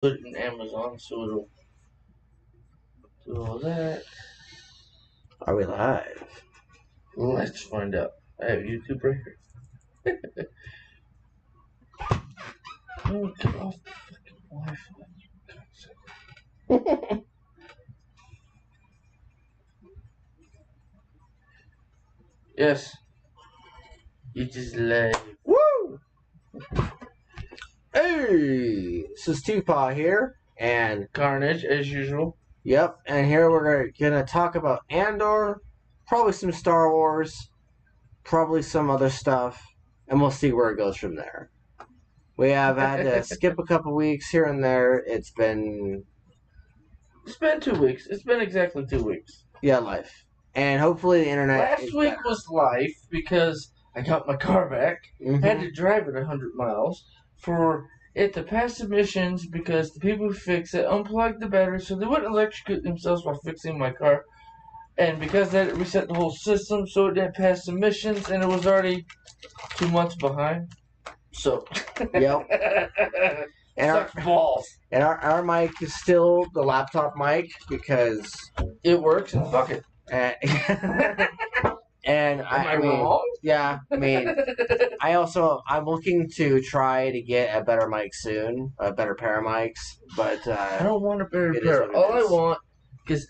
put it in Amazon so it'll do all that. Are we live? Let's find out. I have YouTube right here. Oh, get off the fucking Wi-Fi. Yes. You just live. Woo! Hey, this is TPAW here, and Karnage, as usual. yep, and here we're gonna talk about Andor, probably some Star Wars, probably some other stuff, and we'll see where it goes from there. We have had to skip a couple weeks here and there. It's been 2 weeks. It's been exactly 2 weeks. life, and hopefully the internet. Last week was life because I got my car back. Mm-hmm. Had to drive it 100 miles for it to pass emissions because the people who fix it unplugged the battery so they wouldn't electrocute themselves while fixing my car. And because that, it reset the whole system so it didn't pass emissions, and it was already 2 months behind. So, yep. Sucks balls. And our mic is still the laptop mic because It works, and fuck it. And I mean, wrong? Yeah, I mean, I'm looking to try to get a better mic soon, a better pair of mics, but I don't want a better pair. All I want, because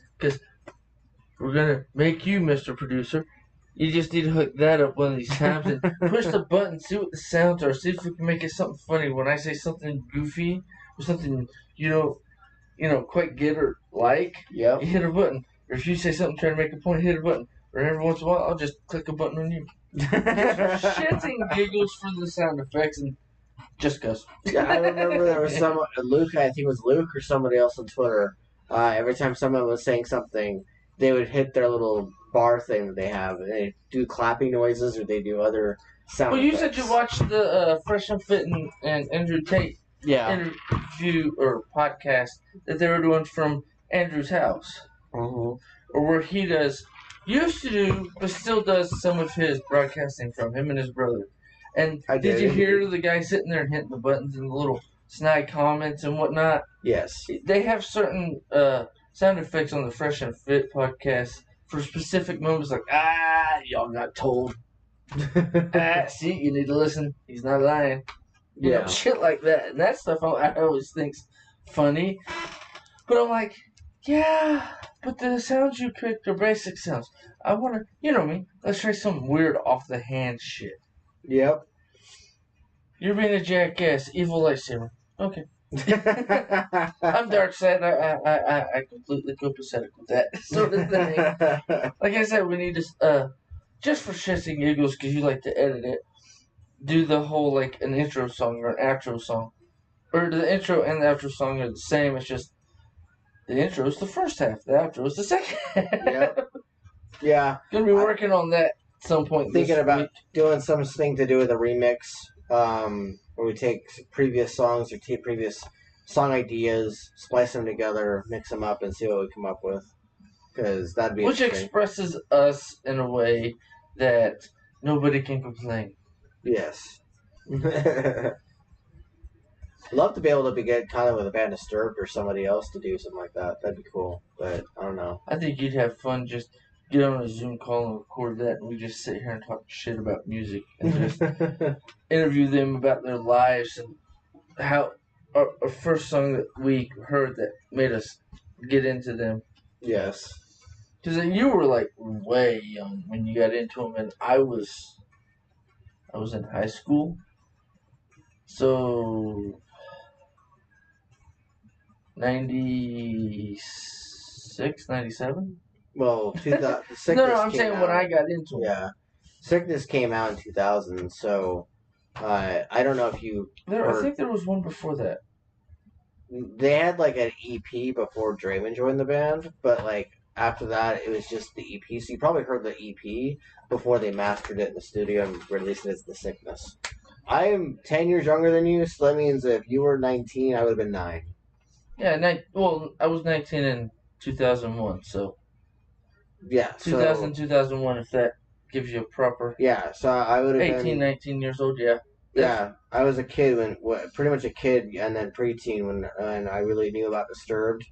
we're gonna make you, Mr. Producer. You just need to hook that up one of these times and push the button, see what the sounds are, see if we can make it something funny. When I say something goofy or something you don't quite get or like, yep. You hit a button. Or if you say something, try to make a point, hit a button. Or every once in a while, I'll just click a button on you. Shits and giggles for the sound effects and just goes. Yeah, I remember there was Luke, I think it was Luke or somebody else on Twitter. Every time someone was saying something, they would hit their little bar thing that they have, and they do clapping noises or they do other sound Well, you effects. said you watched the Fresh and Fit and Andrew Tate interview or podcast that they were doing from Andrew's house. Mm-hmm. Or where he used to do, but still does some of his broadcasting from him and his brother. And did you hear the guy sitting there and hitting the buttons and the little snide comments and whatnot? Yes. They have certain sound effects on the Fresh and Fit podcast for specific moments, like, y'all got told. See, you need to listen. He's not lying. You know, shit like that. And that stuff I always think's funny. But I'm like, yeah, but the sounds you picked are basic sounds. I want to, you know me, let's try some weird off-the-hand shit. Yep. You're being a jackass. Evil lightsaber. Okay. I'm dark side. I completely copacetic with that sort of thing. Like I said, we need to, just for shits and giggles, because you like to edit it, do the whole, like, an intro song or an outro song. Or the intro and the outro song are the same. It's just the intro is the first half. The outro is the second half. Yep. Yeah. Gonna be working on that at some point. Thinking about doing something to do with a remix, where we take previous songs or take previous song ideas, splice them together, mix them up, and see what we come up with. Because that'd be which expresses us in a way that nobody can complain. Yes. Love to be able to get kind of with a band Disturbed or somebody else to do something like that. That'd be cool, but I don't know. I think you'd have fun just get on a Zoom call and record that, and we just sit here and talk shit about music and just interview them about their lives and how our first song that we heard that made us get into them. Yes. Because you were like way young when you got into them, and I was in high school, so 96, 97? Well, the Sickness no, I'm saying when I got into it. Yeah. Sickness came out in 2000, so I don't know if you I think there was one before that. They had like an EP before Draymond joined the band, but like after that, it was just the EP. So you probably heard the EP before they mastered it in the studio and released it as The Sickness. I am 10 years younger than you, so that means if you were 19, I would have been 9. Yeah, I was 19 in 2001, so... Yeah, 2000, 2001, if that gives you a proper... Yeah, so I would have 18, 19 years old, yeah. Yeah, I was a kid pretty much a kid, and then preteen when I really knew about Disturbed,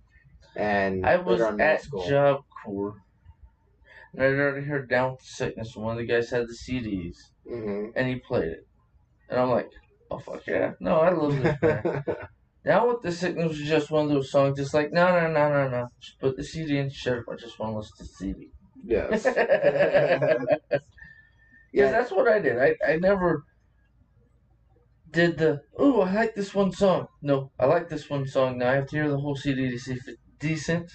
and I later was on middle at school. Job Corps, and I'd already heard Down with the Sickness. One of the guys had the CDs, and he played it. And I'm like, oh, fuck yeah. No, I love this band. Down with the Sickness was just one of those songs, just like, no. Just put the CD in, shut up. I just want to listen to the CD. Yes. Because that's what I did. I never did I like this one song. No, I like this one song. Now I have to hear the whole CD to see if it's decent.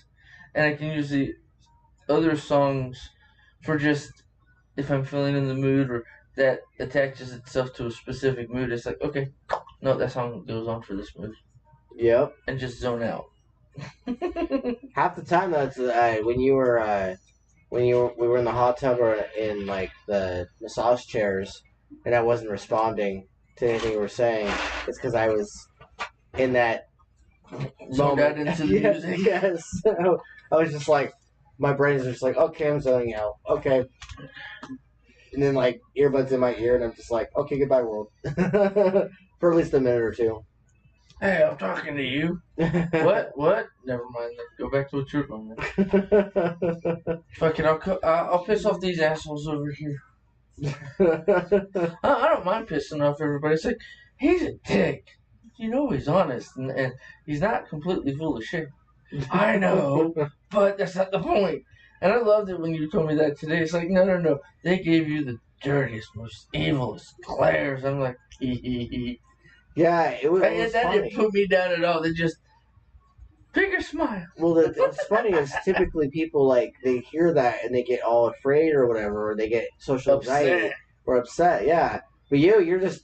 And I can use the other songs for just if I'm feeling in the mood or that attaches itself to a specific mood. It's like, okay, no, that song goes on for this mood. Yep. And just zone out. Half the time, that's when we were in the hot tub or in like the massage chairs, and I wasn't responding to anything you were saying. It's because I was in that zoned out into the music. Yes. I was just like, my brain's just like, okay, I'm zoning out. Okay. And then like earbuds in my ear, and I'm just like, okay, goodbye, world, for at least a minute or two. Hey, I'm talking to you. What? Never mind. Go back to what you're going. Fuck it. I'll piss off these assholes over here. I don't mind pissing off everybody. It's like, he's a dick. You know he's honest, and he's not completely full of shit. I know, but that's not the point. And I loved it when you told me that today. It's like, no. They gave you the dirtiest, most evilest glares. I'm like, hee. Yeah, it was that funny. didn't put me down at all. They just bigger smile. Well, what's funny is typically people like they hear that and they get all afraid or whatever, or they get social anxiety or upset. Yeah, but you're just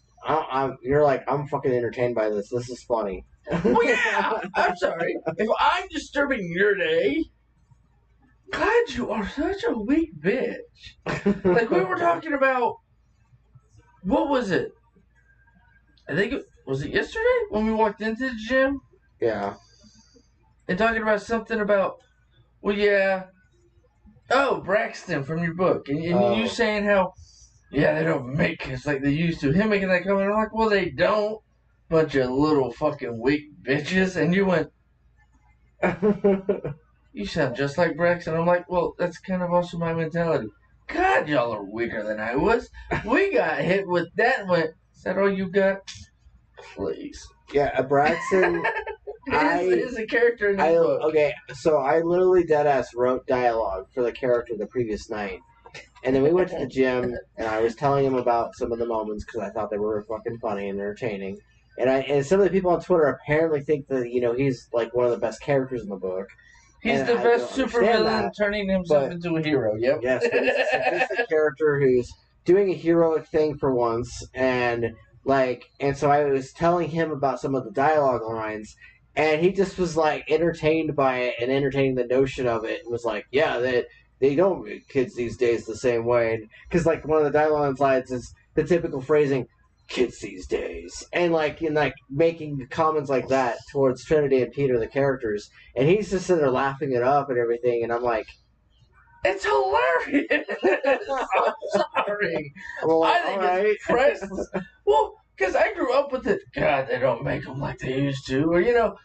you're like, I'm fucking entertained by this. This is funny. Well, yeah. I'm sorry if I'm disturbing your day. God, you are such a weak bitch. Like we were talking about. What was it? I think was it yesterday when we walked into the gym? Yeah. And talking about something about, well, yeah. Oh, Braxton from your book. And you saying how, yeah, they don't make us like they used to. Him making that comment, I'm like, well, they don't. Bunch of little fucking weak bitches. And you went, you sound just like Braxton. I'm like, well, that's kind of also my mentality. God, y'all are weaker than I was. We got hit with that and went, is that all you got? Please. Yeah, Braxton. Is a character in the book. Okay, so I literally deadass wrote dialogue for the character the previous night. And then we went to the gym, and I was telling him about some of the moments because I thought they were fucking funny and entertaining. And some of the people on Twitter apparently think that, he's like one of the best characters in the book. He's the best supervillain turning himself into a hero, yep. Yes, he's a sadistic character who's doing a heroic thing for once, and so I was telling him about some of the dialogue lines, and he just was like entertained by it and entertaining the notion of it, and was like, yeah, they don't make kids these days the same way, because like one of the dialogue lines is the typical phrasing, kids these days, and making comments like that towards Trinity and Peter, the characters, and he's just sitting there laughing it up and everything, and I'm like, it's hilarious. I'm sorry. I think it's priceless. Well, because I grew up with it. God, they don't make them like they used to. Or,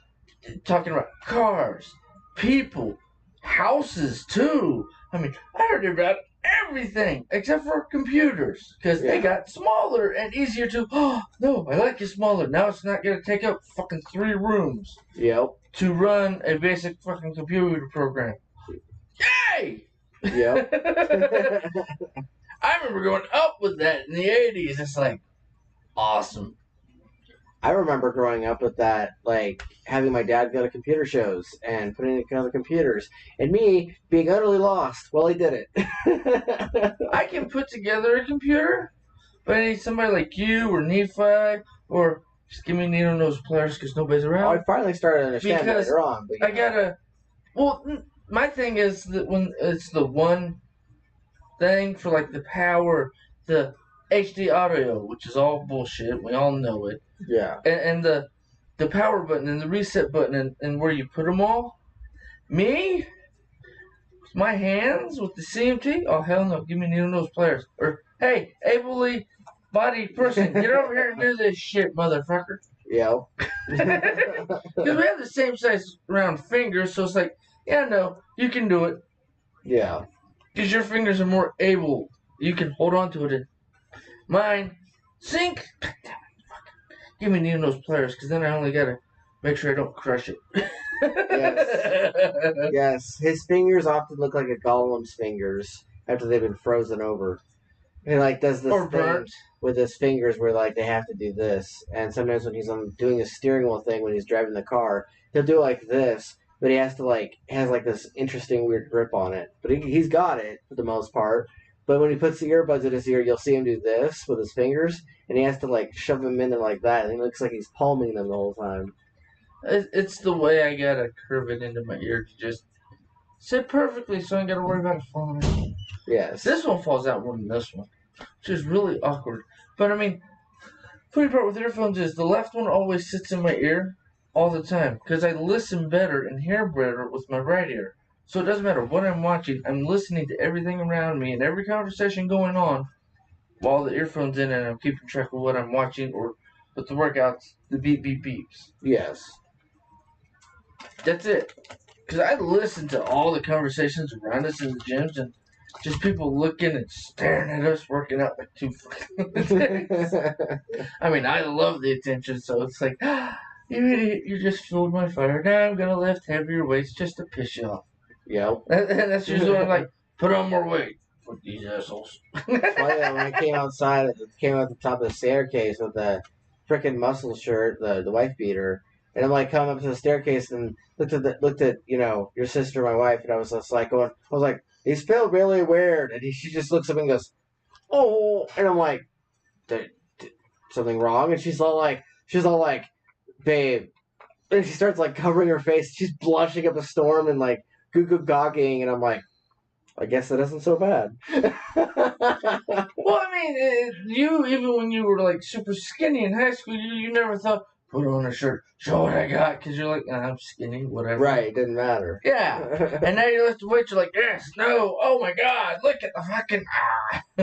talking about cars, people, houses, too. I mean, I heard about everything except for computers because they got smaller and easier to, no, I like it smaller. Now it's not going to take up fucking 3 rooms to run a basic fucking computer program. Yay! Yep. I remember going up with that in the 80s. It's like, awesome. I remember growing up with that, like, having my dad go to computer shows and putting together computers, and me being utterly lost while he did it. I can put together a computer, but I need somebody like you or Nephi, or just give me needle nose players because nobody's around. I finally started to understand later on. But, I gotta... Well, my thing is that when it's the one thing for, like, the power, the HD audio, which is all bullshit. We all know it. Yeah. And the power button and the reset button and where you put them all. Me? With my hands with the CMT? Oh, hell no. Give me needle nose players. Or, hey, ably body person, get over here and do this shit, motherfucker. Yep. Because we have the same size round fingers, so it's like, yeah, no, you can do it. Yeah. Because your fingers are more able. You can hold on to it. And mine, sink. Give me those pliers, because then I only gotta make sure I don't crush it. Yes. Yes. His fingers often look like a golem's fingers after they've been frozen over. He like does this Or burnt. with his fingers where like they have to do this, and sometimes when he's doing a steering wheel thing when he's driving the car, he'll do it like this, but he has to has this interesting weird grip on it. But he's got it for the most part. But when he puts the earbuds in his ear, you'll see him do this with his fingers, and he has to shove them in there like that, and he looks like he's palming them the whole time. It's the way I gotta curve it into my ear to just sit perfectly, so I ain't gotta worry about it falling out. Yes. This one falls out more than this one, which is really awkward. But I mean, funny part with earphones is the left one always sits in my ear all the time because I listen better and hear better with my right ear. So it doesn't matter what I'm watching, I'm listening to everything around me and every conversation going on while the earphone's in, and I'm keeping track of what I'm watching, or with the workouts, the beep beep beeps. Yes. That's it. Because I listen to all the conversations around us in the gyms and just people looking and staring at us working out like two fucking I mean, I love the attention, so it's like, you idiot, you just fueled my fire. Now I'm going to lift heavier weights just to piss you off. Yep. And that's usually when I'm like, put on more weight. Fuck these assholes. When I came outside, came out the top of the staircase with the frickin' muscle shirt, the wife beater, and I'm like coming up to the staircase and looked at your sister, my wife, and I was just like going, these feel really weird, and she just looks up and goes, oh, and I'm like, something wrong? And she's all like, babe, and she starts covering her face, she's blushing up a storm and goo goo gagging, and I'm like, I guess that isn't so bad. Well, I mean, you, even when you were super skinny in high school, you never thought, put on a shirt, show what I got, because you're like, I'm skinny, whatever. Right, it didn't matter. Yeah. And now you lift the weight, you're like, yes, no, oh my god, look at the fucking,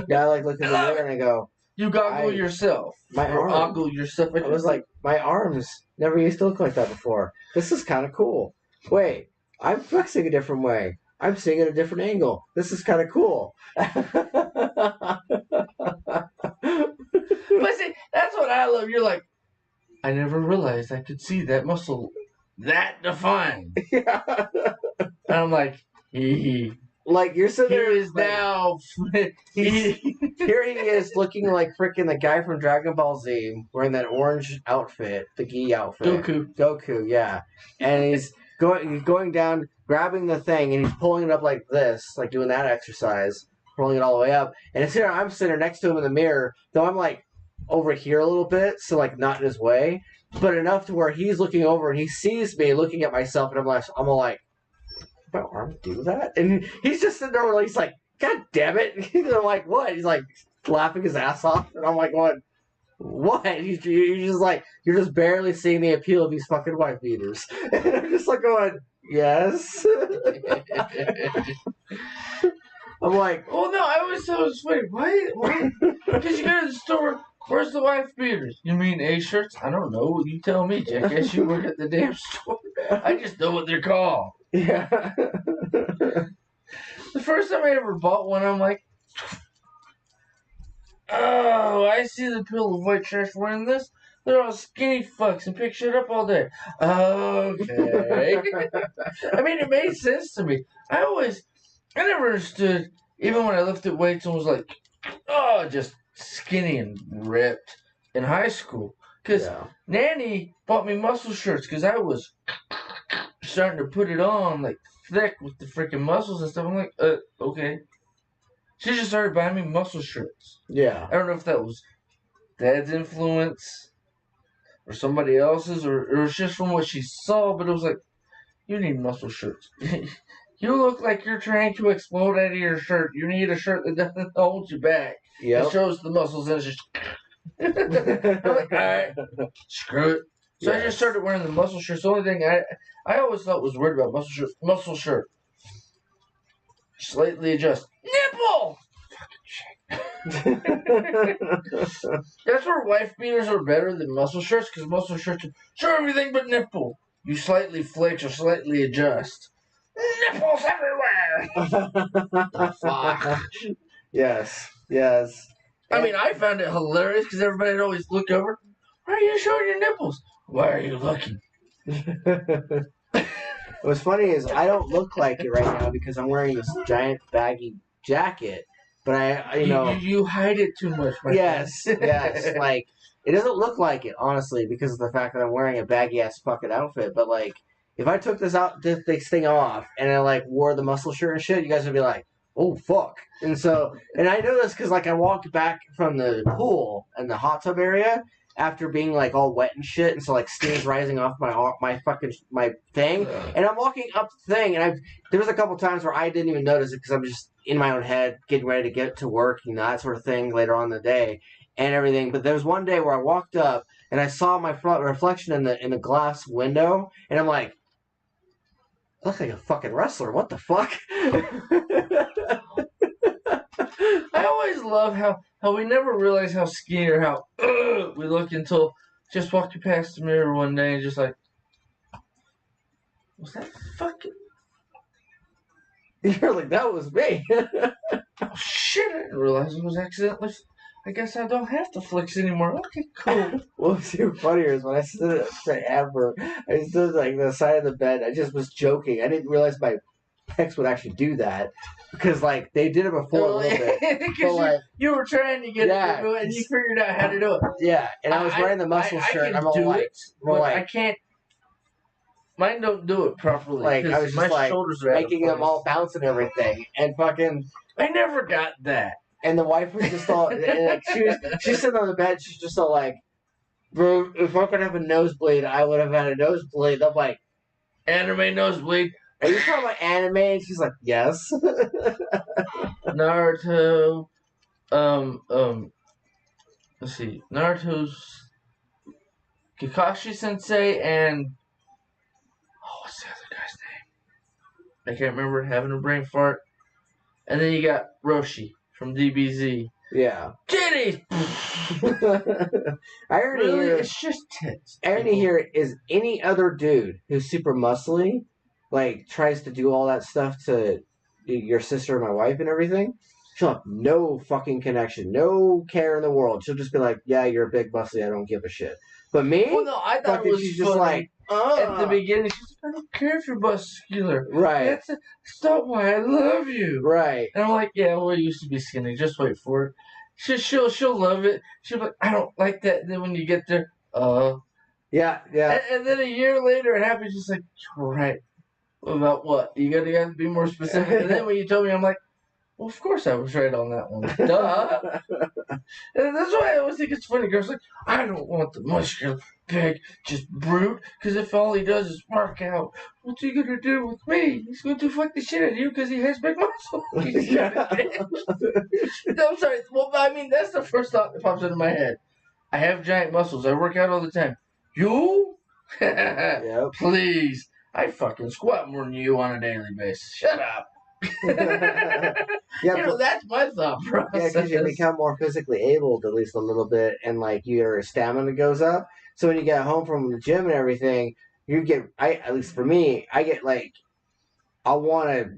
Yeah, I look in the mirror and I go, you goggle yourself. Or ogle yourself. I was like, my arms never used to look like that before. This is kind of cool. Wait, I'm flexing a different way. I'm seeing at a different angle. This is kind of cool. But see, that's what I love. You're like, I never realized I could see that muscle that defined. Yeah. And I'm like, hee. Like, you're sitting there. He is now. Here he is looking like freaking the guy from Dragon Ball Z wearing that orange outfit, the gi outfit. Goku, yeah. And he's going down, grabbing the thing, and he's pulling it up like this, like doing that exercise, pulling it all the way up. And I'm sitting next to him in the mirror, though I'm over here a little bit, so not in his way, but enough to where he's looking over and he sees me looking at myself, and I'm all like, my arm do that? And he's just sitting there he's like, God damn it. And I'm like, what? He's laughing his ass off, and I'm like, what? You're just barely seeing the appeal of these fucking wife beaters. And I'm just going, yes. I'm like, oh no, I always thought it was funny. Why? Because you go to the store, where's the wife beaters? You mean A shirts? I don't know. You tell me, jackass. You work at the damn store. I just know what they're called. Yeah. The first time I ever bought one, I'm like, oh, I see the appeal of white trash wearing this. They're all skinny fucks and pick shit up all day. Okay. I mean, it made sense to me. I never understood, even when I lifted weights and was like, oh, just skinny and ripped in high school. Because Nanny bought me muscle shirts because I was starting to put it on, thick with the freaking muscles and stuff. I'm like, okay. She just started buying me muscle shirts. Yeah. I don't know if that was Dad's influence or somebody else's, or it was just from what she saw, but it was like, you need muscle shirts. You look like you're trying to explode out of your shirt. You need a shirt that doesn't hold you back. Yeah. It shows the muscles and it's just... I'm like, alright, screw it. So I just started wearing the muscle shirts. The only thing I always thought was weird about muscle shirt. Slightly adjust. Nipple! Fucking shit. That's where wife beaters are better than muscle shirts, because muscle shirts show everything but nipple. You slightly flex or slightly adjust. Nipples everywhere! The fuck? Yes, yes. I mean, I found it hilarious because everybody would always look over. Why are you showing your nipples? Why are you looking? What's funny is I don't look like it right now because I'm wearing this giant baggy jacket. But you hide it too much. Yes, yes. Like it doesn't look like it, honestly, because of the fact that I'm wearing a baggy ass fucking outfit. But like, if I took this thing off and I like wore the muscle shirt and shit, you guys would be like, "Oh fuck!" And I know this because like I walked back from the pool and the hot tub area after being like all wet and shit, and so like steam's rising off my thing, and I'm walking up the thing, and there was a couple times where I didn't even notice it because I'm just in my own head getting ready to get to work, that sort of thing later on in the day and everything. But there was one day where I walked up and I saw my front reflection in the glass window, and I'm like, I look like a fucking wrestler. What the fuck? I always love how we never realize how skinny or how we look until just walking past the mirror one day and just like, was that fucking... You're like, that was me. Oh shit, I didn't realize it was accidentally... I guess I don't have to flex anymore. Okay, cool. What was even funnier is when I stood to Amber, I stood like the side of the bed. I just was joking. I didn't realize my pecs would actually do that because like they did it before a little bit. Because you were trying to get it to do it and you figured out how to do it. Yeah, and I was wearing the muscle shirt. And I'm all like, I can't. Mine don't do it properly. Like I was just like shoulders are making them all bounce and everything, and fucking. I never got that. And the wife was just all, and like she's sitting on the bed. She's just all like, "Bro, if I could have a nosebleed, I would have had a nosebleed." I'm like, "Anime nosebleed? Are you talking about anime?" And she's like, "Yes." Naruto, let's see, Naruto's Kakashi Sensei and what's the other guy's name? I can't remember. Having a brain fart. And then you got Roshi from DBZ. Yeah. Titties! It's just tits. Irony here is any other dude who's super muscly, like, tries to do all that stuff to your sister and my wife and everything, she'll have no fucking connection, no care in the world. She'll just be like, yeah, you're a big muscly, I don't give a shit. But me? Well, no, I thought it was she's just like, at the beginning, she's like, I don't care if you're muscular. Right. Stop why I love you. Right. And I'm like, yeah, well, you used to be skinny. Just wait for it. She'll love it. She'll be like, I don't like that. And then when you get there, yeah. And then a year later, it happens. Just like, right. About what? You gotta be more specific. And then when you told me, I'm like, well, of course I was right on that one. Duh. And that's why I always think it's funny. Girls like, I don't want the muscular, big, just brute. Because if all he does is work out, what's he gonna do with me? He's gonna do fuck the shit out of you because he has big muscles. No, I'm sorry. Well, I mean, that's the first thought that pops into my head. I have giant muscles. I work out all the time. You? Yep. Please. I fucking squat more than you on a daily basis. Shut up. Yeah, that's my thought process. Yeah, because you become more physically able at least a little bit, and like your stamina goes up. So when you get home from the gym and everything, at least for me, I get like, I want to,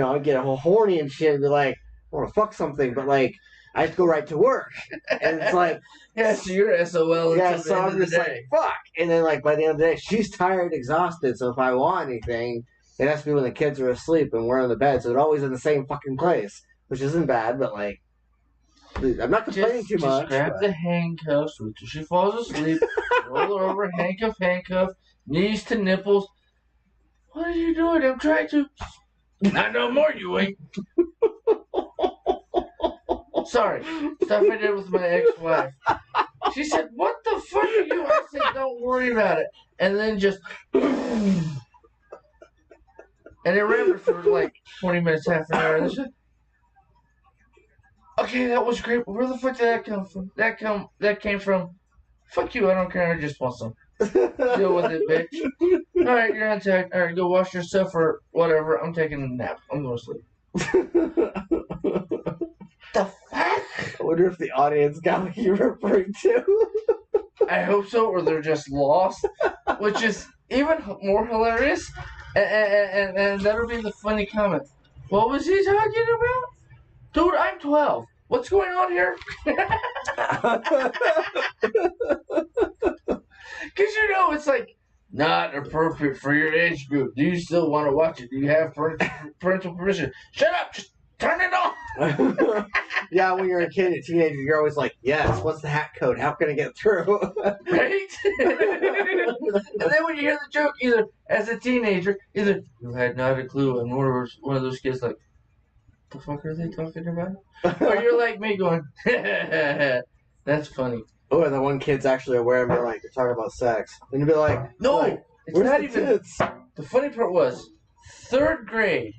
I get a whole horny and shit, and be like, I want to fuck something, but like, I have to go right to work, and it's like, yeah, so you're SOL. Yeah, so I'm just like, fuck, and then like by the end of the day, she's tired, exhausted. So if I want anything, it has to be when the kids are asleep and we're in the bed, so it's always in the same fucking place, which isn't bad, but like, I'm not complaining too much. Grab the handcuffs, wait till she falls asleep, roll her over, handcuff, knees to nipples. What are you doing? I'm trying to. Not no more, you ain't. Sorry, stuff I did with my ex-wife. She said, "What the fuck are you?" I said, "Don't worry about it," and then just. And it ran for like 20 minutes, half an hour. And said, okay, that was great, but where the fuck did that come from? That came from. Fuck you, I don't care, I just want some. Deal with it, bitch. Alright, you're untagged. Alright, go wash yourself or whatever. I'm taking a nap. I'm going to sleep. The fuck? wonder if the audience got what you're referring to. I hope so, or they're just lost, which is even more hilarious. And that'll be the funny comment. What was he talking about? Dude, I'm 12. What's going on here? Because it's like, not appropriate for your age group. Do you still want to watch it? Do you have parental permission? Shut up! Just turn it off! Yeah, when you're a kid, a teenager, you're always like, yes, what's the hack code? How can I get through? Right? And then when you hear the joke, either as a teenager, you had not a clue, and one of those kids like, the fuck are they talking about? Or you're like me going, that's funny. Or the one kid's actually aware and they're like, you're talking about sex. And you'd be like, no, like, it's not even. Tits? The funny part was, 3rd grade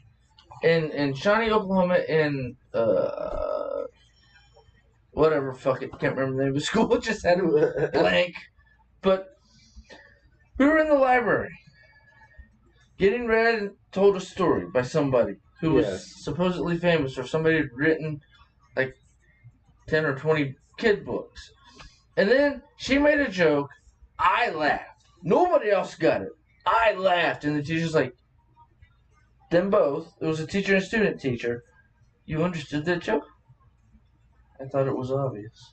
in Shawnee, Oklahoma, in whatever, fuck it, can't remember the name of the school, just had a blank. But we were in the library, getting read and told a story by somebody who was supposedly famous, or somebody had written like 10 or 20 kid books. And then she made a joke. I laughed. Nobody else got it. I laughed. And the teacher's like, them both. It was a teacher and a student teacher. You understood that joke? I thought it was obvious.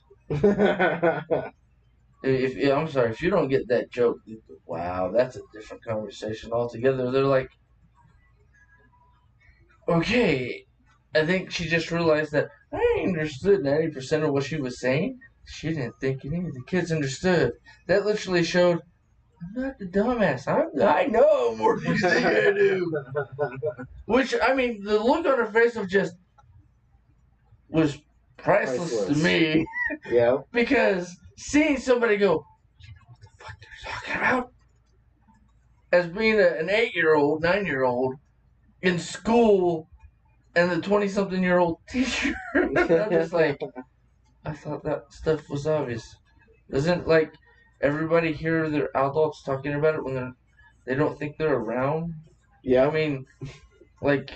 I'm sorry, if you don't get that joke, wow, that's a different conversation altogether. They're like, okay. I think she just realized that I understood 90% of what she was saying. She didn't think any of the kids understood. That literally showed, I'm not the dumbass. I know more than you think I do. Which, I mean, the look on her face of just was priceless to me. Yeah. Because seeing somebody go, you know what the fuck they're talking about? As being an 8-year-old, 9-year-old in school and the 20-something-year-old teacher, I'm just like, I thought that stuff was obvious. Doesn't, like, everybody hear their adults talking about it when they don't think they're around? Yeah. I mean, like,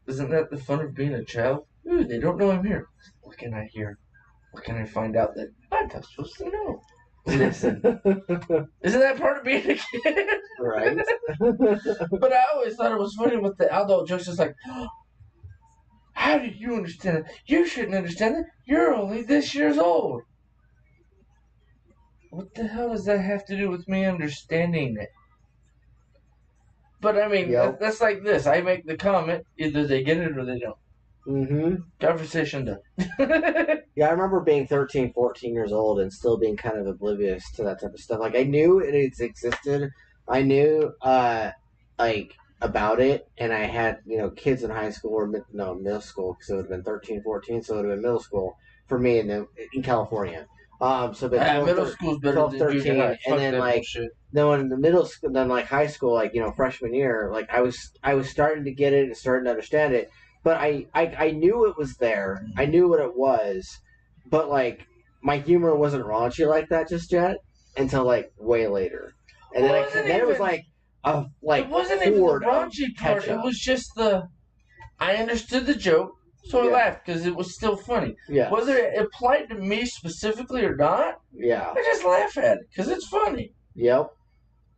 isn't that the fun of being a child? Ooh, they don't know I'm here. What can I hear? What can I find out that I'm not supposed to know? Listen. Isn't that part of being a kid? Right. But I always thought it was funny with the adult jokes. It's like, how did you understand it? You shouldn't understand it. You're only this years old. What the hell does that have to do with me understanding it? But I mean, that's like this. I make the comment, either they get it or they don't. Mm-hmm. Conversation done. Yeah, I remember being 13, 14 years old and still being kind of oblivious to that type of stuff. Like, I knew it existed. I knew, like, about it, and I had, kids in high school, or middle school, because it would have been 13, 14, so it would have been middle school for me in California. So middle school's better 12, than 13, junior high. and then then when in the middle school, then like high school, like freshman year, like I was starting to get it and starting to understand it, but I knew it was there. I knew what it was, but like my humor wasn't raunchy like that just yet until like way later, and then it was like it wasn't even the raunchy part. It was just I understood the joke. So I laughed because it was still funny. Yeah. Whether it applied to me specifically or not, I just laugh at it because it's funny. Yep.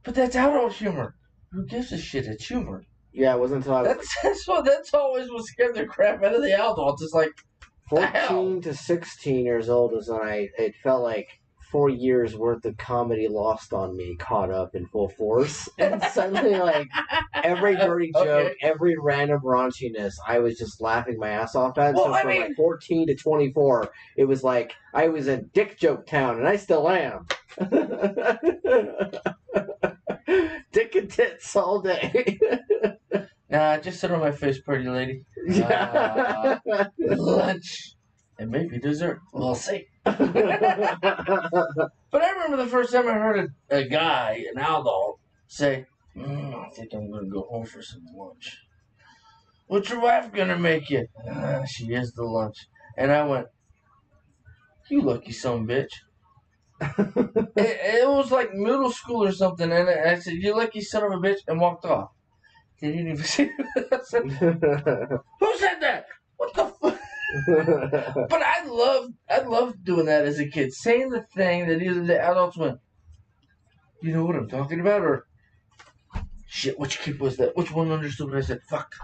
But that's adult humor. Who gives a shit? It's humor. Yeah, it wasn't until I was... That's always what scared the crap out of the adults. It's like 14 to 16 years old was when it felt like 4 years worth of comedy lost on me caught up in full force, and suddenly like every dirty joke, every random raunchiness, I was just laughing my ass off at. Well, so from like 14 to 24, it was like I was in dick joke town, and I still am. Dick and tits all day. Nah, just sit on my face, pretty lady. Lunch. And maybe dessert. We'll see. But I remember the first time I heard a guy, an adult, say, I think I'm going to go home for some lunch. What's your wife going to make you? She is the lunch. And I went, you lucky son of a bitch. it was like middle school or something. And I said, you lucky son of a bitch, and walked off. They didn't even say that. I said, who said that? What the fuck? But I loved doing that as a kid, saying the thing that either the adults went, you know what I'm talking about, or shit, which kid was that? Which one understood what I said? Fuck.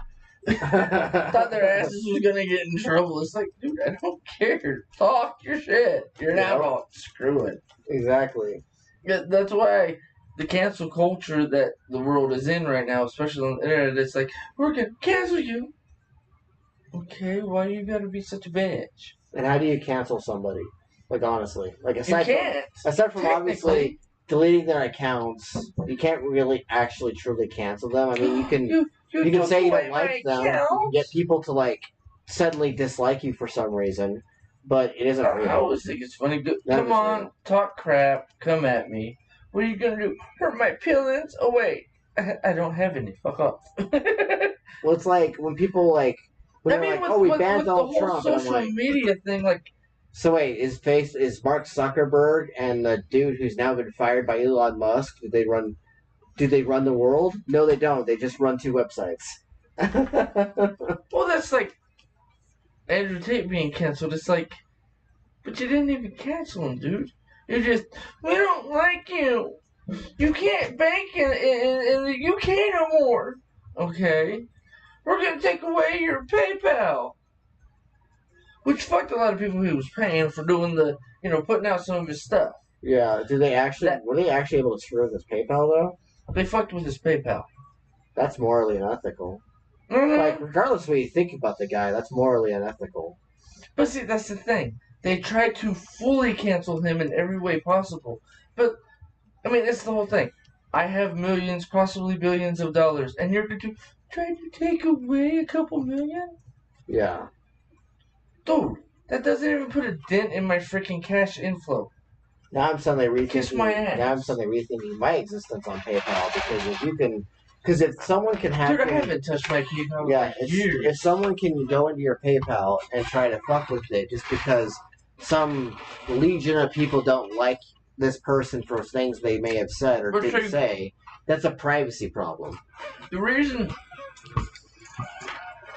Thought their asses was gonna get in trouble. It's like, dude, I don't care. Talk your shit. You're an adult. Screw it. Exactly. Yeah, that's why the cancel culture that the world is in right now, especially on the internet, it's like, we're gonna cancel you. Okay, why you gotta be such a bitch? And how do you cancel somebody? Like, honestly. Like, You can't. Aside from obviously deleting their accounts, you can't really actually truly cancel them. I mean, you can say you don't like them. You can get people to, like, suddenly dislike you for some reason, but it isn't real. I always think it's funny. Come on, talk crap, come at me. What are you gonna do? Hurt my feelings? Oh wait, I don't have any. Fuck off. Well, it's like when people like, when they're like, oh, we banned Donald Trump. The whole social media thing, like. So wait, is Mark Zuckerberg and the dude who's now been fired by Elon Musk? Do they run the world? No, they don't. They just run 2 websites. Well, that's like Andrew Tate being canceled. It's like, but you didn't even cancel him, dude. You just, we don't like you. You can't bank in the UK no more. Okay, we're gonna take away your PayPal. Which fucked a lot of people he was paying for doing the, putting out some of his stuff. Yeah, were they actually able to screw with his PayPal, though? They fucked with his PayPal. That's morally unethical. Mm-hmm. Like, regardless of what you think about the guy, that's morally unethical. But see, that's the thing. They tried to fully cancel him in every way possible. But, I mean, that's the whole thing. I have millions, possibly billions of dollars, and you're going to try to take away a couple million? Yeah. Dude, that doesn't even put a dent in my freaking cash inflow. Now I'm suddenly rethinking. Kiss my ass. Now I'm suddenly rethinking my existence on PayPal because if someone can hack, dude, I haven't touched my PayPal. Yeah, if someone can go into your PayPal and try to fuck with it just because some legion of people don't like this person for things they may have said or didn't say, that's a privacy problem. The reason,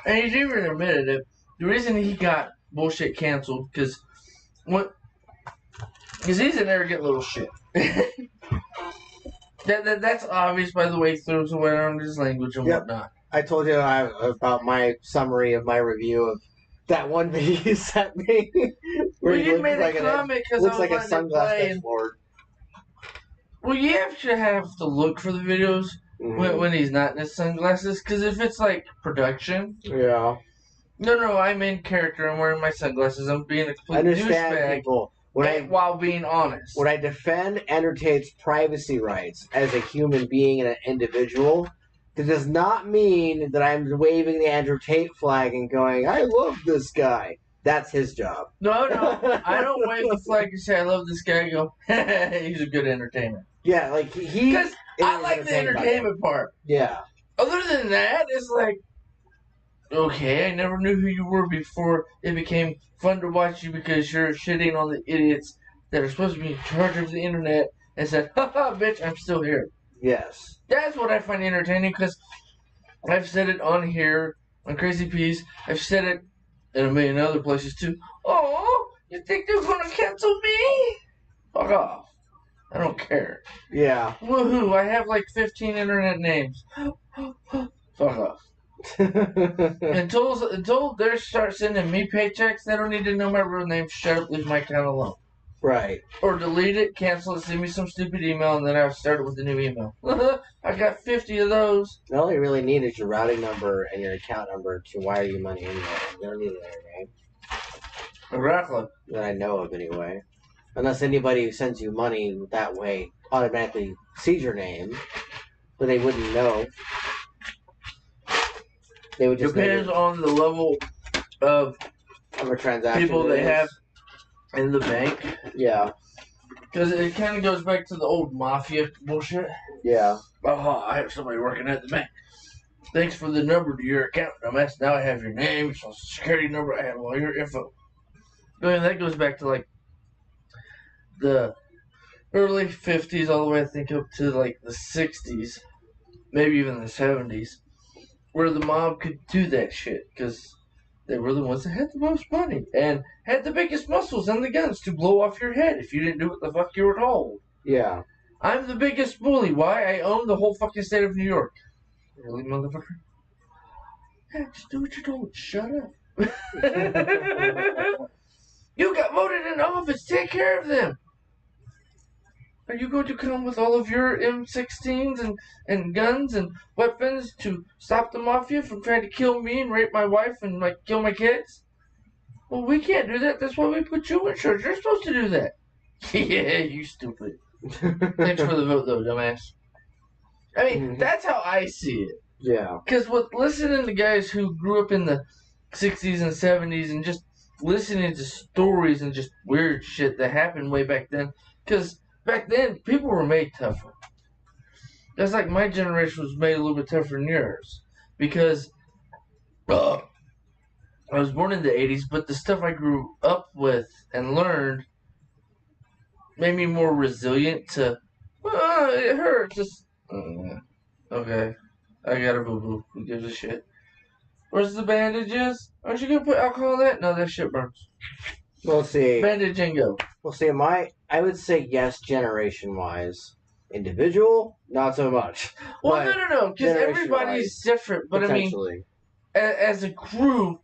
and he's even admitted it. The reason he got bullshit canceled because he's an arrogant little shit. That's obvious by the way he throws away on his language and whatnot. I told you about my summary of my review of that one video you sent me. Where you made a comment because looks like a sunglass lord. Well, you actually have to look for the videos when he's not in his sunglasses, because if it's like production, yeah. No, I'm in character. I'm wearing my sunglasses. I'm being a complete douchebag while being honest. When I defend Andrew Tate's privacy rights as a human being and an individual, that does not mean that I'm waving the Andrew Tate flag and going, I love this guy. That's his job. No, I don't wave the flag and say I love this guy and go, he's a good entertainer. Yeah, like because I like the entertainment part. Yeah. Other than that, it's like, okay, I never knew who you were before it became fun to watch you because you're shitting on the idiots that are supposed to be in charge of the internet and said, haha, bitch, I'm still here. Yes. That's what I find entertaining because I've said it on here, on Crazy Peas. I've said it in a million other places too. Oh, you think they're going to cancel me? Fuck off. I don't care. Yeah. Woohoo, I have like 15 internet names. Fuck off. until they start sending me paychecks, they don't need to know my real name. Shut up, leave my account alone. Right. Or delete it, cancel it, send me some stupid email, and then I'll start it with a new email. I got 50 of those. All you really need is your routing number and your account number to wire you money anyway. You don't need another name. Exactly. That I know of anyway. Unless anybody who sends you money that way automatically sees your name, but they wouldn't know. They would just depends on the level of a transaction people they have in the bank. Yeah. Because it kind of goes back to the old mafia bullshit. Yeah. Oh, I have somebody working at the bank. Thanks for the number to your account, dumbass. Now I have your name, your social security number, I have all your info. I mean, that goes back to like the early 50s all the way I think up to like the 60s, maybe even the 70s, where the mob could do that shit because they were the ones that had the most money and had the biggest muscles and the guns to blow off your head if you didn't do what the fuck you were told. Yeah. I'm the biggest bully. Why? I own the whole fucking state of New York. Really, motherfucker? Yeah, just do what you're told. Shut up. You got voted in office. Take care of them. Are you going to come with all of your M16s and guns and weapons to stop the mafia from trying to kill me and rape my wife and kill my kids? Well, we can't do that. That's why we put you in charge. You're supposed to do that. Yeah, you stupid. Thanks for the vote, though, dumbass. I mean, that's how I see it. Yeah. Because with listening to guys who grew up in the 60s and 70s and just listening to stories and just weird shit that happened way back then, because back then people were made tougher. That's like my generation was made a little bit tougher than yours. Because I was born in the 80s, but the stuff I grew up with and learned made me more resilient to, it hurts. Just, okay. I got a boo-boo. Who gives a shit? Where's the bandages? Aren't you gonna put alcohol in that? No, that shit burns. We'll see. Bandage and go. We'll see. I would say yes, generation-wise. Individual, not so much. Well, no, because everybody's different. But I mean, as a group,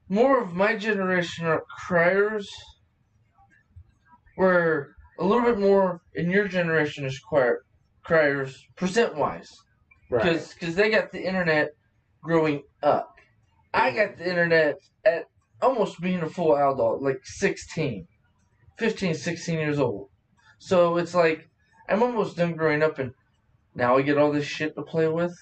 more of my generation are criers, where a little bit more in your generation is criers, percent-wise. Because they got the internet growing up. I got the internet at almost being a full adult, like 15, 16 years old. So it's like, I'm almost done growing up and now I get all this shit to play with.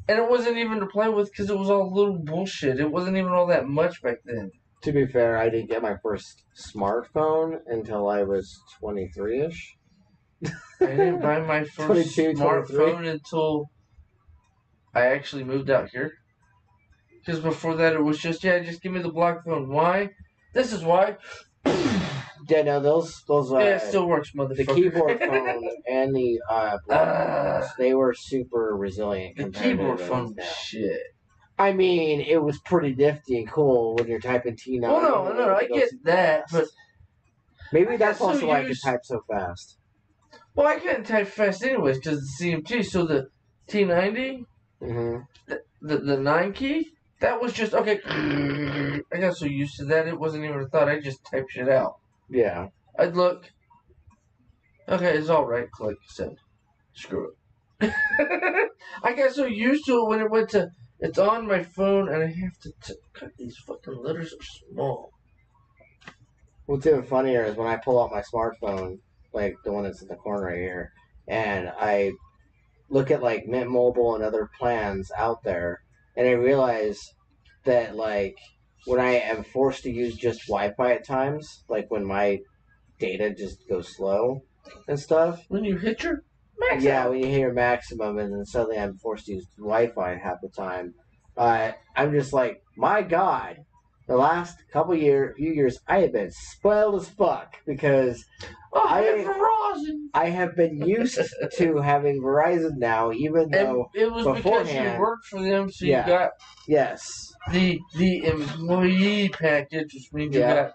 And it wasn't even to play with because it was all little bullshit. It wasn't even all that much back then. To be fair, I didn't get my first smartphone until I was 23-ish. I didn't buy my first smartphone until I actually moved out here. Because before that, it was just give me the block phone. Why? This is why. Yeah, no, those it still works, motherfucker. The keyboard phone and the block phones, they were super resilient. The keyboard phone was shit. I mean, it was pretty nifty and cool when you're typing T9. Well, no, I get that, but maybe that's also why I can type so fast. Well, I couldn't type fast anyways because the CMT. So the T90, the 9 key, that was just okay. I got so used to that, it wasn't even a thought. I just typed shit out. Yeah. I'd look. Okay, it's all right. Click, send. Screw it. I got so used to it when it went to. It's on my phone, and I have to cut these fucking letters are small. What's even funnier is when I pull out my smartphone, like the one that's in the corner right here, and I look at like Mint Mobile and other plans out there, and I realize that like when I am forced to use just Wi-Fi at times, like when my data just goes slow and stuff. When you hit your maximum. Yeah, when you hit your maximum, and then suddenly I'm forced to use Wi-Fi half the time. I'm just like, my God, the last few years, I have been spoiled as fuck because I have been used to having Verizon now, even though it was because you worked for them, so you got the employee package, which means you got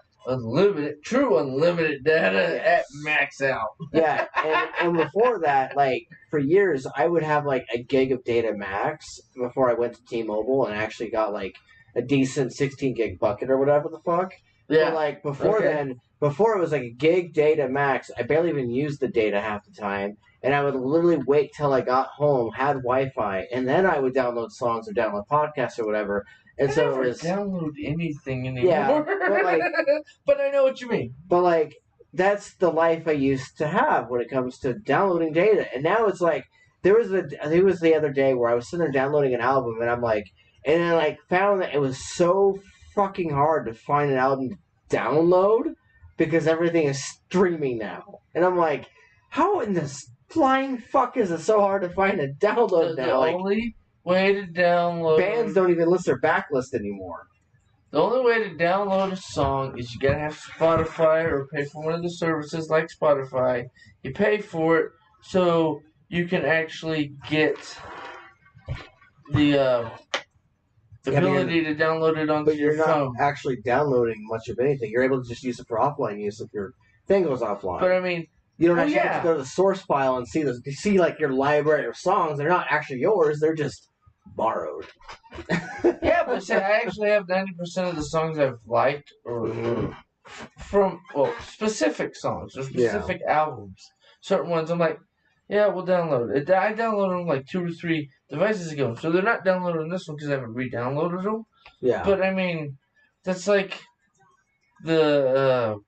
true unlimited data at max out. Yeah, and before that, like for years, I would have like a gig of data max before I went to T-Mobile and actually got like a decent 16 gig bucket or whatever the fuck. Yeah. But like before then, before it was like a gig data max, I barely even used the data half the time. And I would literally wait till I got home, had Wi-Fi, and then I would download songs or download podcasts or whatever. And so never download anything anymore. Yeah, but, like, but I know what you mean. But like that's the life I used to have when it comes to downloading data. And now it's like I think it was the other day where I was sitting there downloading an album, and I'm like, and I like found that it was so fucking hard to find an album to download because everything is streaming now. And I'm like, how in this flying fuck is it so hard to find a download now? The only way to download... Bands don't even list their backlist anymore. The only way to download a song is you gotta have Spotify or pay for one of the services like Spotify. You pay for it so you can actually get the The Yeah, ability to download it onto but your you're not phone. actually downloading much of anything. You're able to just use it for offline use if your thing goes offline. But I mean, you don't well, actually get yeah. to go to the source file and see like your library of songs. They're not actually yours. They're just borrowed. Yeah, but see, I actually have 90% of the songs I've liked or from specific songs or specific albums. Certain ones I'm like, yeah, we'll download it. I downloaded them like 2 or 3 devices ago, so they're not downloading this one because I haven't re-downloaded them. Yeah. But I mean, that's like the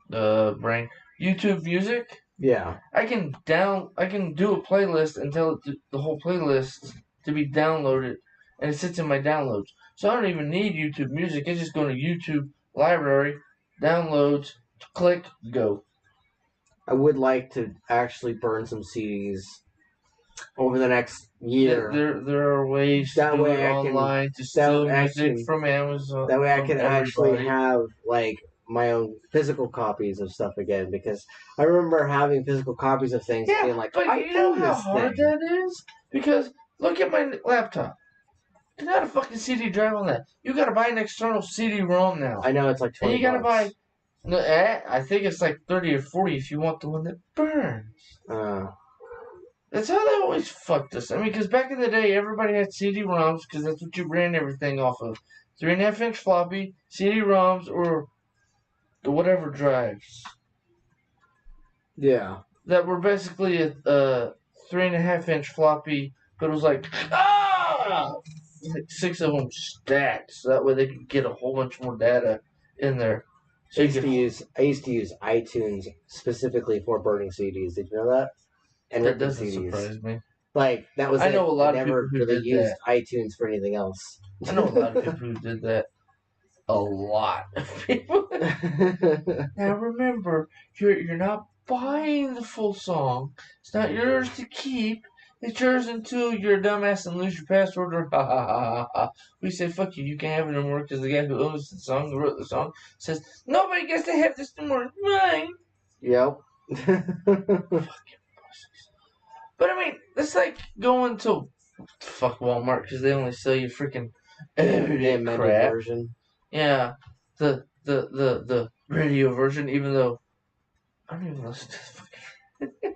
brain YouTube Music. Yeah. I can do a playlist and tell it the whole playlist to be downloaded, and it sits in my downloads. So I don't even need YouTube Music. I just go to YouTube Library, downloads, click, go. I would like to actually burn some CDs over the next year. There are ways That to do way it I can- online to steal music from Amazon. That way I from can actually everybody. have like my own physical copies of stuff again, because I remember having physical copies of things and being like, but I you know own how this hard thing. that is? Because look at my laptop. There's not a fucking CD drive on that. You gotta buy an external CD-ROM now. I know it's like $20. And you gotta buy. No, I think it's like 30 or 40 if you want the one that burns. That's how they always fucked us. I mean, because back in the day, everybody had CD-ROMs because that's what you ran everything off of. 3.5-inch floppy, CD-ROMs, or the whatever drives. Yeah. That were basically a 3.5-inch floppy, but it was like, like 6 of them stacked, so that way they could get a whole bunch more data in there. So I used to use iTunes specifically for burning CDs. Did you know that? And that ripping doesn't CDs. surprise me. Like that was. I know a lot of never people who really did used that. iTunes for anything else. I know a lot of people who did that. A lot of people. Now remember, you're not buying the full song. It's not yours to keep. It's yours until you're a dumbass and lose your password or ha ha ha ha ha. We say fuck you. You can't have it anymore because the guy who owns the song, who wrote the song, says nobody gets to have this anymore. It's mine. Yep. Fucking pussies. But I mean, it's like going to fuck Walmart because they only sell you freaking everyday crap. Version. Yeah, the radio version, even though I don't even listen to the fucking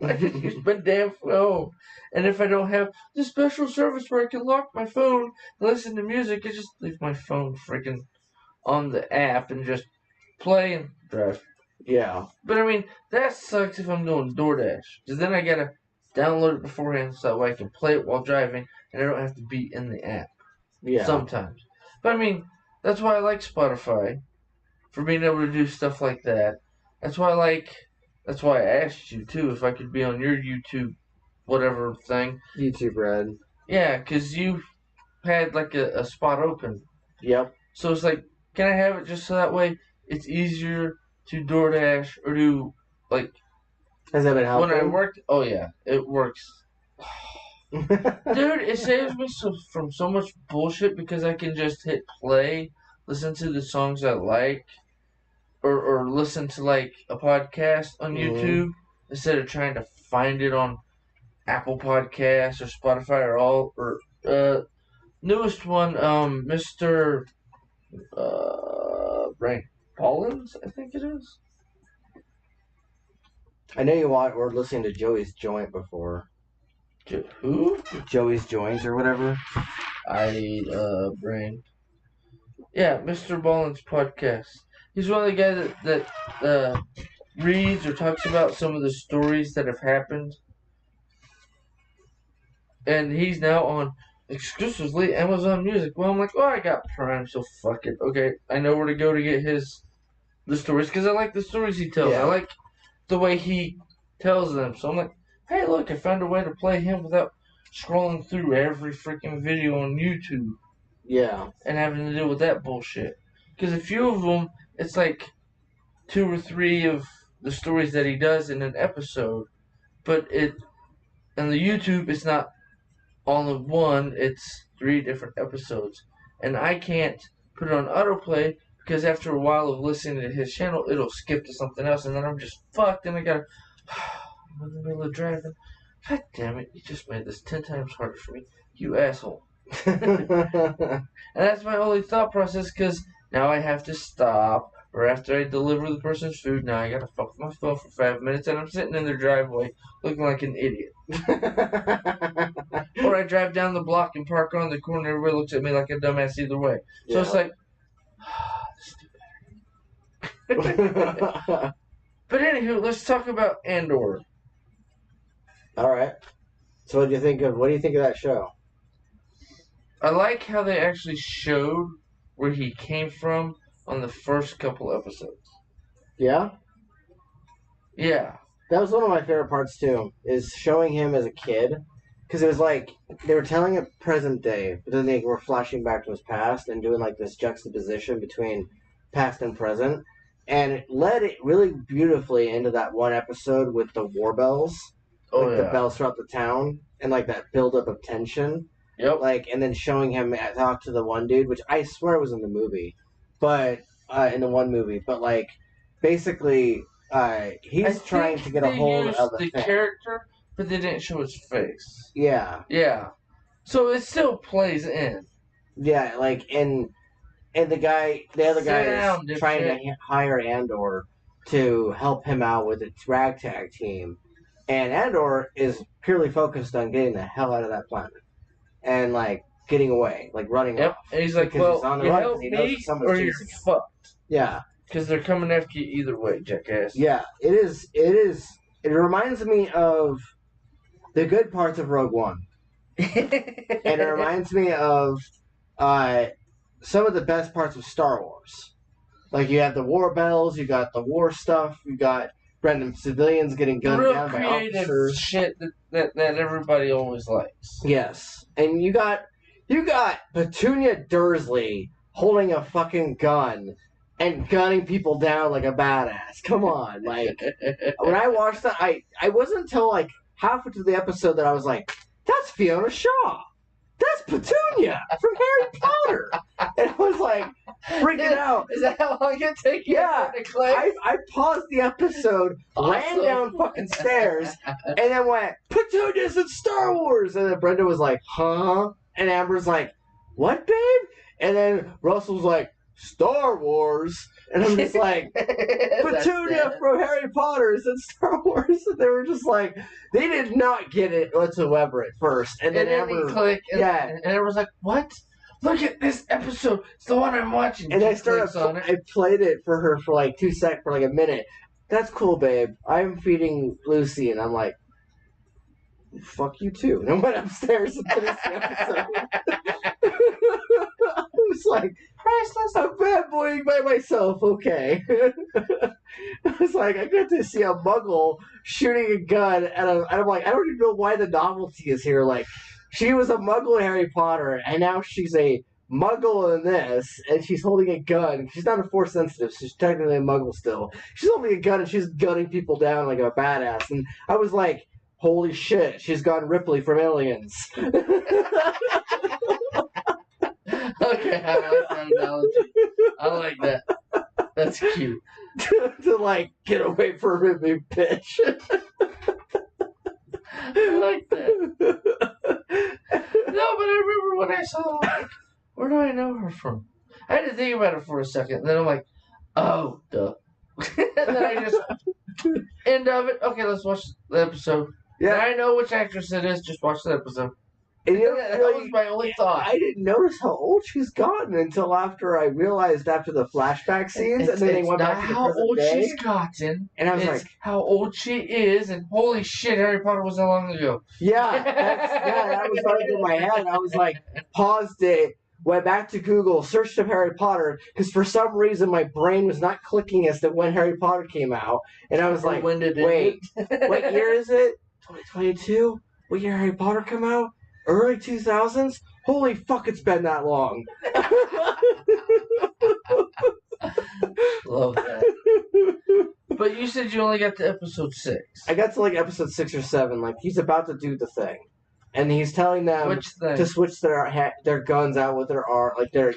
I just use my damn phone. And if I don't have the special service where I can lock my phone and listen to music, I just leave my phone freaking on the app and just play and drive. Yeah. But I mean, that sucks if I'm doing DoorDash. Because then I gotta download it beforehand so that way I can play it while driving and I don't have to be in the app. Yeah. Sometimes. But I mean, that's why I like Spotify. For being able to do stuff like that. That's why I asked you too if I could be on your YouTube whatever thing. YouTube Red. Yeah, because you had like a spot open. Yep. So it's like, can I have it just so that way it's easier to DoorDash or do like. Has that been helpful? When I worked, oh yeah, it works. Dude, it saves me from so much bullshit because I can just hit play, listen to the songs I like, or listen to like a podcast on YouTube instead of trying to find it on Apple Podcasts or Spotify or newest one, Mr. Brain Pollins, I think it is. I know you were listening to Joey's Joint before. Who? Joey's Joint or whatever. Brain. Yeah, Mr. Bollin's podcast. He's one of the guys that reads or talks about some of the stories that have happened. And he's now on exclusively Amazon Music. Well, I'm like, oh, I got Prime, so fuck it. Okay, I know where to go to get the stories because I like the stories he tells. Yeah. I like the way he tells them. So I'm like, hey, look, I found a way to play him without scrolling through every freaking video on YouTube. Yeah. And having to deal with that bullshit. Because a few of them, it's like 2 or 3 of the stories that he does in an episode. But on the YouTube, it's not all in one, it's 3 different episodes. And I can't put it on autoplay because after a while of listening to his channel, it'll skip to something else. And then I'm just fucked and I gotta, I'm in the middle of driving. God damn it, you just made this 10 times harder for me. You asshole. And that's my only thought process, because now I have to stop, or after I deliver the person's food, now I gotta fuck with my phone for 5 minutes, and I'm sitting in their driveway looking like an idiot. Or I drive down the block and park on the corner, everybody looks at me like a dumbass either way. So it's like, but anywho, let's talk about Andor. All right. So what do you think of that show? I like how they actually showed where he came from on the first couple episodes. Yeah? Yeah. That was one of my favorite parts, too, is showing him as a kid. Because it was like, they were telling it present day, but then they were flashing back to his past and doing like this juxtaposition between past and present. And it led it really beautifully into that one episode with the war bells. Oh, the bells throughout the town. And like that buildup of tension. Yep. Like, and then showing him talk to the one dude, which I swear was in the movie. But, in the one movie. But like, basically, he's trying to get a hold of the character, but they didn't show his face. Yeah. Yeah. So it still plays in. Yeah, like, and the other guy is trying to hire Andor to help him out with its ragtag team. And Andor is purely focused on getting the hell out of that planet. And, like, getting away, like, running off. And he's like, well, you help me or you're fucked. Yeah. Because they're coming after you either way, jackass. Yeah, it is. It reminds me of the good parts of Rogue One. And it reminds me of some of the best parts of Star Wars. Like, you have the war bells, you got the war stuff, you got random civilians getting gunned down by officers. Shit that everybody always likes. Yes. And you got Petunia Dursley holding a fucking gun and gunning people down like a badass. Come on. Like, when I watched that, I wasn't until like half into the episode that I was like, that's Fiona Shaw. That's Petunia from Harry Potter. And I was like, freaking out. Is that how long it takes you to click? I paused the episode, ran down fucking stairs, and then went, Petunia's in Star Wars! And then Brenda was like, huh? And Amber's like, what, babe? And then Russell's like, Star Wars. And I'm just like, Petunia from Harry Potter is in Star Wars. And they were just like, they did not get it whatsoever at first. And then Amber, and Amber's like, what? Look at this episode. It's the one I'm watching. And I played it for her for like for like a minute. That's cool, babe. I'm feeding Lucy, and I'm like, fuck you too. And I went upstairs and finished the episode. I was like, priceless. I'm bad boying by myself, okay. I was like, I got to see a muggle shooting a gun and I'm like, I don't even know why the novelty is here. Like, she was a muggle in Harry Potter, and now she's a muggle in this, and she's holding a gun. She's not a force sensitive, so she's technically a muggle still. She's holding a gun and she's gunning people down like a badass. And I was like, holy shit, she's gone Ripley from Aliens. Okay, I like that analogy. I like that. That's cute. to like, get away from him, you bitch. I like that. No, but I remember when I saw, like, where do I know her from? I had to think about it for a second, and then I'm like, oh, duh. And then I just, end of it, okay, let's watch the episode. Yeah. And I know which actress it is, just watch the episode. And you know, that was my only thought. I didn't notice how old she's gotten until after I realized after the flashback scenes, and then they went back to the present day. She's gotten, and I was like, how old she is, and holy shit, Harry Potter was that long ago. Yeah, that was running through my head. I was like, paused it, went back to Google, searched up Harry Potter, because for some reason my brain was not clicking as to when Harry Potter came out, and I was like, when did wait, what year is it? 2022? What year Harry Potter come out? Early 2000s? Holy fuck, it's been that long. Love that. But you said you only got to episode 6. I got to like episode 6 or 7. Like, he's about to do the thing. And he's telling them to switch their guns out with their arm. Like, they're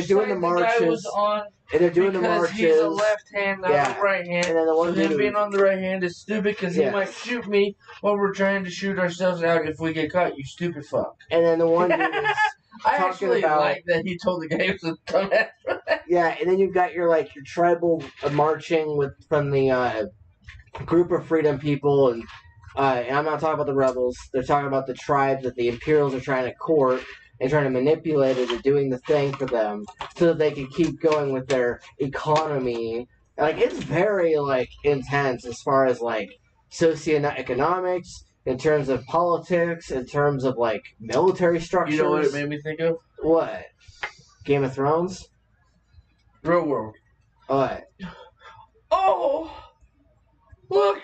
doing the marches. The guy was on And they're doing the because marches. he's a left hand, not a right hand. And then the one so him being on the right hand is stupid because he might shoot me while we're trying to shoot ourselves out if we get caught. You stupid fuck. And then the one dude is I actually like that he told the guy he was a dumbass for that. Yeah, and then you've got your tribal marching from the group of freedom people, and I'm not talking about the rebels. They're talking about the tribes that the Imperials are trying to court and trying to manipulate into doing the thing for them so that they can keep going with their economy. It's very intense as far as socioeconomics, in terms of politics, in terms of military structures. You know what it made me think of? What? Game of Thrones? Real world. What? Oh! Look!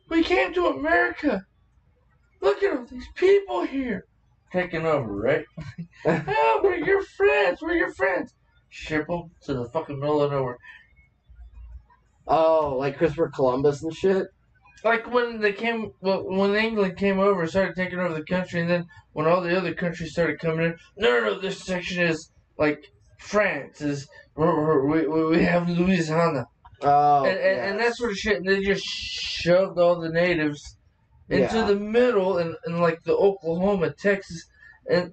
We came to America! Look at all these people here! Taking over, right? Oh, we're your friends! We're your friends! Ship them to the fucking middle of nowhere. Oh, like Christopher Columbus and shit? Like when when England came over and started taking over the country, and then when all the other countries started coming in, no, this section is France, we have Louisiana. Oh, and that sort of shit, and they just shoved all the natives into the middle, and the Oklahoma, Texas, and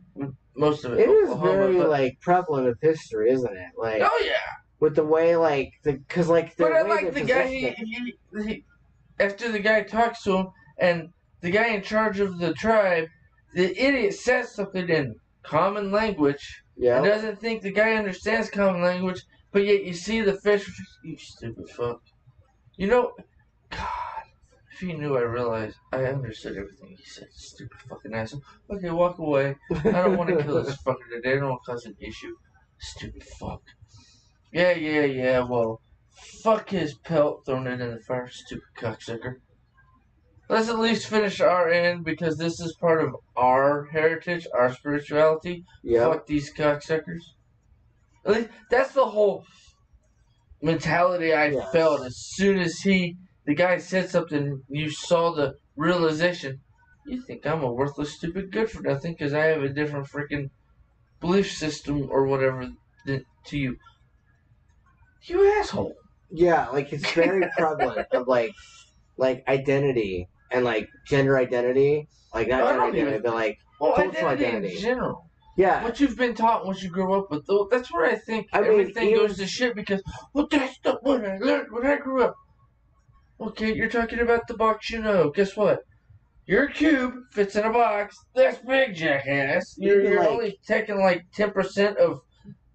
most of it. It Oklahoma, is very prevalent of history, isn't it? Oh yeah. With the way because But I like the guy. He after the guy talks to him, and the guy in charge of the tribe, the idiot says something in common language. Yeah. And doesn't think the guy understands common language, but yet you see the fish. You stupid fuck. You know, God, if you knew I realized I understood everything he said. Stupid fucking asshole. Okay, walk away. I don't want to kill this fucker today. I don't want to cause an issue. Stupid fuck. Yeah. Well, fuck his pelt, throwing it in the fire. Stupid cocksucker. Let's at least finish our end because this is part of our heritage, our spirituality. Yeah. Fuck these cocksuckers. At least that's the whole mentality I felt as soon as the guy said something. You saw the realization. You think I'm a worthless, stupid, good for nothing because I have a different freaking belief system or whatever to you. You asshole. Yeah, it's very prevalent of identity and gender identity, not gender identity, but cultural identity in general. Yeah, what you've been taught, what you grew up with. That's where I think everything goes to shit because that's not what I learned when I grew up. Okay, you're talking about the box, Guess what? Your cube fits in a box. That's big, jackass. You're only taking 10% of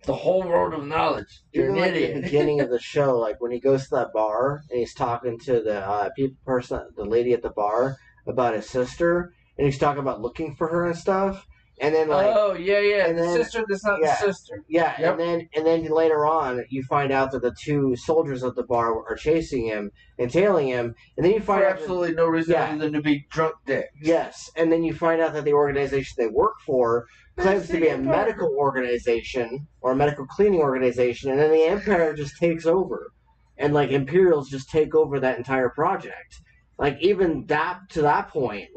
the whole world of knowledge. You're an idiot. At the beginning of the show, when he goes to that bar and he's talking to the lady at the bar about his sister, and he's talking about looking for her and stuff. And then and the sister that's not the sister. Yeah, yep. and then later on you find out that the two soldiers at the bar are chasing him and tailing him, and then you find out absolutely no reason other than to be drunk dicks. Yes, and then you find out that the organization they work for claims to be a medical organization or a medical cleaning organization, and then the Empire just takes over, and Imperials just take over that entire project. Even to that point,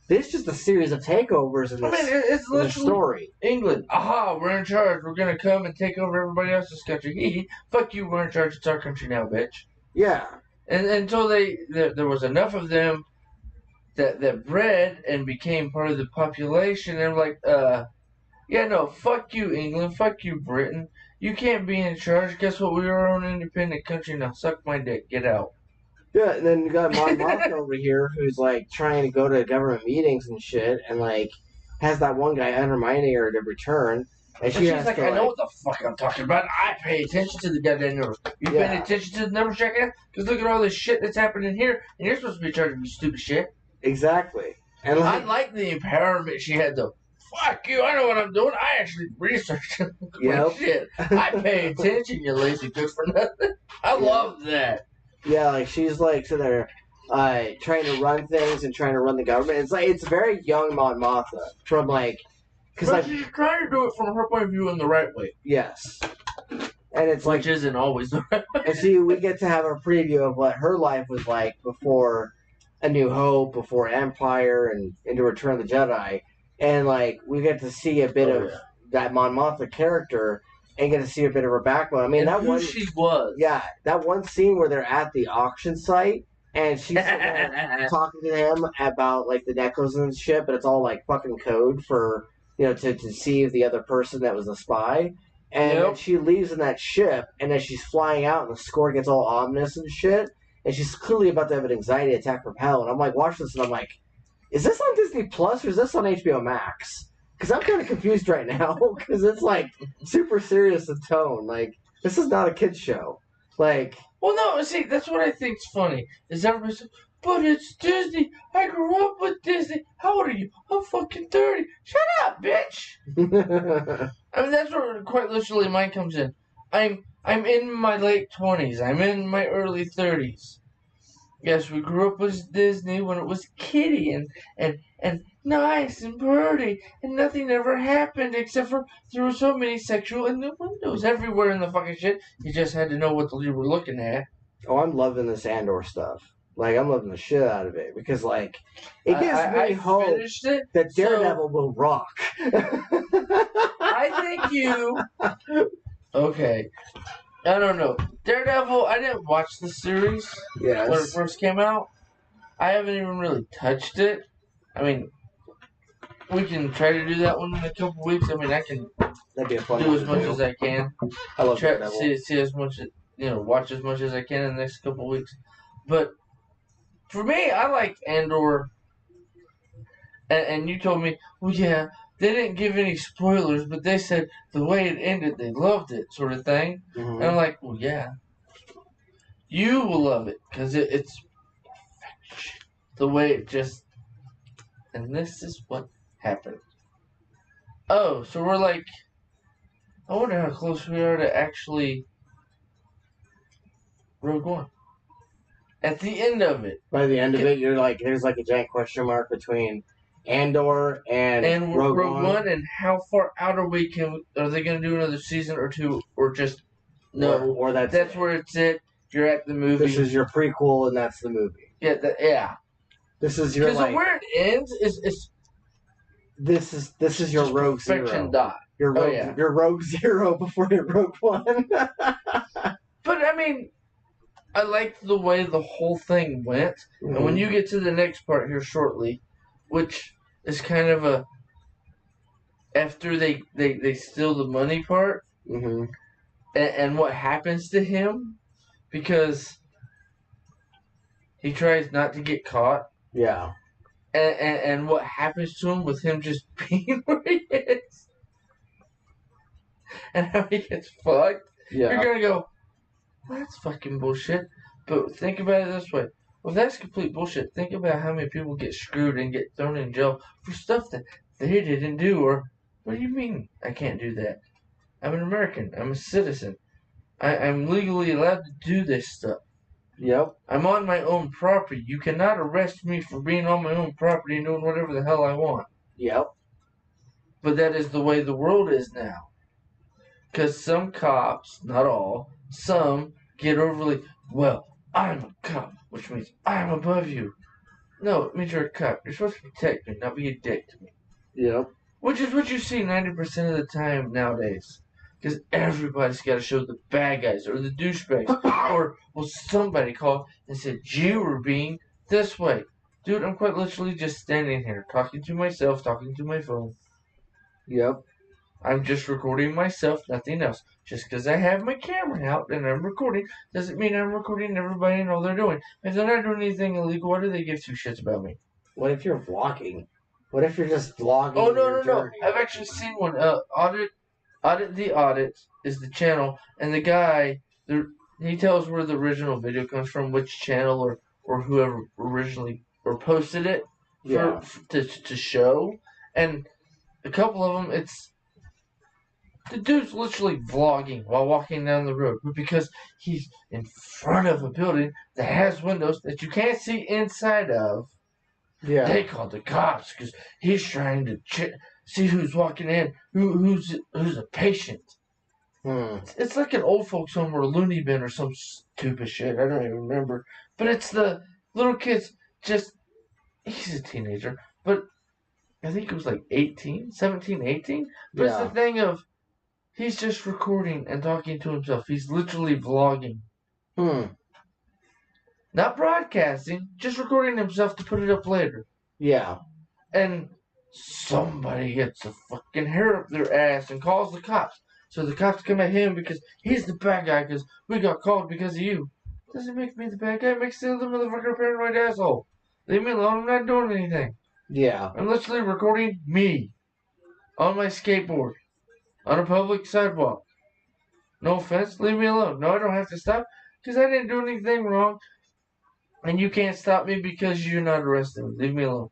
this is just a series of takeovers in it's literally story. England, aha, we're in charge. We're going to come and take over everybody else's country. Fuck you, we're in charge. It's our country now, bitch. Yeah. And until there was enough of them that bred and became part of the population, they're fuck you, England. Fuck you, Britain. You can't be in charge. Guess what? We are our own independent country now. Suck my dick. Get out. Yeah, and then you got Mon Mothma over here who's trying to go to government meetings and shit, and has that one guy undermining her to return, and she's like, I know what the fuck I'm talking about. I pay attention to the goddamn numbers. You paying attention to the numbers, jackass? Because look at all this shit that's happening here, and you're supposed to be charging me stupid shit. Exactly. And I like the empowerment she had though. Fuck you! I know what I'm doing. I actually researched it. Shit. I pay attention, you lazy good for nothing. I love that. Yeah, she's sitting there trying to run things and trying to run the government. It's very young Mon Mothma from because she's trying to do it from her point of view in the right way. Yes, and it's which isn't always the right way. And see, we get to have a preview of what her life was like before A New Hope, before Empire, and into Return of the Jedi, and we get to see a bit of that Mon Mothma character and get to see a bit of her backbone. I mean, and that who one, she was. yeah, that one scene where they're at the auction site and she's talking to him about like the necklace and shit, but it's all like fucking code for to deceive the other person that was a spy. And then she leaves in that ship, and then she's flying out, and the score gets all ominous and shit. And she's clearly about to have an anxiety attack from hell. And I'm like, watch this, and I'm like, is this on Disney Plus or is this on HBO Max? Because I'm kind of confused right now, because it's like super serious in tone. Like, this is not a kid's show. Like, well, no, see, that's what I think's funny. Is everybody says, but it's Disney. I grew up with Disney. How old are you? I'm fucking 30. Shut up, bitch. I mean, that's where quite literally mine comes in. I'm in my late 20s. I'm in my early 30s. Yes, we grew up with Disney when it was kiddie and nice and pretty, and nothing ever happened except for there were so many sexual innuendos everywhere in the fucking shit. You just had to know what you were looking at. Oh, I'm loving this Andor stuff. Like, I'm loving the shit out of it because, like, it gives me hope that Daredevil will rock. I think you. Okay. I don't know. Daredevil, I didn't watch the series when it first came out. I haven't even really touched it. I mean, we can try to do that one in a couple weeks. I mean, I can do as much as I can. I love Daredevil. See as much, watch as much as I can in the next couple weeks. But for me, I like Andor. And you told me, well, yeah, they didn't give any spoilers, but they said the way it ended, they loved it, sort of thing. Mm-hmm. And I'm like, well, yeah. You will love it, because it's the way it just... And this is what happened. Oh, so we're like... I wonder how close we are to actually... Rogue One. At the end of it. By the end of it, you're like, there's like a giant question mark between Andor and Rogue One. And how far out are we? Are they going to do another season or two, or just no? Or that's where it's at. You're at the movie. This is your prequel, and that's the movie. Yeah, yeah. This is your because where it ends is. This is your Rogue Zero. Dot. Your Rogue Zero before your Rogue One. But I mean, I liked the way the whole thing went, and when you get to the next part here shortly, which is kind of a after they steal the money part, and what happens to him, because he tries not to get caught. Yeah. And what happens to him with him just being where he is, and how he gets fucked. Yeah. You're gonna go, well, that's fucking bullshit. But think about it this way. Well, that's complete bullshit. Think about how many people get screwed and get thrown in jail for stuff that they didn't do. Or, what do you mean I can't do that? I'm an American. I'm a citizen. I'm legally allowed to do this stuff. Yep. I'm on my own property. You cannot arrest me for being on my own property and doing whatever the hell I want. Yep. But that is the way the world is now. Because some cops, not all, some get overly, well, I'm a cop, which means I'm above you. No, it means you're a cop. You're supposed to protect me, not be a dick to me. Yep. Which is what you see 90% of the time nowadays. Because everybody's got to show the bad guys or the douchebags. Or will somebody call and say, you were being this way. Dude, I'm quite literally just standing here, talking to myself, talking to my phone. Yep. I'm just recording myself, nothing else. Just because I have my camera out and I'm recording doesn't mean I'm recording everybody and all they're doing. If they're not doing anything illegal, why do they give two shits about me? What if you're vlogging? What if you're just vlogging? Oh, no. I've actually seen one. Audit the Audit is the channel, and the guy, he tells where the original video comes from, which channel or whoever originally or posted it to show. And a couple of them, it's the dude's literally vlogging while walking down the road, but because he's in front of a building that has windows that you can't see inside of, they called the cops because he's trying to see who's walking in, who's a patient. It's like an old folks home or a loony bin or some stupid shit. I don't even remember. But it's the little kids he's a teenager, but I think it was like 17, 18. But it's the thing of, He's just recording and talking to himself. He's literally vlogging. Not broadcasting, just recording himself to put it up later. Yeah. And somebody gets a fucking hair up their ass and calls the cops. So the cops come at him because he's the bad guy because we got called because of you. Doesn't make me the bad guy. It makes the other motherfucker paranoid asshole. Leave me alone. I'm not doing anything. Yeah. I'm literally recording me on my skateboard on a public sidewalk. No offense. Leave me alone. No, I don't have to stop because I didn't do anything wrong. And you can't stop me because you're not arresting me. Leave me alone.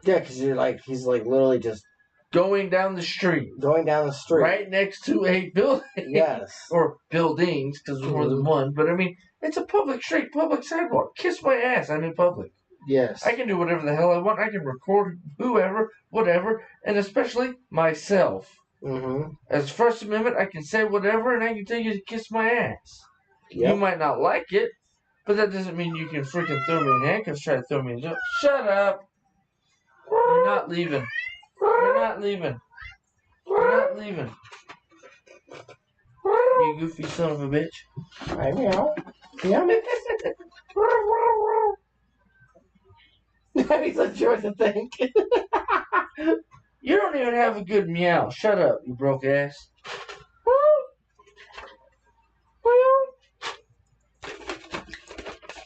Yeah, because he's like literally just going down the street. Going down the street. Right next to a building. Yes. Or buildings, because there's more than one. But I mean, it's a public street, public sidewalk. Kiss my ass, I'm in public. Yes. I can do whatever the hell I want. I can record whoever, whatever, and especially myself. Mm-hmm. As First Amendment, I can say whatever, and I can tell you to kiss my ass. Yep. You might not like it, but that doesn't mean you can freaking throw me in handcuffs, try to throw me in jail. Shut up! You're not leaving. You're not leaving. You're not leaving. You goofy son of a bitch. I meow. Meow. He's not sure what to think. You don't even have a good meow. Shut up, you broke ass.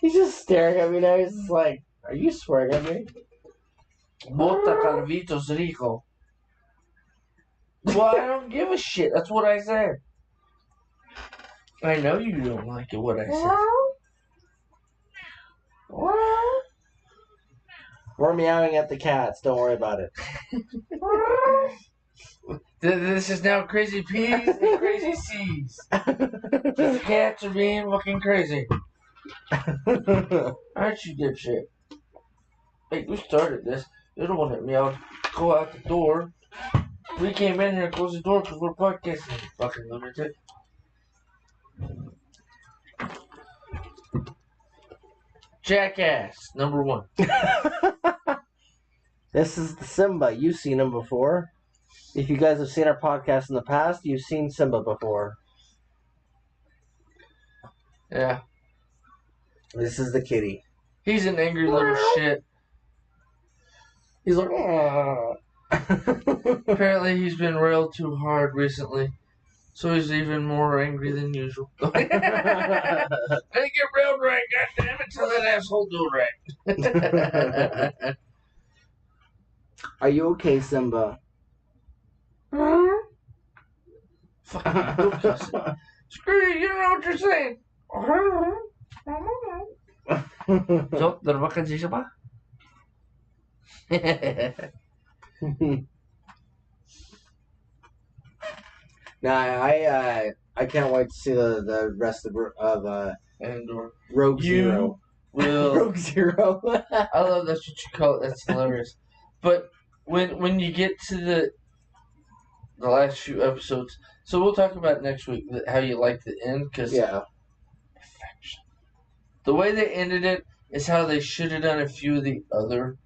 He's just staring at me now. He's just like, are you swearing at me? Bota Calvitos Rico. Well, I don't give a shit. That's what I said. I know you don't like it, what I said. We're meowing at the cats. Don't worry about it. This is now Crazy P's and Crazy C's. The cats are being fucking crazy. Aren't you, dipshit? Hey, we started this. You're the one that meowed. Go out the door. We came in here and closed the door because we're podcasting. You fucking lunatic. Jackass, number 1. This is the Simba. You've seen him before. If you guys have seen our podcast in the past, you've seen Simba before. Yeah. This is the kitty. He's an angry little shit. He's like, ah. Apparently he's been railed too hard recently. So he's even more angry than usual. I didn't get railed right, goddammit, tell that asshole do it right. Are you okay, Simba? Fucking go cuss it. Screw you, you don't know what you're saying. So, darbakan si siya ba? Nah, I can't wait to see the rest of Andor. Rogue Zero. Rogue Zero. I love that's what you call it. That's hilarious. But when you get to the last few episodes, so we'll talk about next week how you like the end because perfection. The way they ended it is how they should have done a few of the other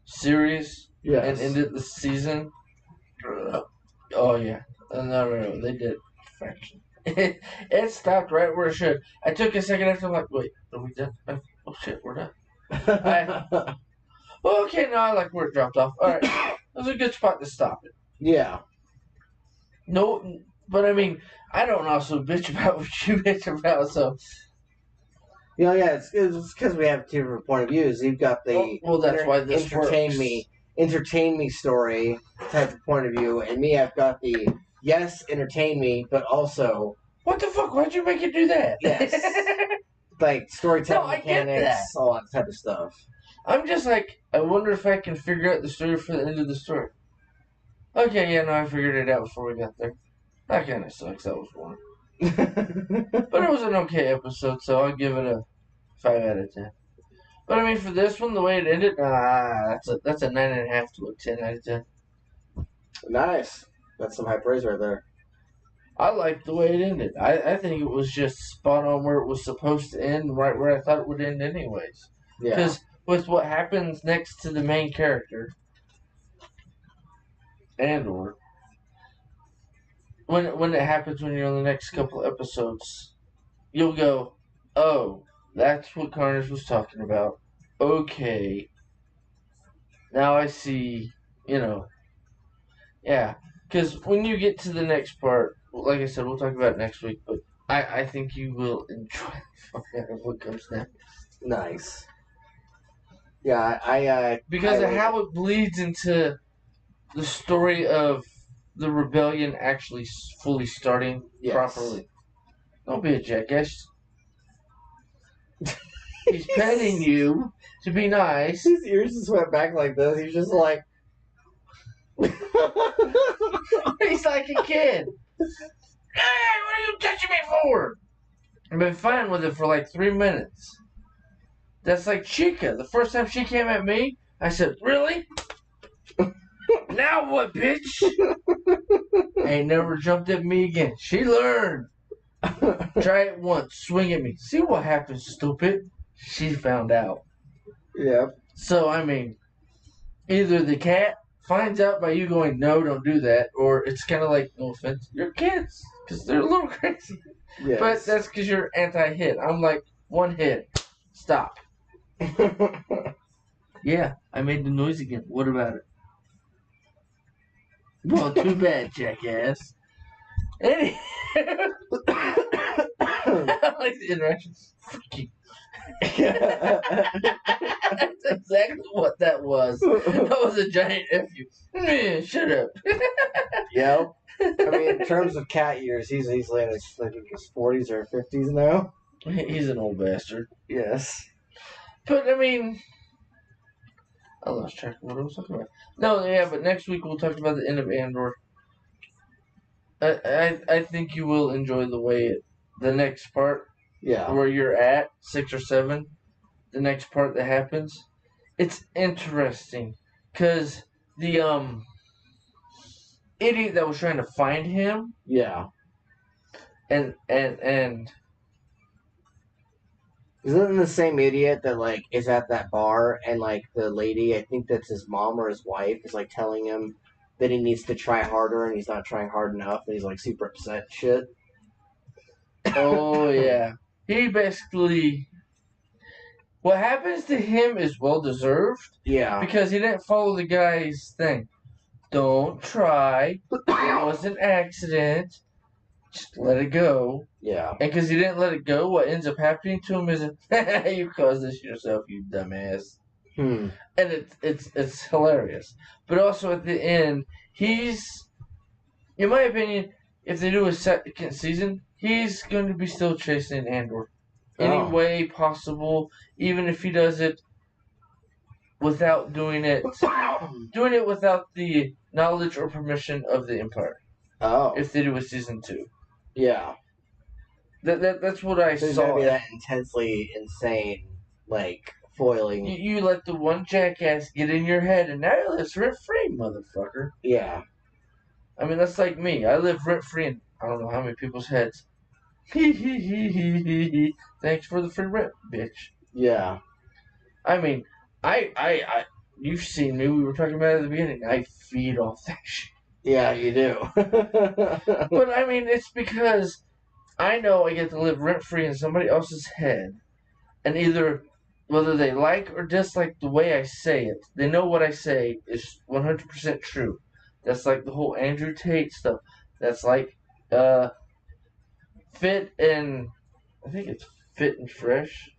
series and ended the season. Oh yeah. No, they did perfection. It stopped right where it should. I took a second after, I'm like, wait, are we done? Oh shit, we're done. Okay, no, I like where it dropped off. Alright, that was a good spot to stop it. Yeah. No, but I mean, I don't also bitch about what you bitch about, so. You know, yeah, it's because we have two different point of views. You've got the that's why this entertain me story type of point of view, and me, I've got the yes, entertain me, but also what the fuck? Why'd you make it do that? Yes, like storytelling mechanics, all that type of stuff. I'm just like, I wonder if I can figure out the story for the end of the story. Okay, yeah, no, I figured it out before we got there. That kind of sucks. That was one. But it was an okay episode, so I'll give it a 5 out of 10. But I mean, for this one, the way it ended, that's a 9.5 to a 10 out of 10. Nice. That's some high praise right there. I liked the way it ended. I think it was just spot on where it was supposed to end, right where I thought it would end anyways. Yeah. Because with what happens next to the main character, Andor, when it happens when you're on the next couple episodes, you'll go, oh, that's what Karnage was talking about. Okay, now I see. You know, yeah. Because when you get to the next part, like I said, we'll talk about it next week. But I think you will enjoy the fuck out of what comes next. Nice. Yeah, Because of how it bleeds into the story of the rebellion actually fully starting properly. Don't be a jackass. He's petting you to be nice. His ears just went back like this. He's just like. He's like a kid. Hey, what are you touching me for? I've been fine with it for like 3 minutes. That's like Chica. The first time she came at me, I said, really? Now what, bitch? Ain't never jumped at me again. She learned. Try it once. Swing at me. See what happens, stupid. She found out. Yeah. So, I mean, either the cat finds out by you going, no, don't do that, or it's kind of like, no offense, you're kids, because they're a little crazy. Yes. But that's because you're anti-hit. I'm like, one hit. Stop. Yeah, I made the noise again. What about it? Well, too bad, jackass. I like the interactions. Fuck you. That's exactly what that was. That was a giant F you. Man, shut up. Yep. I mean, in terms of cat years, he's easily in his, I think, his 40s or 50s now. He's an old bastard. Yes. But, I mean, I lost track of what I was talking about. No, yeah, but next week we'll talk about the end of Andor. I think you will enjoy the next part. Yeah. Where you're at, 6 or 7. The next part that happens. It's interesting. Because the, idiot that was trying to find him. Yeah. And isn't it the same idiot that, like, is at that bar and, like, the lady, I think that's his mom or his wife, is, like, telling him that he needs to try harder and he's not trying hard enough and he's, like, super upset and shit? Oh, yeah. He basically... What happens to him is well-deserved. Yeah. Because he didn't follow the guy's thing. Don't try. It was an accident. Just let it go. Yeah. And because he didn't let it go, what ends up happening to him is, you caused this yourself, you dumbass. And it's hilarious. But also at the end, he's, in my opinion, if they do a second season, he's going to be still chasing Andor. Any way possible, even if he does it without doing it without the knowledge or permission of the Empire. Oh. If they do a season 2. Yeah. That's what I so saw. It's gonna be that intensely insane, like, foiling. You let the one jackass get in your head, and now you live rent-free, motherfucker. Yeah. I mean, that's like me. I live rent-free in I don't know how many people's heads. Thanks for the free rent, bitch. Yeah. I mean, I you've seen me. We were talking about it at the beginning. I feed off that shit. Yeah, you do. But, I mean, it's because I know I get to live rent-free in somebody else's head. And either, whether they like or dislike the way I say it, they know what I say is 100% true. That's like the whole Andrew Tate stuff. That's like, Fit and... I think it's Fit and Fresh.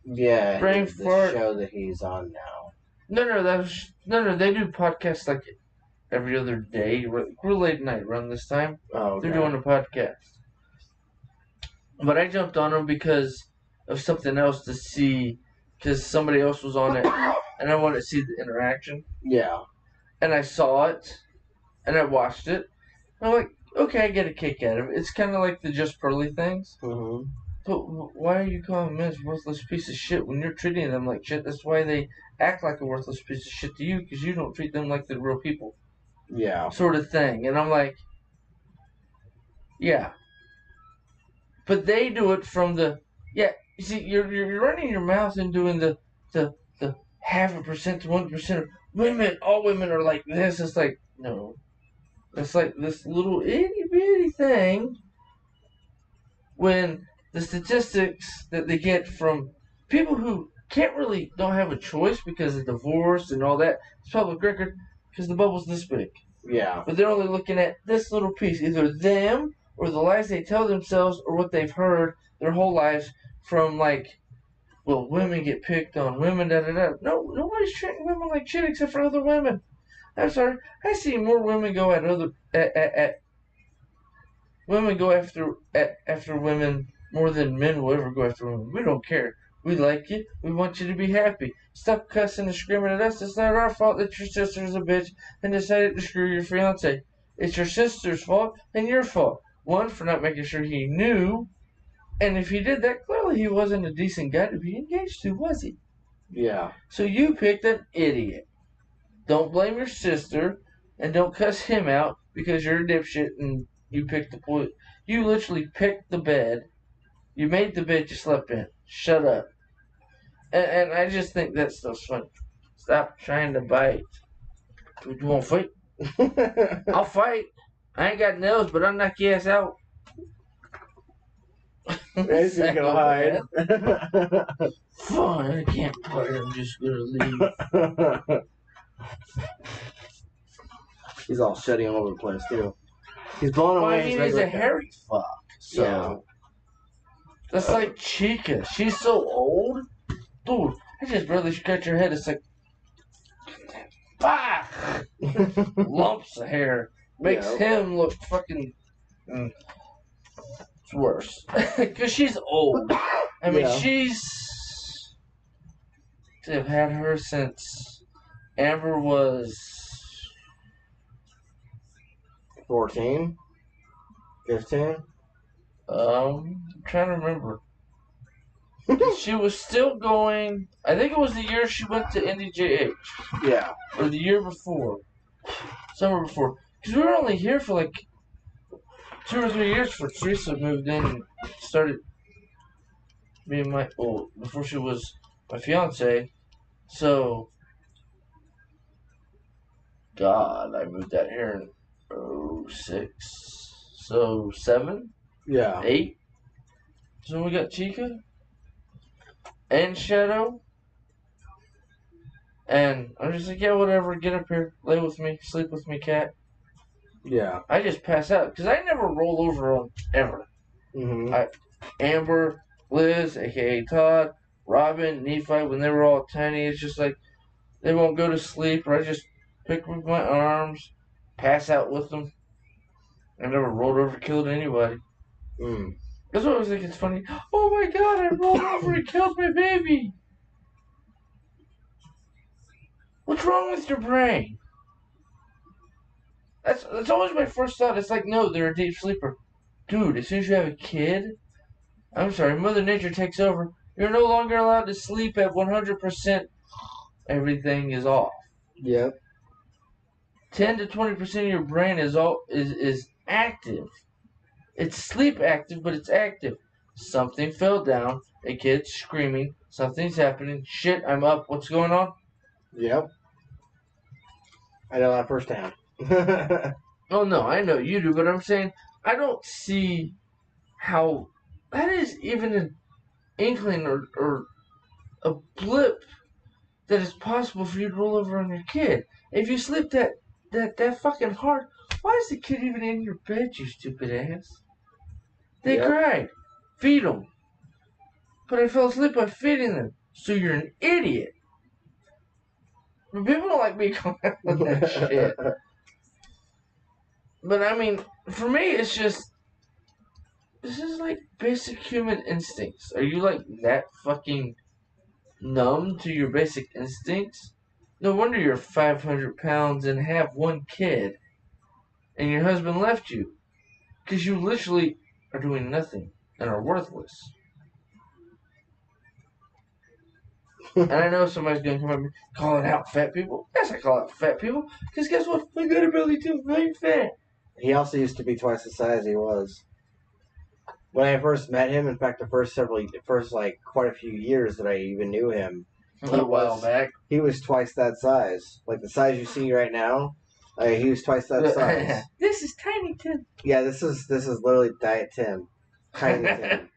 Yeah, Brain the fart. show that he's on now. No, they do podcasts like every other day. We're late night around this time. Oh, okay. They're doing a podcast. But I jumped on them because of something else to see, because somebody else was on it, and I wanted to see the interaction. Yeah. And I saw it, and I watched it. And I'm like, okay, I get a kick out of it. It's kind of like the Just Pearly things. Mm-hmm. But why are you calling men a worthless piece of shit when you're treating them like shit? That's why they act like a worthless piece of shit to you, because you don't treat them like they're real people. Yeah. Sort of thing. And I'm like, yeah. But they do it from the, yeah, you see, you're running your mouth and doing the 0.5% to 1% of women, all women are like this. It's like, no. It's like this little itty bitty thing when the statistics that they get from people who don't have a choice because of divorce and all that, it's public record because the bubble's this big. Yeah. But they're only looking at this little piece, either them or the lies they tell themselves or what they've heard their whole lives from, like, well, women get picked on, women da da da. No, nobody's treating women like shit except for other women. I'm sorry, I see more women go at women go after women more than men will ever go after women. We don't care. We like you. We want you to be happy. Stop cussing and screaming at us. It's not our fault that your sister's a bitch and decided to screw your fiance. It's your sister's fault and your fault. One, for not making sure he knew. And if he did that, clearly he wasn't a decent guy to be engaged to, was he? Yeah. So you picked an idiot. Don't blame your sister, and don't cuss him out because you're a dipshit and you picked the point. You literally picked the bed. You made the bed you slept in. Shut up. And I just think that stuff's funny. Stop trying to bite. You want to fight? I'll fight. I ain't got nails, but I'll knock your ass out. He's gonna hide. Fine, I can't fight. I'm just gonna leave. He's all shedding all over the place too. He's blowing away. I mean, he's a hairy fuck. So yeah. That's like Chica. She's so old, dude. I just barely scratch her head. It's like, bah! Lumps of hair makes him look fucking. It's worse because she's old. I mean, they've had her since Amber was 14, 15. I'm trying to remember. She was still going. I think it was the year she went to NDJH. Yeah. Or the year before. Summer before. Because we were only here for like 2 or 3 years before Teresa moved in and started being before she was my fiance. So, God, I moved out here in 06. So, 7? Yeah. 8? So we got Chica and Shadow. And I'm just like, yeah, whatever, get up here, lay with me, sleep with me, cat. Yeah. I just pass out, because I never roll over on ever. Mm-hmm. Amber, Liz, a.k.a. Todd, Robin, Nephi, when they were all tiny, it's just like, they won't go to sleep, or I just pick them with my arms, pass out with them. I never rolled over, killed anybody. Mm. That's what I was thinking. It's funny. Oh my God! I rolled over and killed my baby. What's wrong with your brain? That's always my first thought. It's like, no, they're a deep sleeper, dude. As soon as you have a kid, I'm sorry, Mother Nature takes over. You're no longer allowed to sleep at 100%. Everything is off. Yep. 10 to 20% of your brain is active. It's sleep active, but it's active. Something fell down. A kid's screaming. Something's happening. Shit, I'm up. What's going on? Yep. I know that firsthand. Oh, no, I know you do, but I'm saying I don't see how that is even an inkling or a blip that is possible for you to roll over on your kid. If you sleep that fucking hard, why is the kid even in your bed, you stupid ass? They cried. Feed them. But I fell asleep by feeding them. So you're an idiot. But people don't like me going out with that shit. But I mean, for me, it's just, this is like basic human instincts. Are you like that fucking numb to your basic instincts? No wonder you're 500 pounds and have one kid. And your husband left you. Because you literally are doing nothing and are worthless. And I know somebody's going to come up and calling out fat people. Yes, I call out fat people. Because guess what? I got a belly too. I'm fat. He also used to be twice the size he was. When I first met him, in fact, quite a few years that I even knew him. A while back. He was twice that size. Like the size you see right now. Like, he was twice that size. This is Tiny Tim. Yeah, this is literally Diet Tim, Tiny Tim,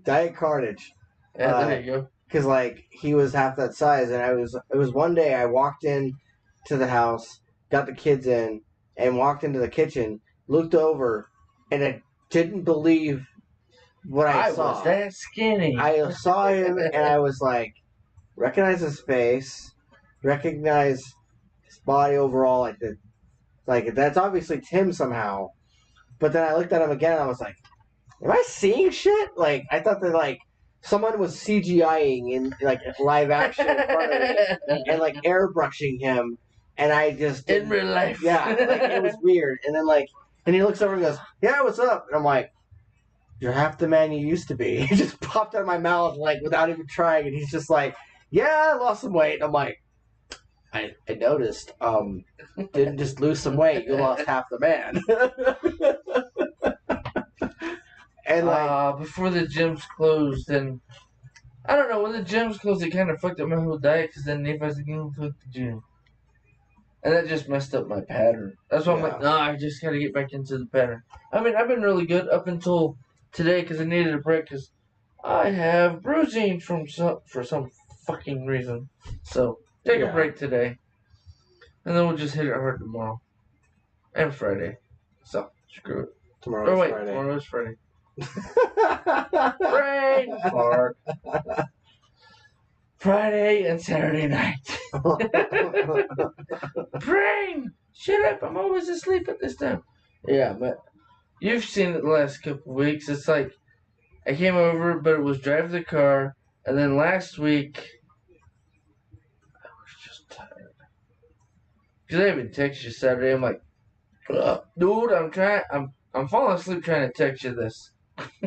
Diet Carnage. Yeah, there you go. Because like he was half that size, and it was one day I walked in to the house, got the kids in, and walked into the kitchen, looked over, and I didn't believe what I saw. Was that skinny. I saw him, and I was like, recognize his face, recognize his body overall, like that's obviously Tim somehow. But then I looked at him again, and I was like, am I seeing shit? Like I thought that like someone was CGIing in like live action in front of me and like airbrushing him, and I just in real life. Yeah, like it was weird. And then like, and he looks over and goes, "Yeah, what's up?" And I'm like, "You're half the man you used to be." It just popped out of my mouth like without even trying, and he's just like, "Yeah, I lost some weight." And I'm like, I noticed. Didn't just lose some weight. You lost half the man. And like before the gyms closed, and I don't know, when the gyms closed, it kind of fucked up my whole diet, because then Nephi's like, fuck the gym. And that just messed up my pattern. That's why I'm like, no, I just got to get back into the pattern. I mean, I've been really good up until today, because I needed a break, because I have bruising for some fucking reason. So, take a break today. And then we'll just hit it hard tomorrow. And Friday. So, screw it. Tomorrow's Friday. Tomorrow's Friday. Brain fart. Friday and Saturday night. Brain! Shut up, I'm always asleep at this time. Yeah, but you've seen it the last couple of weeks. It's like, I came over, but it was drive the car, and then last week, I was just tired. Because I even texted you Saturday, I'm like, dude, I'm falling asleep trying to text you this.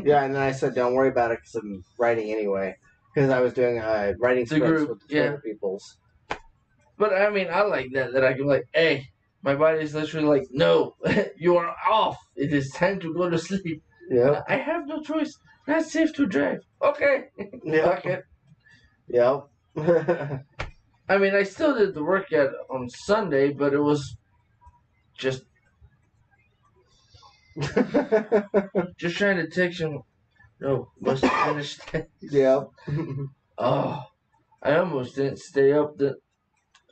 Yeah, and then I said, don't worry about it, because I'm writing anyway. Because I was doing writing scripts with the Twitter peoples. But I mean, I like that I can like, hey, my body's literally like, no, you are off. It is time to go to sleep. Yeah. I have no choice. Not safe to drive. Okay. Yeah. Okay. Yep. I mean, I still did the workout on Sunday, but it was just trying to text him. No, must have finished that. Yeah. Oh, I almost didn't stay up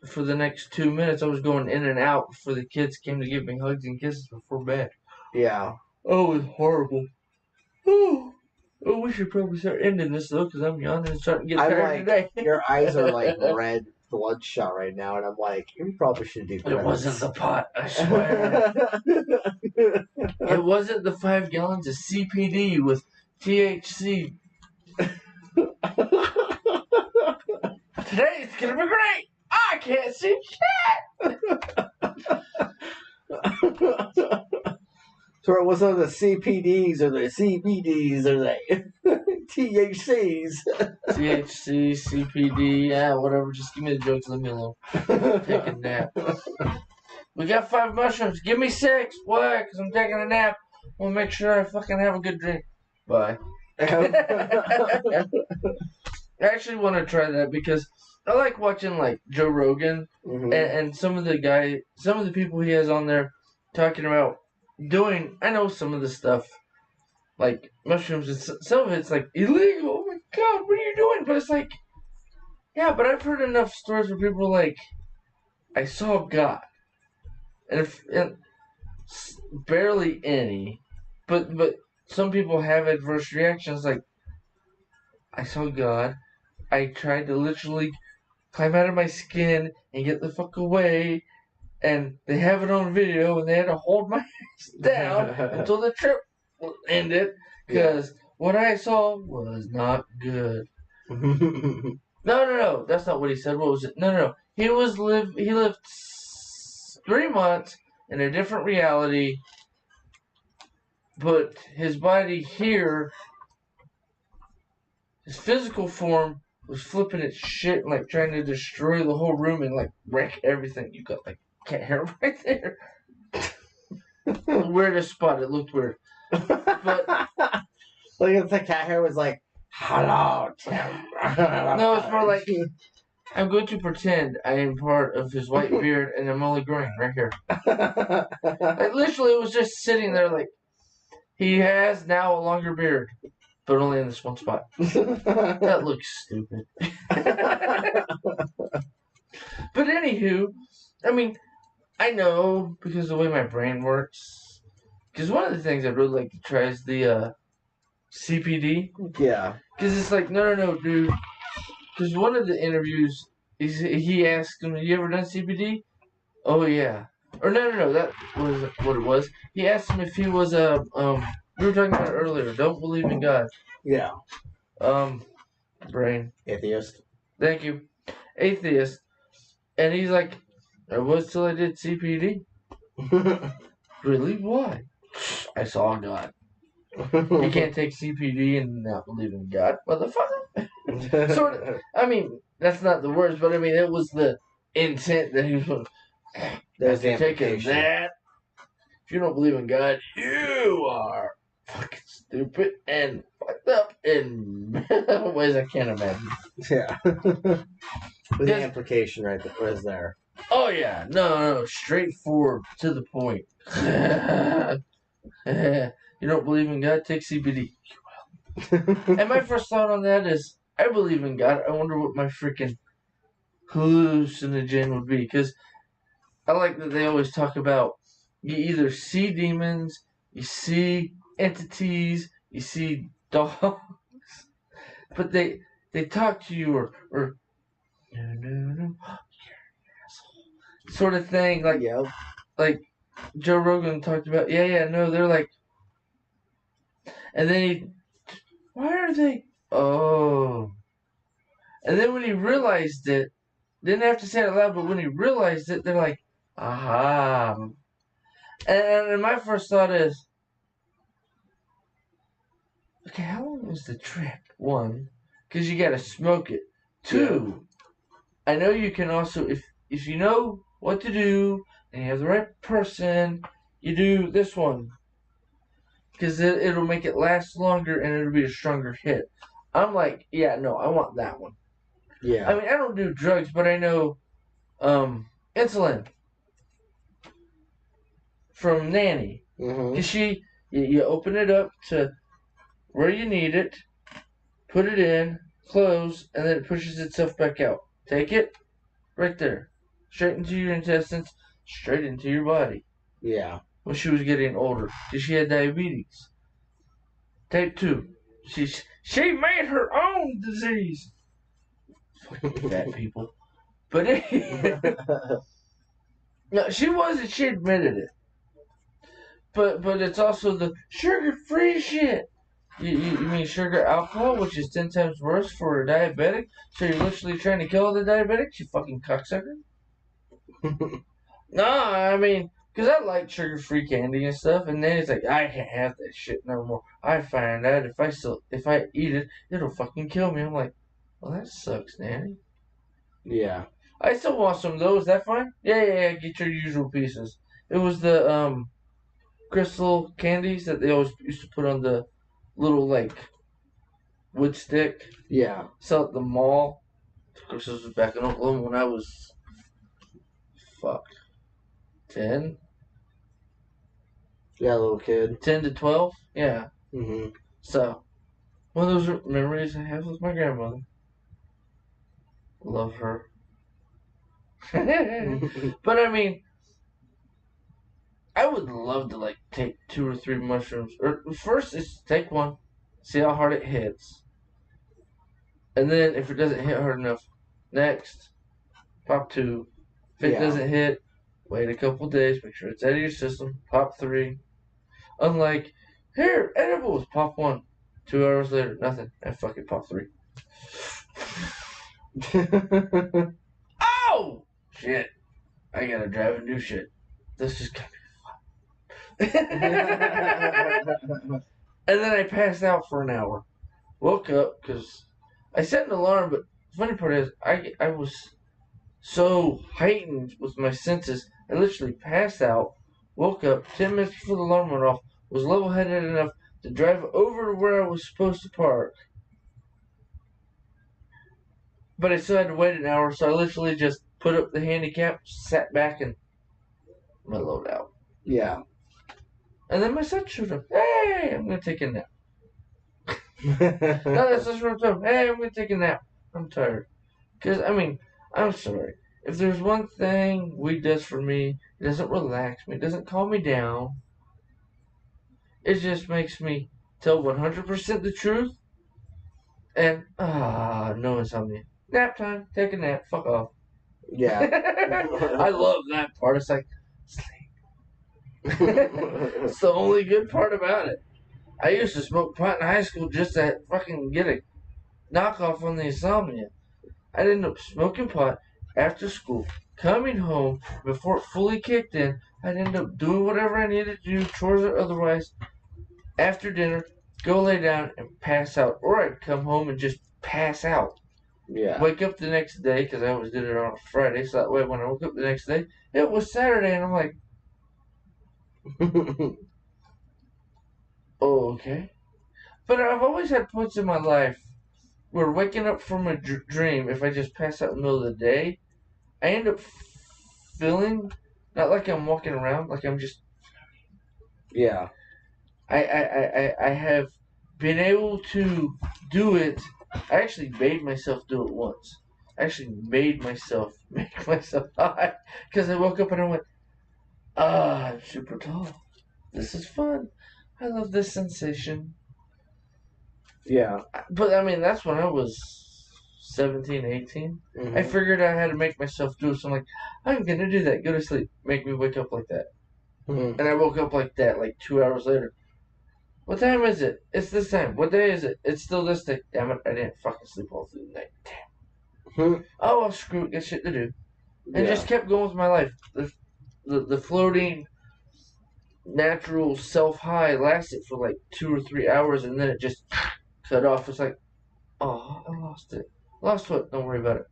for the next 2 minutes. I was going in and out before the kids came to give me hugs and kisses before bed. Yeah. Oh, it was horrible. Oh, we should probably start ending this, though, because I'm yawning and starting to get tired today. Your eyes are like red bloodshot right now, and I'm like, you probably should do credits. It wasn't the pot, I swear. It wasn't the 5 gallons of CPD with THC. Today it's gonna be great. I can't see shit. So it wasn't the CPDs or the CBDs or the THCs. THC, CPD, yeah, whatever. Just give me the jokes. Leave me alone. Take a nap. We got 5 mushrooms. Give me 6. Why? Because I'm taking a nap. We'll make sure I fucking have a good drink. Bye. I actually want to try that because I like watching like Joe Rogan and some of the people he has on there talking about doing. I know some of the stuff like mushrooms, and some of it's like illegal. Oh my god, what are you doing? But it's like, yeah, but I've heard enough stories where people are like, I saw God, and barely any, but some people have adverse reactions. Like, I saw God. I tried to literally climb out of my skin and get the fuck away. And they have it on video, and they had to hold my ass down until the trip ended. Because what I saw was not good. No. That's not what he said. What was it? No. He lived 3 months in a different reality. But his body here, his physical form was flipping its shit and like trying to destroy the whole room and like wreck everything. You got like cat hair right there. The weirdest spot. It looked weird. But like if the cat hair was like, hello, Tim. No, it's more like, I'm going to pretend I am part of his white beard and I'm only growing right here. Like, literally, it was just sitting there like, he has now a longer beard, but only in this one spot. That looks stupid. But anywho, I mean, I know because of the way my brain works. Because one of the things I'd really like to try is the CPD. Yeah. Because it's like, no, dude. Because one of the interviews, he asked him, "Have you ever done CPD?" Oh yeah. Or no, that was what it was. He asked him if he was we were talking about it earlier. Don't believe in God. Yeah. Brain. Atheist. Thank you. Atheist. And he's like, I was till I did CPD. Really? Why? I saw God. You can't take CPD and not believe in God, motherfucker. Sort of. I mean, that's not the words, but I mean, it was the intent that he was. There's the taking implication. that. If you don't believe in God, you are fucking stupid and fucked up in ways I can't imagine. Yeah. With the implication right there. Oh yeah, no, straightforward to the point. You don't believe in God? Take CBD. And my first thought on that is, I believe in God. I wonder what my freaking hallucinogen would be. Because I like that they always talk about you either see demons, you see entities, you see dogs, but they talk to you or no, sort of thing. Like, yep. Like Joe Rogan talked about, no, they're like, and then why are they? Oh, and then when he realized it, didn't have to say it out loud, but when he realized it, they're like, aha. And my first thought is, okay, how long was the trip? One, because you got to smoke it. Two, I know you can also, if you know what to do and you have the right person, you do this one. Because it'll make it last longer and it'll be a stronger hit. I'm like, yeah, no, I want that one. Yeah. I mean, I don't do drugs, but I know insulin from Nanny. Because you open it up to where you need it, put it in, close, and then it pushes itself back out. Take it, right there. Straight into your intestines, straight into your body. Yeah. When she was getting older. Because she had diabetes. Type 2. She made her own disease. Fucking fat people. But no, she wasn't. She admitted it. But it's also the sugar-free shit. You mean sugar alcohol, which is 10 times worse for a diabetic? So you're literally trying to kill the diabetics, you fucking cocksucker? No, I mean, because I like sugar-free candy and stuff, and then it's like, I can't have that shit no more. I find out if I eat it, it'll fucking kill me. I'm like, well, that sucks, Nanny. Yeah. I still want some of those. Is that fine? Yeah. Get your usual pieces. It was the crystal candies that they always used to put on the little like wood stick. Yeah. Sell at the mall. Of course, this was back in Oklahoma when I was 10. Yeah, little kid. 10 to 12. Yeah. Mm-hmm. So one of those memories I have with my grandmother. Love her. But I mean, I would love to like take 2 or 3 mushrooms. Or first, is take one, see how hard it hits, and then if it doesn't hit hard enough, next, pop 2. If it doesn't hit, wait a couple days, make sure it's out of your system. Pop 3. Unlike here, edibles, pop 1. 2 hours later, nothing. And fucking pop 3. Oh shit! I gotta drive and do shit. This just got me. And then I passed out for an hour. Woke up because I set an alarm, but the funny part is I was so heightened with my senses, I literally passed out, woke up 10 minutes before the alarm went off, was level-headed enough to drive over to where I was supposed to park. But I still had to wait an hour, so I literally just put up the handicap, sat back, and mellowed out. Yeah. And then my son showed up. Hey, I'm gonna take a nap. No, that's just what I'm Hey, I'm gonna take a nap. I'm tired. Because, I mean, I'm sorry. If there's one thing weed does for me, it doesn't relax me, it doesn't calm me down. It just makes me tell 100% the truth. And, no insomnia. Nap time. Take a nap. Fuck off. Yeah. I love that part. It's like, sleep. It's the only good part about it. I used to smoke pot in high school just to fucking get a knockoff on the insomnia. I'd end up smoking pot after school, coming home before it fully kicked in. I'd end up doing whatever I needed to do, chores or otherwise, after dinner, go lay down and pass out. Or I'd come home and just pass out. Yeah. Wake up the next day, because I always did it on a Friday, so that way when I woke up the next day, it was Saturday, and I'm like, oh, okay. But I've always had points in my life where waking up from a dream, if I just pass out in the middle of the day, I end up feeling not like I'm walking around, like I'm just. Yeah. I have been able to do it. I actually made myself do it once. I actually made myself make myself high because I woke up and I went, I'm super tall. This is fun. I love this sensation. Yeah. But I mean, that's when I was 17, 18. Mm-hmm. I figured I had to make myself do it. So I'm like, I'm going to do that. Go to sleep. Make me wake up like that. Mm-hmm. And I woke up like that, like 2 hours later. What time is it? It's this time. What day is it? It's still this day. Damn it, I didn't fucking sleep all through the night. Damn. Mm-hmm. Oh, well, screw it. Got shit to do. And just kept going with my life. The floating, natural self-high lasted for like 2 or 3 hours, and then it just cut off. It's like, oh, I lost it. Lost what? Don't worry about it.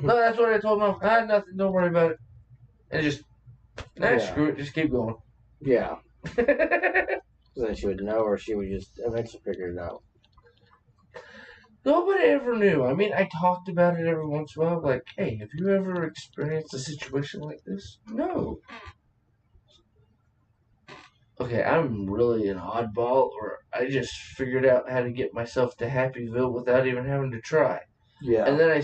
No, that's what I told mom. Nothing. Don't worry about it. And just, screw it. Just keep going. Yeah. Then she would know, or she would just eventually figure it out. Nobody ever knew. I mean, I talked about it every once in a while. Like, hey, have you ever experienced a situation like this? No. Okay, I'm really an oddball, or I just figured out how to get myself to Happyville without even having to try. Yeah. And then I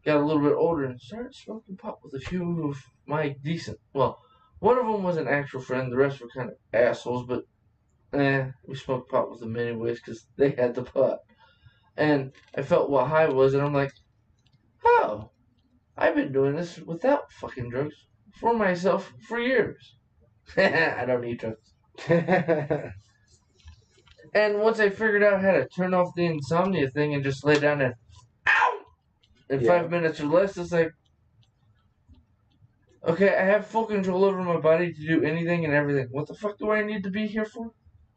got a little bit older and started smoking pot with a few of my decent. Well, one of them was an actual friend. The rest were kind of assholes, but we smoked pot with them anyways because they had the pot. And I felt what high was, and I'm like, oh, I've been doing this without fucking drugs for myself for years. I don't need drugs. And once I figured out how to turn off the insomnia thing and just lay down and ow in 5 minutes or less, it's like, okay, I have full control over my body to do anything and everything. What the fuck do I need to be here for?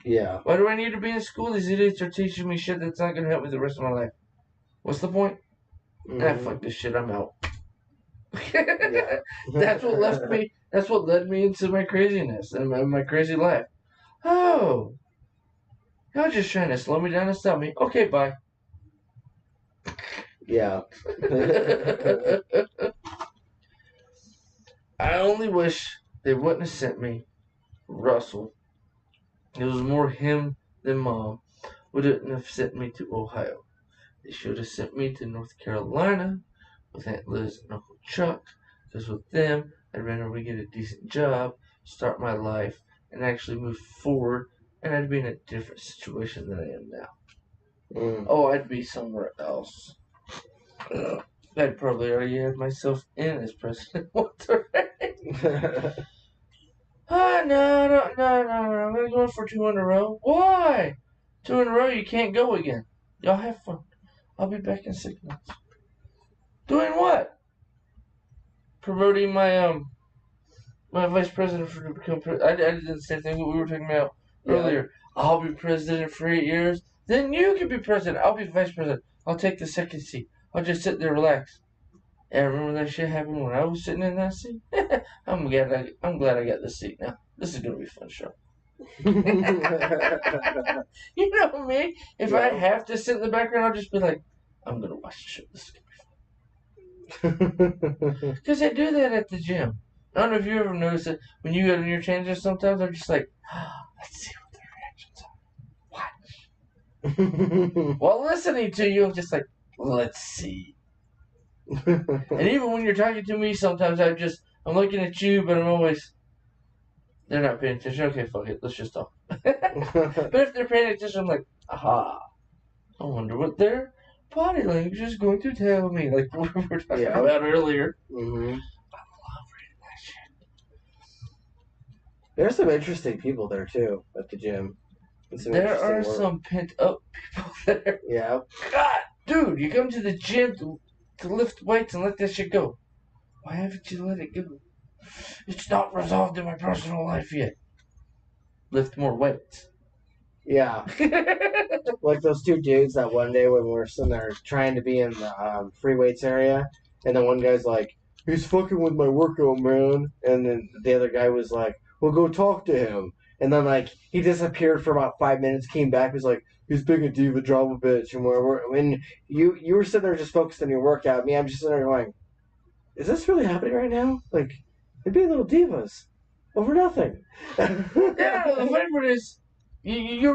Yeah. Why do I need to be in school? These idiots are teaching me shit that's not going to help me the rest of my life. What's the point? Fuck this shit, I'm out. That's what left me. That's what led me into my craziness and my crazy life. Oh, you're just trying to slow me down and stop me. Okay, bye. Yeah. I only wish they wouldn't have sent me Russell. It was more him than Mom. Wouldn't have sent me to Ohio. They should have sent me to North Carolina with Aunt Liz and Uncle Chuck, because with them, I'd rather get a decent job, start my life, and actually move forward, and I'd be in a different situation than I am now. Oh, I'd be somewhere else. I'd probably already had myself in as president once already. No, I'm going to go for 2 in a row. Why? 2 in a row, you can't go again. Y'all have fun. I'll be back in 6 months. Doing what? Promoting my my vice president for to become president. I did the same thing what we were talking about earlier. I'll be president for 8 years. Then you can be president. I'll be vice president. I'll take the second seat. I'll just sit there, relax. And remember that shit happened when I was sitting in that seat? I'm glad I got this seat now. This is gonna be a fun show. You know me. If I have to sit in the background, I'll just be like, I'm gonna watch the show. This is gonna be fun. Because I do that at the gym. I don't know if you ever noticed it. When you go to your changes, sometimes I'm just like, let's see what their reactions are. Watch. While listening to you, I'm just like, let's see. And even when you're talking to me, sometimes I'm looking at you, but I'm always, they're not paying attention. Okay, fuck it. Let's just talk. But if they're paying attention, I'm like, aha. I wonder what their body language is going to tell me. Like we were talking about earlier. Mm-hmm. I love reading that shit. There's some interesting people there, too, at the gym. There are some pent-up people there. Yeah. God, dude, you come to the gym to lift weights and let that shit go. Why haven't you let it go? It's not resolved in my personal life yet. Lift more weights. Yeah. Like those two dudes that one day when we were sitting there trying to be in the free weights area, and then one guy's like, he's fucking with my workout, man. And then the other guy was like, well, go talk to him. And then, like, he disappeared for about 5 minutes, came back, was like, he's being a diva drama bitch. And when you were sitting there just focused on your workout, me, I'm just sitting there going, is this really happening right now? Like, they're being little divas over nothing. Yeah, the funny part is, you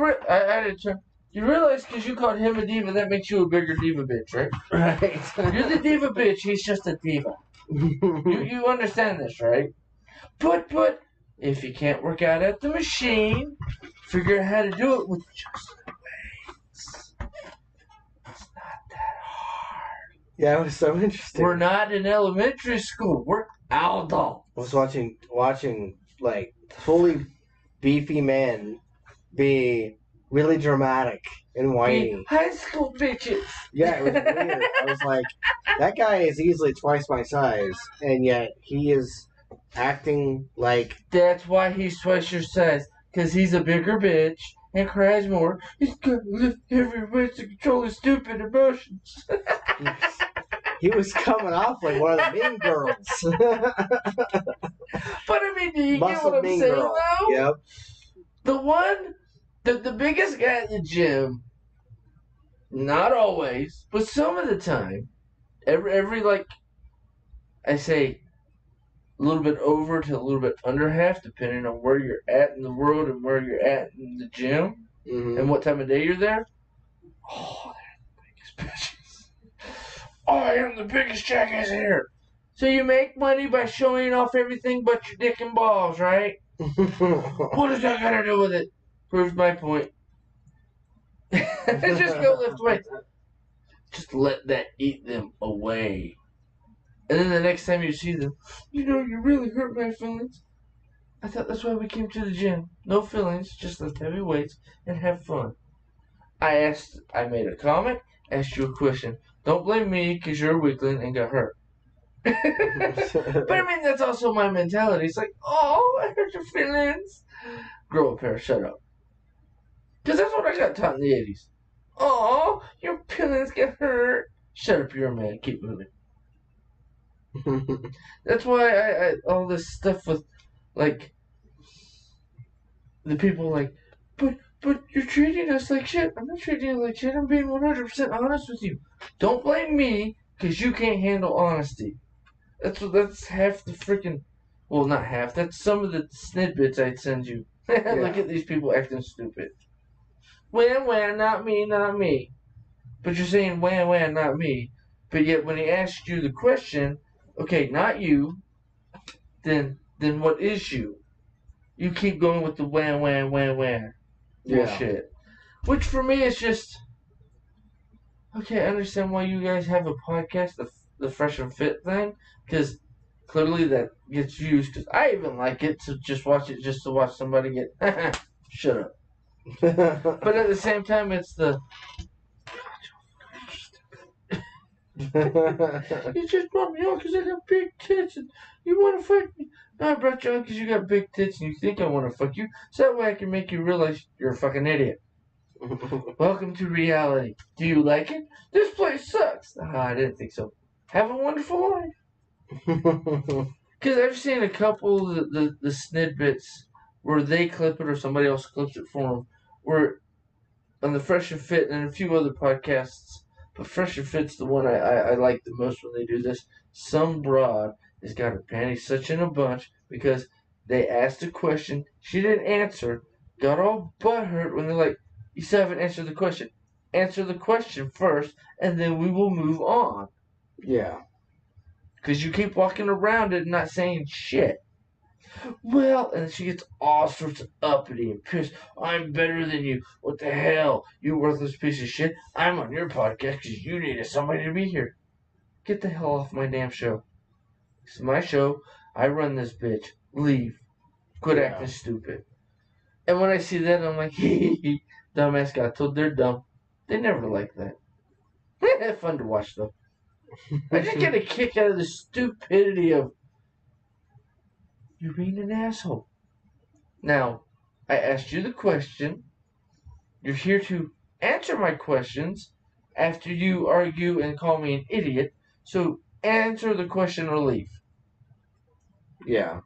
realize because you called him a diva, that makes you a bigger diva bitch, right? Right. You're the diva bitch, he's just a diva. You understand this, right? But if you can't work out at the machine, figure out how to do it with just the weights. It's not that hard. Yeah, it was so interesting. We're not in elementary school. We're adults. I was watching like fully beefy men be really dramatic and whiny. High school bitches. Yeah, it was weird. I was like, that guy is easily twice my size, and yet he is acting like... That's why he's twice your size, because he's a bigger bitch and cries more. He's gonna lift heavy weights to control his stupid emotions. He was coming off like one of the mean girls. But I mean, do you get what I'm saying, though? Yep. The biggest guy at the gym, not always, but some of the time, every like, I say, a little bit over to a little bit under half, depending on where you're at in the world and where you're at in the gym, and what time of day you're there. Oh, they're the biggest bitches. Oh, I am the biggest jackass here. So you make money by showing off everything but your dick and balls, right? What does that got to do with it? Proves my point. Just go lift weights. Just let that eat them away. And then the next time you see them, you really hurt my feelings. I thought that's why we came to the gym. No feelings, just lift heavy weights and have fun. I made a comment, asked you a question. Don't blame me because you're a weakling and got hurt. But I mean, that's also my mentality. It's like, oh, I hurt your feelings. Grow up here, shut up. Because that's what I got taught in the 80s. Oh, your feelings get hurt. Shut up, you're a man. Keep moving. That's why I all this stuff with, like, the people like, but you're treating us like shit. I'm not treating you like shit. I'm being 100% honest with you. Don't blame me because you can't handle honesty. That's half the freaking, well, not half. That's some of the snidbits I'd send you. Look at these people acting stupid. Wham, not me. But you're saying wham, not me. But yet when he asked you the question, okay, not you, then what is you? You keep going with the wham. Bullshit. Which for me is just, okay, I understand why you guys have a podcast, the Fresh and Fit thing, because clearly that gets used, because I even like it to just watch it just to watch somebody get, shut up. But at the same time, it's the, you just brought me on because I got big tits and you want to fuck me. No, I brought you on because you got big tits and you think I want to fuck you, so that way I can make you realize you're a fucking idiot. Welcome to reality. Do you like it? This place sucks. I didn't think so. Have a wonderful life. Because I've seen a couple of the snidbits where they clip it or somebody else clips it for them, where on the Fresh and Fit and a few other podcasts But Fresher Fit's the one I like the most when they do this. Some broad has got her panties such in a bunch because they asked a question, she didn't answer, got all butthurt when they're like, you still haven't answered the question. Answer the question first, and then we will move on. Yeah. Because you keep walking around it and not saying shit. Well, and she gets all sorts of uppity and pissed. I'm better than you. What the hell? You worthless piece of shit. I'm on your podcast because you needed somebody to be here. Get the hell off my damn show. It's my show. I run this bitch. Leave. Quit acting stupid. And when I see that, I'm like, hee. Dumbass got told they're dumb. They never like that. Fun to watch, though. I just get a kick out of the stupidity of you're being an asshole. Now, I asked you the question. You're here to answer my questions after you argue and call me an idiot. So answer the question or leave. Yeah.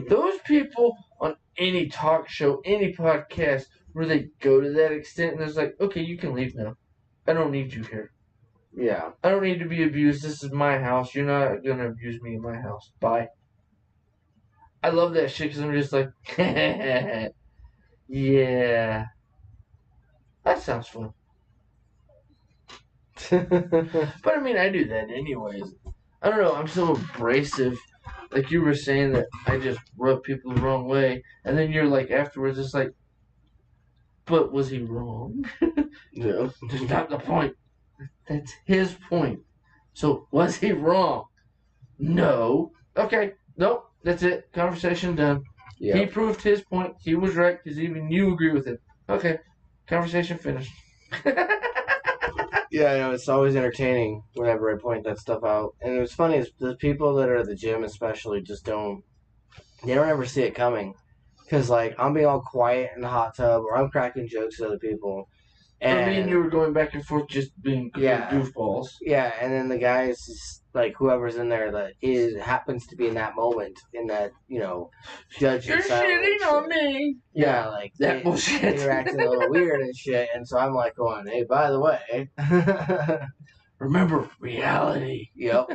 Those people on any talk show, any podcast, where they go to that extent and it's like, okay, you can leave now. I don't need you here. Yeah. I don't need to be abused. This is my house. You're not going to abuse me in my house. Bye. I love that shit because I'm just like, yeah. That sounds fun. But I mean, I do that anyways. I don't know. I'm so abrasive. Like you were saying that I just rub people the wrong way. And then you're like, afterwards, it's like, but was he wrong? No. That's not the point. That's his point. So, was he wrong? No. Okay. Nope. That's it. Conversation done. Yeah. He proved his point. He was right because even you agree with it. Okay. Conversation finished. Yeah, I know. It's always entertaining whenever I point that stuff out. And it was funny, is the people that are at the gym especially just don't ever see it coming. Because, like, I'm being all quiet in the hot tub or I'm cracking jokes at other people. And me and you were going back and forth just being goofballs. Yeah, and then the guys, like, whoever's in there that happens to be in that moment, in that, judging You're shitting on me. Yeah, like, that bullshit. They're acting a little weird and shit, and so I'm like going, hey, by the way. Remember, reality. Yep.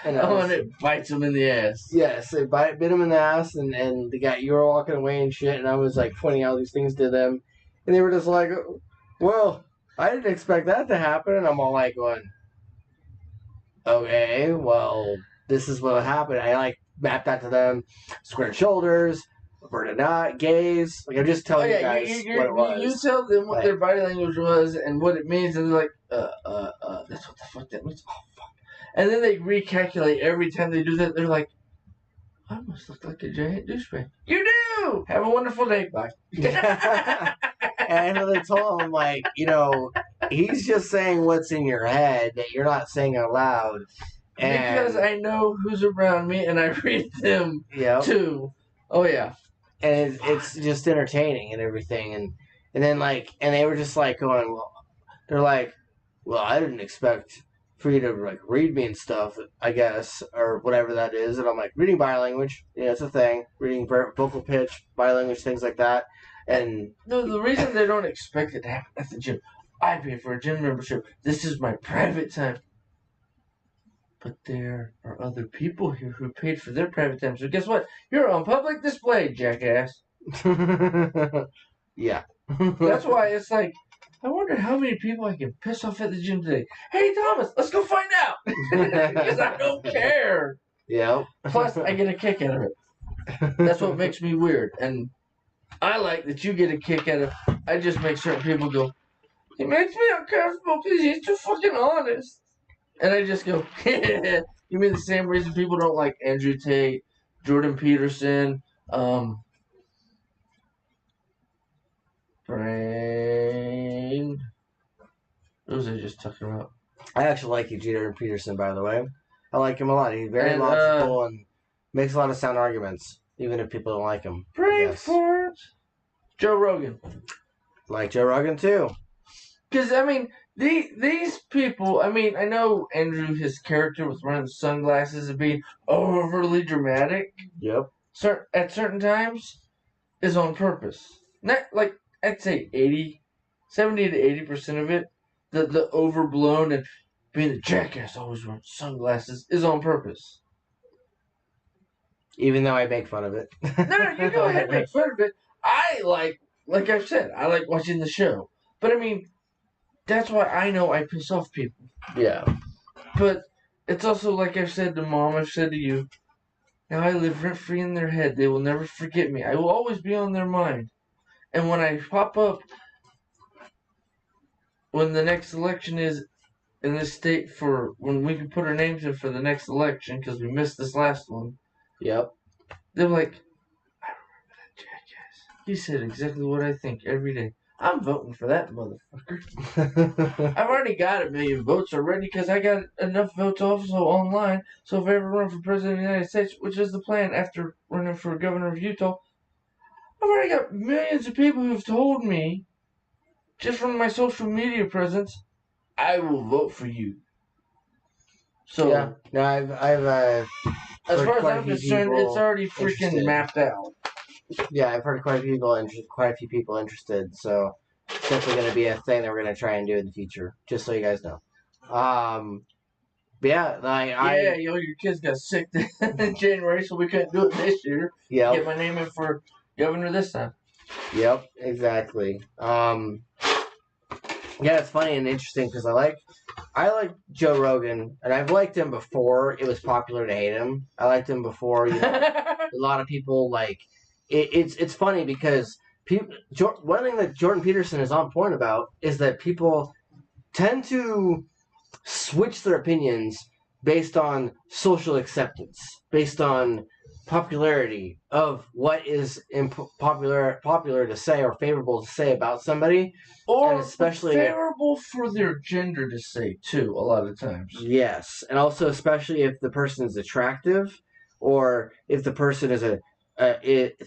And it bites him in the ass. Yes, it bit him in the ass, and the guy, you were walking away and shit, and I was, like, pointing out these things to them, and they were just like, well, I didn't expect that to happen, and I'm all like going, okay, well, this is what happened. I like mapped that to them, squared shoulders, averted not, gaze. Like I'm just telling you guys what it was. You tell them what their body language was and what it means, and they're like, that's what the fuck that means. Oh fuck. And then they recalculate every time they do that. They're like, I must look like a giant douchebag. You do. Have a wonderful day. Bye. And I told him, like, he's just saying what's in your head that you're not saying out loud. And because I know who's around me and I read them too. Oh, yeah. And it's just entertaining and everything. And then, like, and they were just like going, they're like, well, I didn't expect for you to, like, read me and stuff, I guess, or whatever that is. And I'm like, reading body language, it's a thing. Reading vocal pitch, body language, things like that. And no, the reason they don't expect it to happen at the gym, I pay for a gym membership. This is my private time. But there are other people here who paid for their private time. So guess what? You're on public display, jackass. Yeah. That's why it's like, I wonder how many people I can piss off at the gym today. Hey, Thomas, let's go find out. Because I don't care. Yeah. Plus, I get a kick out of it. That's what makes me weird. And I like that you get a kick out of it. I just make certain people go, he makes me uncomfortable because he's too fucking honest. And I just go, you mean the same reason people don't like Andrew Tate, Jordan Peterson, Brain. Those are just talking about. I actually like Jordan Peterson, by the way. I like him a lot. He's very logical and makes a lot of sound arguments, even if people don't like him. Brain for Joe Rogan. Like Joe Rogan, too. Because, I mean, these people, I mean, I know Andrew, his character with wearing the sunglasses and being overly dramatic. Yep. At certain times is on purpose. Not, like, I'd say 70 to 80% of it the overblown and being a jackass always wearing sunglasses is on purpose. Even though I make fun of it. No, you go ahead and make fun of it. I like I've said, I like watching the show. But I mean, that's why I know I piss off people. Yeah. But it's also like I've said to Mom, I've said to you, now I live rent free in their head. They will never forget me. I will always be on their mind. And when I pop up, when the next election is in this state for when we can put our names in for the next election because we missed this last one. Yep. They're like, I remember that jackass. He said exactly what I think every day. I'm voting for that motherfucker. I've already got 1 million votes already because I got enough votes also online. So if I ever run for president of the United States, which is the plan after running for governor of Utah, I've already got millions of people who've told me, just from my social media presence, I will vote for you. So yeah, no, I've as far as I'm concerned, it's already freaking mapped out. Yeah, I've heard quite a few people interested. So it's definitely going to be a thing that we're going to try and do in the future. Just so you guys know. But yeah, your kids got sick in January, so we couldn't do it this year. Yeah. Get my name in for governor this time. Yep, exactly. Yeah, it's funny and interesting because I like Joe Rogan, and I've liked him before it was popular to hate him. I liked him before, a lot of people like it. It's funny because one thing that Jordan Peterson is on point about is that people tend to switch their opinions based on social acceptance, based on popularity of what is popular to say or favorable to say about somebody, or and especially favorable for their gender to say too. A lot of times, yes, and also especially if the person is attractive, or if the person is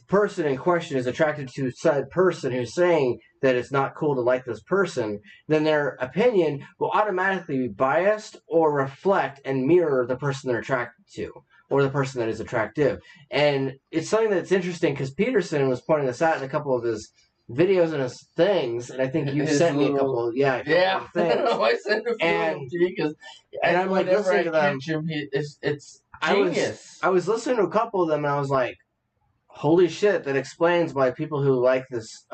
person in question is attracted to said person who's saying that it's not cool to like this person, then their opinion will automatically be biased or reflect and mirror the person they're attracted to, or the person that is attractive. And it's something that's interesting because Peterson was pointing this out in a couple of his videos and his things, and I think you sent me a couple of things. I sent a few to you because I'm like listening to them. It's genius. I was listening to a couple of them, and I was like, holy shit, that explains why people who like this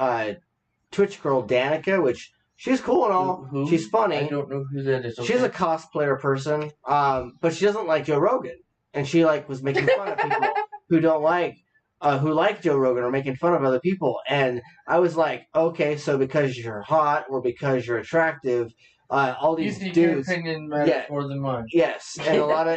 Twitch girl, Danica, which she's cool and all. Who? She's funny. I don't know who that is. Okay. She's a cosplayer person, but she doesn't like Joe Rogan. And she was making fun of people who don't like, who like Joe Rogan or making fun of other people. And I was like, okay, so because you're hot or because you're attractive, all these dudes. Your opinion matters more than mine. Yes, and a lot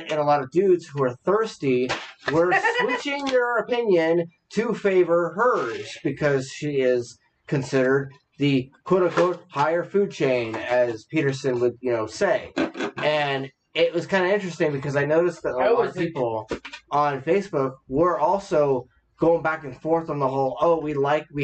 of dudes who are thirsty were switching their opinion to favor hers because she is considered the quote unquote higher food chain, as Peterson would say. And it was kind of interesting because I noticed that a lot of people on Facebook were also going back and forth on the whole, we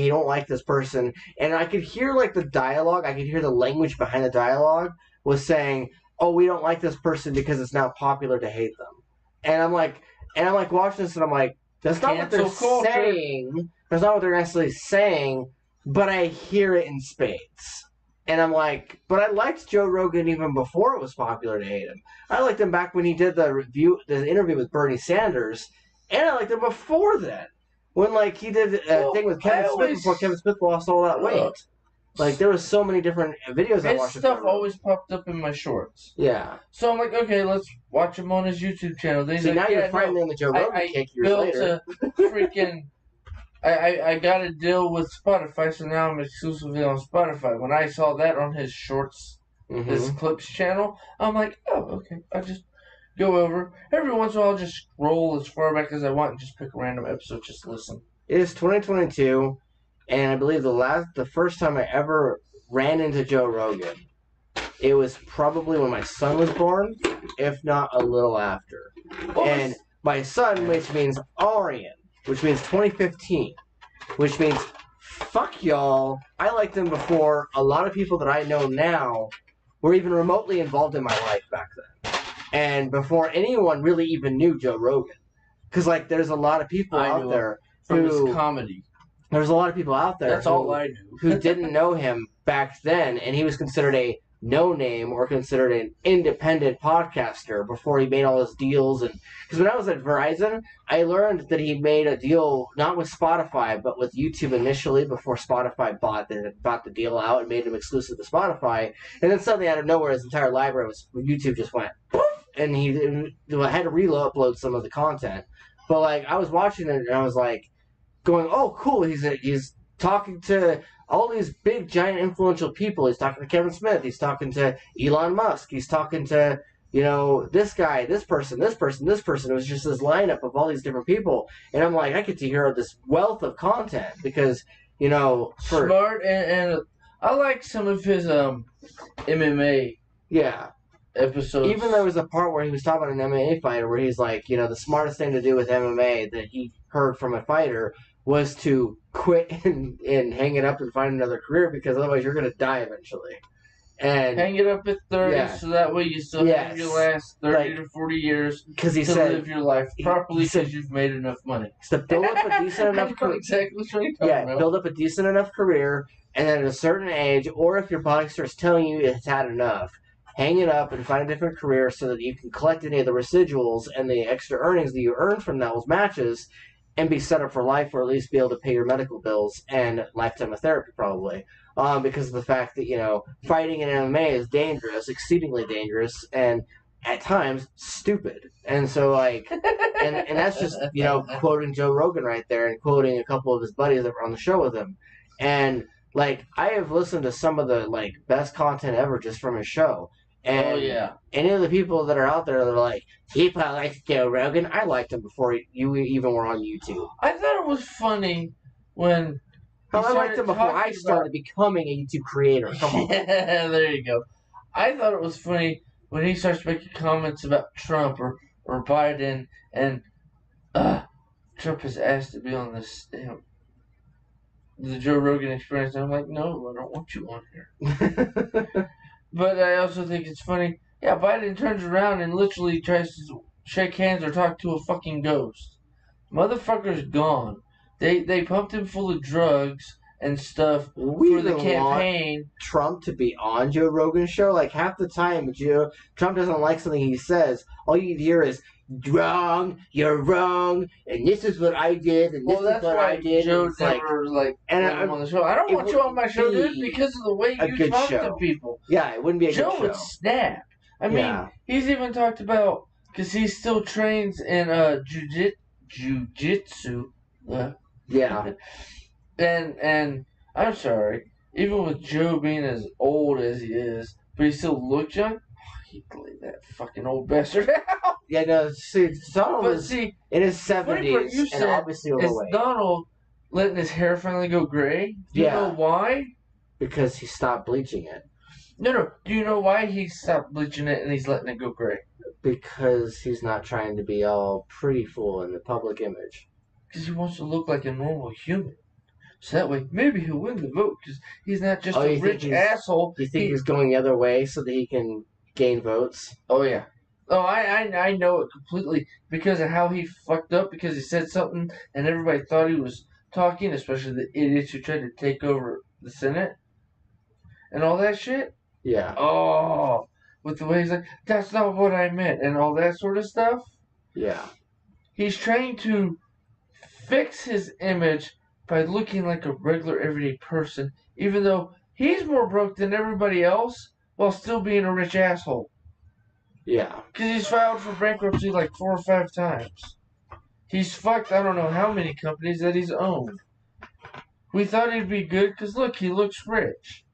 don't like this person. And I could hear the dialogue, I could hear the language behind the dialogue was saying, we don't like this person because it's now popular to hate them. And I'm like watching this and I'm like, that's not what they're saying. That's not what they're necessarily saying, but I hear it in spades. And I'm like, but I liked Joe Rogan even before it was popular to hate him. I liked him back when he did the interview with Bernie Sanders, and I liked him before then. When he did a thing with Kevin Smith before Kevin Smith lost all that weight. There was so many different videos I watched. His stuff always popped up in my shorts. Yeah. So I'm like, okay, let's watch him on his YouTube channel. See, now you're finally on the Joe Rogan kick years later. I got a deal with Spotify, so now I'm exclusively on Spotify. When I saw that on his shorts, his clips channel, I'm like, okay. I just go over. Every once in a while, I'll just scroll as far back as I want and just pick a random episode, just listen. It is 2022, and I believe the first time I ever ran into Joe Rogan, it was probably when my son was born, if not a little after. And my son, which means Arian, which means 2015, which means fuck y'all. I liked him before a lot of people that I know now were even remotely involved in my life back then. And before anyone really even knew Joe Rogan. Because, there's a lot of people out there from his comedy. There's a lot of people out there all I knew. who didn't know him back then, and he was considered a no name or considered an independent podcaster before he made all his deals. And because when I was at Verizon, I learned that he made a deal not with Spotify but with YouTube initially before Spotify bought the deal out and made him exclusive to Spotify. And then suddenly out of nowhere, his entire library was YouTube just went poof, and he had to re-upload some of the content. But like I was watching it and I was like going, oh cool, he's talking to all these big, giant, influential people. He's talking to Kevin Smith. He's talking to Elon Musk. He's talking to, this guy, this person, this person, this person. It was just this lineup of all these different people. And I'm like, I get to hear this wealth of content because, smart and I like some of his MMA episodes. Even there was a part where he was talking about an MMA fighter where he's like, the smartest thing to do with MMA that he heard from a fighter was to quit and hang it up and find another career because otherwise you're going to die eventually. And hang it up at 30 so that way you still have your last 30 to 40 years to live your life properly because you've made enough money. So build up a decent enough career. Build up a decent enough career, and then at a certain age, or if your body starts telling you it's had enough, hang it up and find a different career so that you can collect any of the residuals and the extra earnings that you earn from those matches and be set up for life, or at least be able to pay your medical bills and lifetime of therapy probably. Because of the fact that, fighting in MMA is dangerous, exceedingly dangerous, and at times stupid. And so, and that's just, quoting Joe Rogan right there and quoting a couple of his buddies that were on the show with him. And, I have listened to some of the, best content ever just from his show. And any of the people that are out there that are like, he probably likes Joe Rogan. I liked him before you even were on YouTube. I thought it was funny when... I liked him before I started becoming a YouTube creator. Come on. Yeah, there you go. I thought it was funny when he starts making comments about Trump or Biden, and Trump has asked to be on this, the Joe Rogan Experience. And I'm like, no, I don't want you on here. But I also think it's funny. Yeah, Biden turns around and literally tries to shake hands or talk to a fucking ghost. Motherfucker's gone. They pumped him full of drugs and stuff for the campaign. Want Trump to be on Joe Rogan's show? Half the time, Trump doesn't like something he says. All you hear is, wrong, you're wrong, and this is what I did, and this is what I did. Joe never I'm on the show. I don't want you on my show, dude, because of the way you talk to people. Yeah, it wouldn't be a good show. Joe would snap. I mean, he's even talked about, because he still trains in jiu-jitsu. Yeah. And I'm sorry, even with Joe being as old as he is, but he still looks young, he played that fucking old bastard out. Yeah, no, see, Donald was in his 70s and obviously overweight. Is Donald letting his hair finally go gray? Do you know why? Because he stopped bleaching it. No. Do you know why he stopped bleaching it and he's letting it go gray? Because he's not trying to be all pretty fool in the public image. Because he wants to look like a normal human. So that way, maybe he'll win the vote, because he's not just a rich asshole. You think he's going the other way so that he can gain votes? Oh, yeah. Oh, I know it completely because of how he fucked up, because he said something and everybody thought he was talking, especially the idiots who tried to take over the Senate and all that shit. Yeah. Oh, with the way he's like, that's not what I meant, and all that sort of stuff. Yeah. He's trying to fix his image by looking like a regular everyday person, even though he's more broke than everybody else while still being a rich asshole. Yeah. Because he's filed for bankruptcy 4 or 5 times. He's fucked I don't know how many companies that he's owned. We thought he'd be good because, look, he looks rich.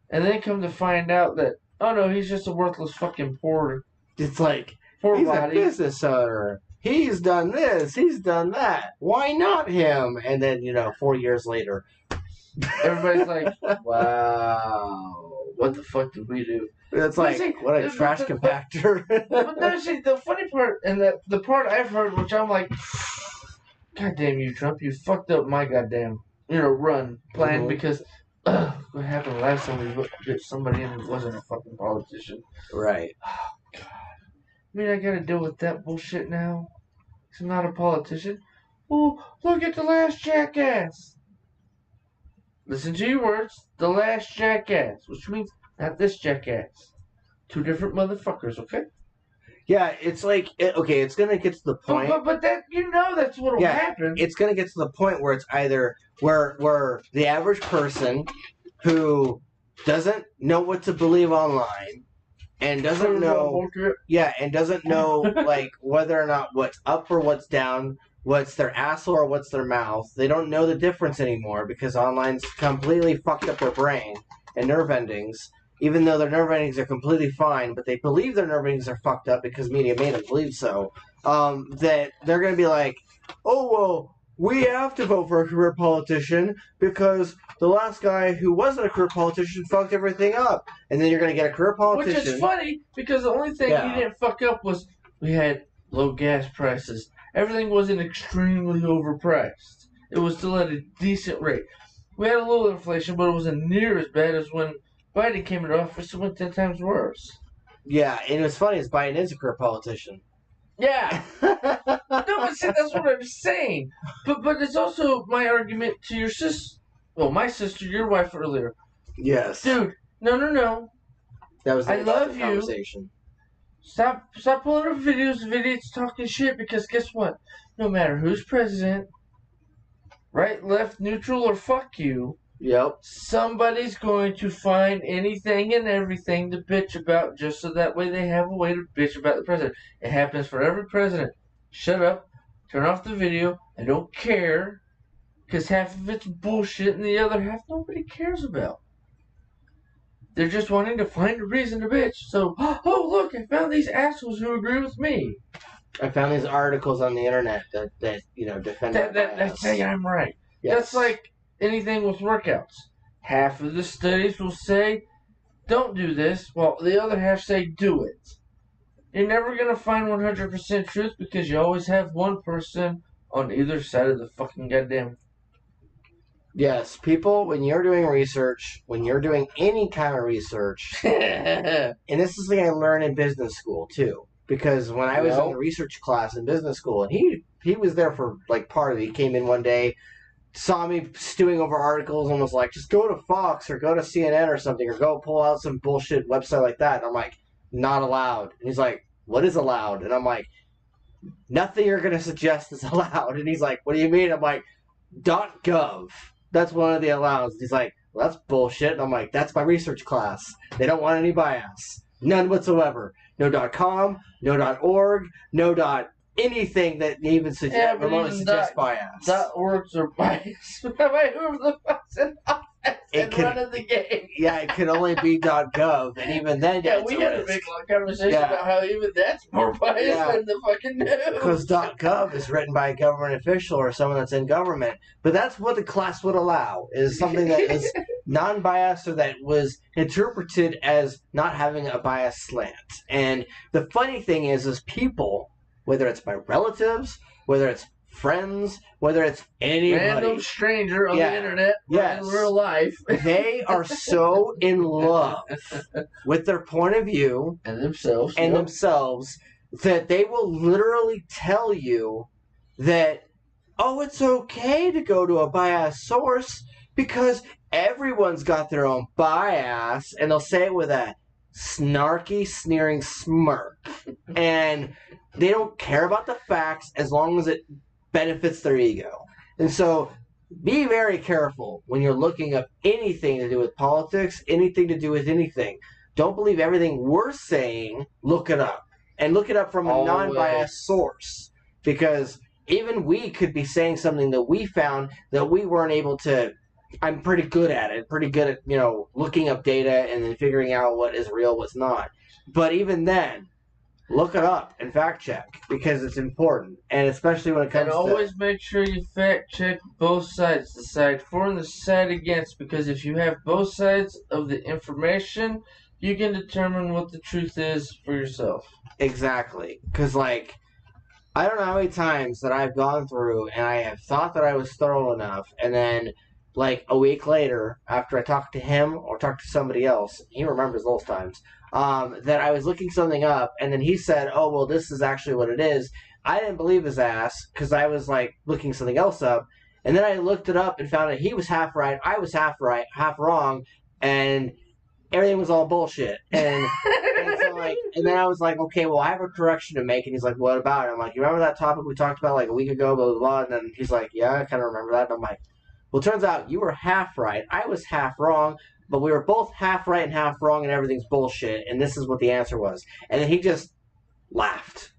And then come to find out that, oh no, he's just a worthless fucking poor. It's like, he's body. A business owner. He's done this. He's done that. Why not him? And then, 4 years later, everybody's like, wow, what the fuck did we do? It's like, what a trash compactor. But no, see, the funny part, and the part I've heard, which I'm like, God damn you, Trump, you fucked up my goddamn, plan, because what happened last time we put somebody in who wasn't a fucking politician. Right. Oh, God. I mean, I gotta deal with that bullshit now. I'm not a politician. Oh, look at The Last Jackass. Listen to your words. The Last Jackass. Which means Not this jackass. Two different motherfuckers, okay? Yeah, it's like, okay, it's going to get to the point. But that, that's what'll happen. It's going to get to the point where it's either where the average person who doesn't know what to believe online and doesn't know, and doesn't know, like, whether or not what's up or what's down, what's their asshole or what's their mouth. They don't know the difference anymore because online's completely fucked up their brain and nerve endings. Even though their nerve endings are completely fine, but they believe their nerve endings are fucked up because media made them believe so, that they're going to be like, oh, well, we have to vote for a career politician because the last guy who wasn't a career politician fucked everything up. And then you're going to get a career politician. Which is funny, because the only thing he didn't fuck up was we had low gas prices. Everything wasn't extremely overpriced. It was still at a decent rate. We had a little inflation, but it wasn't near as bad as when Biden came into office. It went 10 times worse. Yeah, and what's funny is Biden is a career politician. Yeah. No, but see, that's what I'm saying. But it's also my argument to your sister. Well, my sister, your wife earlier. Yes. Dude, no. That was the I love you. Conversation. Stop pulling up videos of idiots talking shit, because guess what? No matter who's president, right, left, neutral, or fuck you, yep, somebody's going to find anything and everything to bitch about just so that way they have a way to bitch about the president. It happens for every president. Shut up, turn off the video, I don't care, because half of it's bullshit and the other half nobody cares about. They're just wanting to find a reason to bitch. So, oh look, I found these assholes who agree with me. I found these articles on the internet that defend that say I'm right. Yes. That's like anything with workouts. Half of the studies will say, don't do this, while the other half say, do it. You're never going to find 100% truth because you always have one person on either side of the fucking goddamn. Yes, people, when you're doing research, when you're doing any kind of research, and this is something I learned in business school, too. Because when I was in the research class in business school, and he was there for, like, part of it. He came in one day, saw me stewing over articles, and was like, just go to Fox or go to CNN or something, or go pull out some bullshit website like that. And I'm like, not allowed. And he's like, what is allowed? And I'm like, nothing you're going to suggest is allowed. And he's like, what do you mean? I'm like, .gov. That's one of the allows. He's like, well, that's bullshit. And I'm like, that's my research class. They don't want any bias. None whatsoever. No .com, no .org, no anything that even remotely suggests bias. .orgs are biased by whoever the fuck's in office and running the game. Yeah, it could only be .gov, and even then, we had a big long conversation about how even that's more biased than the fucking news. Because .gov is written by a government official or someone that's in government, but that's what the class would allow, is something that is non-biased or that was interpreted as not having a biased slant. And the funny thing is people, whether it's my relatives, whether it's friends, whether it's anybody. Random stranger on the internet in real life. They are so in love with their point of view and themselves that they will literally tell you that, oh, it's okay to go to a biased source because everyone's got their own bias, and they'll say it with a snarky, sneering smirk. And they don't care about the facts as long as it benefits their ego. And so be very careful when you're looking up anything to do with politics, anything to do with anything. Don't believe everything we're saying. Look it up. And look it up from a non-biased source. Because even we could be saying something that we found that we weren't able to. I'm pretty good at it. Pretty good at, looking up data and then figuring out what is real, what's not. But even then, look it up and fact check because it's important, and especially when it comes to... And always make sure you fact check both sides, the side for and the side against, because if you have both sides of the information, you can determine what the truth is for yourself. Exactly. Because, I don't know how many times that I've gone through and I have thought that I was thorough enough, and then, a week later, after I talked to him or talked to somebody else, he remembers those times, that I was looking something up, and then he said, oh, well, this is actually what it is. I didn't believe his ass, because I was, looking something else up, and then I looked it up and found out he was half right, I was half right, half wrong, and everything was all bullshit. And so like, and then I was like, okay, well, I have a correction to make. And he's like, what about it? I'm like, you remember that topic we talked about like a week ago, blah, blah, blah. And then he's like, yeah, I kind of remember that. And I'm like, well, it turns out you were half right. I was half wrong, but we were both half right and half wrong, and everything's bullshit. And this is what the answer was. And then he just laughed.